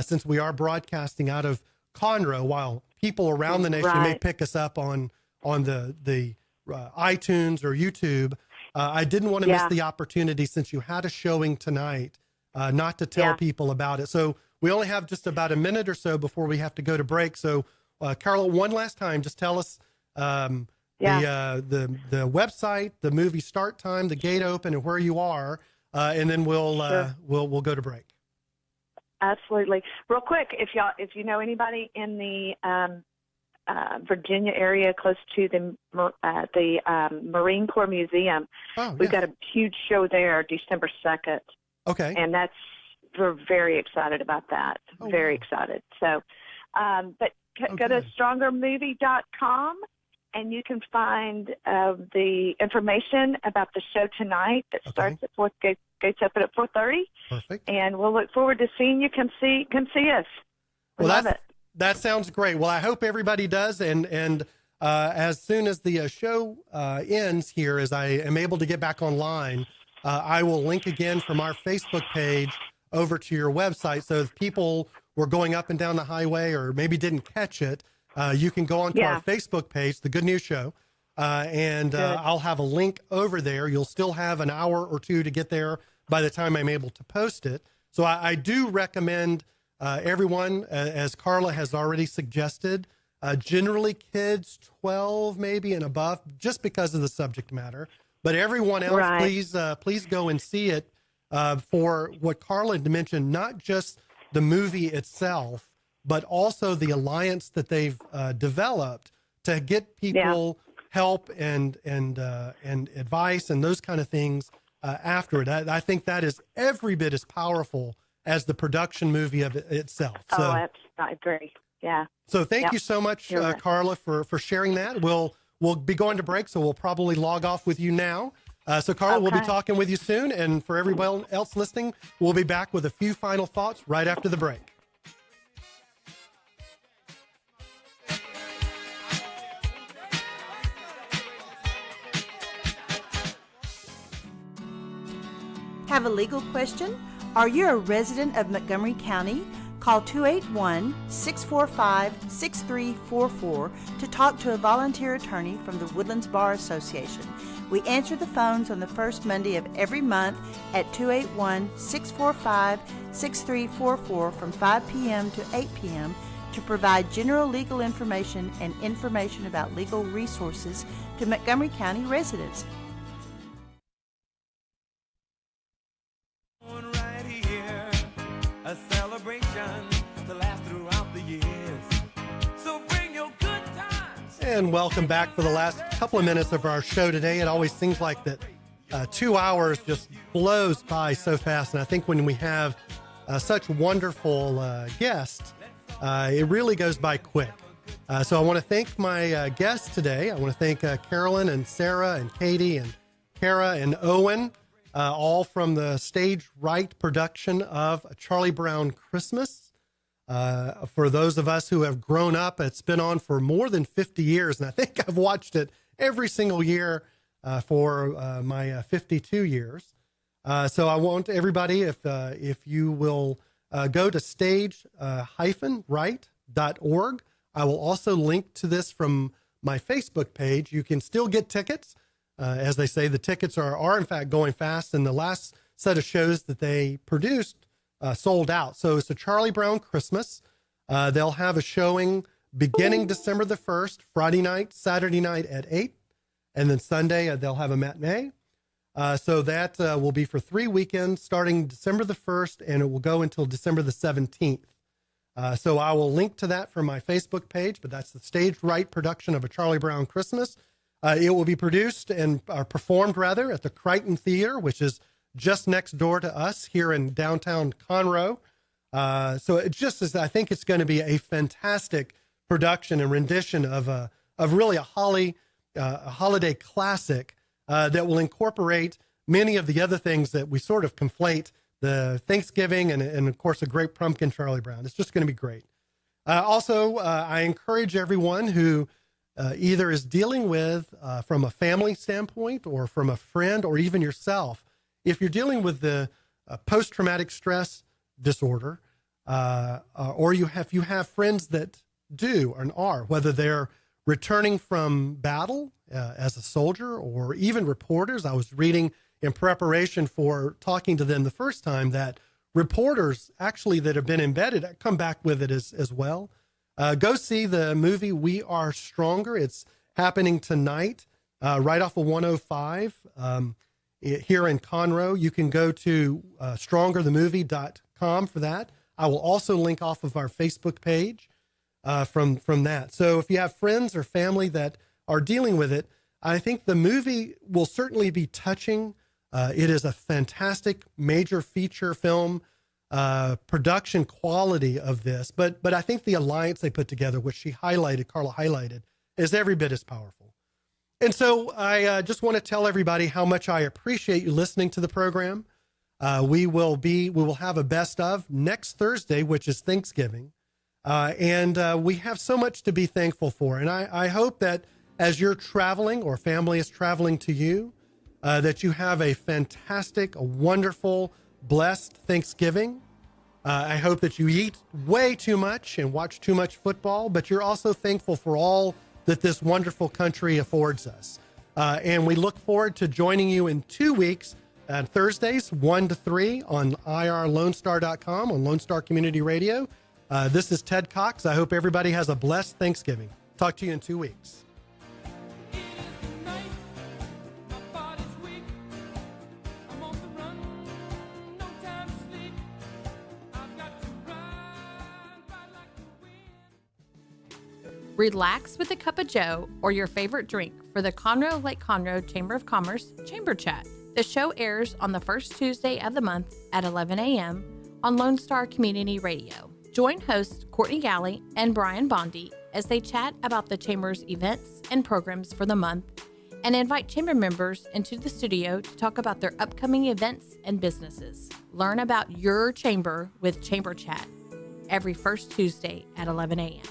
[SPEAKER 3] since we are broadcasting out of Conroe, while people around the nation may pick us up on the iTunes or YouTube. I didn't want to miss the opportunity, since you had a showing tonight, not to tell people about it. So we only have just about a minute or so before we have to go to break. So Carla, one last time, just tell us the website, the movie start time, the gate open, and where you are, and then we'll go to break.
[SPEAKER 21] Absolutely. Real quick, if you know anybody in the Virginia area close to the Marine Corps Museum, we've got a huge show there December 2nd.
[SPEAKER 3] Okay.
[SPEAKER 21] And we're very excited about that. Very excited. So, but go to strongermovie.com and you can find the information about the show tonight that starts at gates open at 4:30.
[SPEAKER 3] Perfect.
[SPEAKER 21] And we'll look forward to seeing you. Come see us. Love it.
[SPEAKER 3] That sounds great. Well, I hope everybody does. And as soon as the show ends here, as I am able to get back online, I will link again from our Facebook page over to your website. So if people were going up and down the highway or maybe didn't catch it, you can go onto our Facebook page, The Good News Show, and I'll have a link over there. You'll still have an hour or two to get there by the time I'm able to post it. So I do recommend everyone, as Carla has already suggested, generally kids 12 maybe and above, just because of the subject matter. But everyone else, please go and see it for what Carla had mentioned, not just the movie itself, but also the alliance that they've developed to get people help and advice and those kind of things after it. I think that is every bit as powerful as the production movie of itself. So,
[SPEAKER 21] I agree. Yeah.
[SPEAKER 3] So thank you so much, Carla, for sharing that. We'll be going to break, so we'll probably log off with you now. So Carla, we'll be talking with you soon. And for everyone else listening, we'll be back with a few final thoughts right after the break.
[SPEAKER 1] Have a legal question? Are you a resident of Montgomery County? Call 281-645-6344 to talk to a volunteer attorney from the Woodlands Bar Association. We answer the phones on the first Monday of every month at 281-645-6344 from 5 p.m. to 8 p.m. to provide general legal information and information about legal resources to Montgomery County residents.
[SPEAKER 20] A celebration to last throughout the years. So bring your good times.
[SPEAKER 3] And welcome back for the last couple of minutes of our show today. It always seems like that 2 hours just blows by so fast. And I think when we have such wonderful guests, it really goes by quick. So I want to thank my guests today. I want to thank Carolyn and Sarah and Katie and Kara and Owen, all from the Stage Right production of Charlie Brown Christmas. For those of us who have grown up, it's been on for more than 50 years, and I think I've watched it every single year for my 52 years. So I want everybody, if you will go to stage-right.org. I will also link to this from my Facebook page. You can still get tickets. As they say, the tickets are in fact going fast, and the last set of shows that they produced sold out. So it's a Charlie Brown Christmas. They'll have a showing beginning December the 1st, Friday night, Saturday night at 8, and then Sunday they'll have a matinee. So that will be for 3 weekends starting December the 1st, and it will go until December the 17th. So I will link to that from my Facebook page, but that's the Stage Right production of A Charlie Brown Christmas. It will be produced and performed rather at the Crichton Theater, which is just next door to us here in downtown Conroe. So it just is, I think it's going to be a fantastic production and rendition of really a holiday classic that will incorporate many of the other things that we sort of conflate, the Thanksgiving and of course, a great pumpkin Charlie Brown. It's just going to be great. Also, I encourage everyone who either is dealing with, from a family standpoint or from a friend or even yourself, if you're dealing with the post-traumatic stress disorder, or you have friends that do and are, whether they're returning from battle as a soldier or even reporters. I was reading in preparation for talking to them the first time that reporters actually that have been embedded come back with it as well. Go see the movie We Are Stronger. It's happening tonight, right off of 105 here in Conroe. You can go to strongerthemovie.com for that. I will also link off of our Facebook page from that. So if you have friends or family that are dealing with it, I think the movie will certainly be touching. It is a fantastic major feature film production quality of this, but I think the alliance they put together, which Carla highlighted, is every bit as powerful. And so I just want to tell everybody how much I appreciate you listening to the program. We will have a best of next Thursday, which is Thanksgiving. And we have so much to be thankful for. And I hope that as you're traveling or family is traveling to you, that you have a fantastic, a wonderful, blessed Thanksgiving. I hope that you eat way too much and watch too much football, but you're also thankful for all that this wonderful country affords us. And we look forward to joining you in 2 weeks at Thursdays, 1 to 3 on irlonestar.com on Lone Star Community Radio. This is Ted Cox. I hope everybody has a blessed Thanksgiving. Talk to you in 2 weeks.
[SPEAKER 16] Relax with a cup of joe or your favorite drink for the Conroe Lake Conroe Chamber of Commerce Chamber Chat. The show airs on the first Tuesday of the month at 11 a.m. on Lone Star Community Radio. Join hosts Courtney Galley and Brian Bondi as they chat about the Chamber's events and programs for the month and invite Chamber members into the studio to talk about their upcoming events and businesses. Learn about your Chamber with Chamber Chat every first Tuesday at 11 a.m.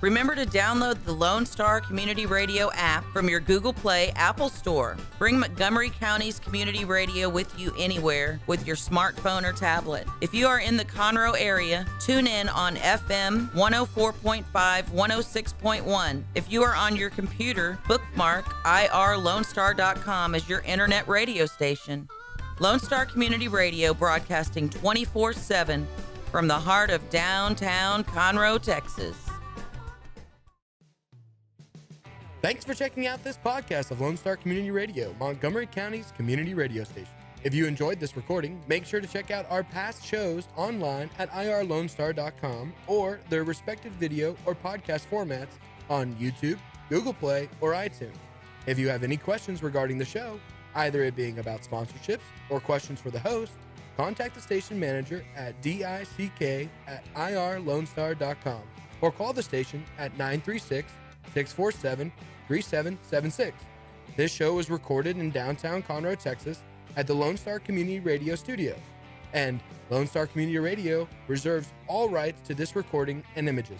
[SPEAKER 6] Remember to download the Lone Star Community Radio app from your Google Play Apple Store. Bring Montgomery County's community radio with you anywhere with your smartphone or tablet. If you are in the Conroe area, tune in on FM 104.5, 106.1. If you are on your computer, bookmark irlonestar.com as your internet radio station. Lone Star Community Radio broadcasting 24/7 from the heart of downtown Conroe, Texas.
[SPEAKER 2] Thanks for checking out this podcast of Lone Star Community Radio, Montgomery County's community radio station. If you enjoyed this recording, make sure to check out our past shows online at irlonestar.com or their respective video or podcast formats on YouTube, Google Play, or iTunes. If you have any questions regarding the show, either it being about sponsorships or questions for the host, contact the station manager at dick@irlonestar.com or call the station at 936-647-3776. This show was recorded in downtown Conroe, Texas at the Lone Star Community Radio Studios, and Lone Star Community Radio reserves all rights to this recording and images.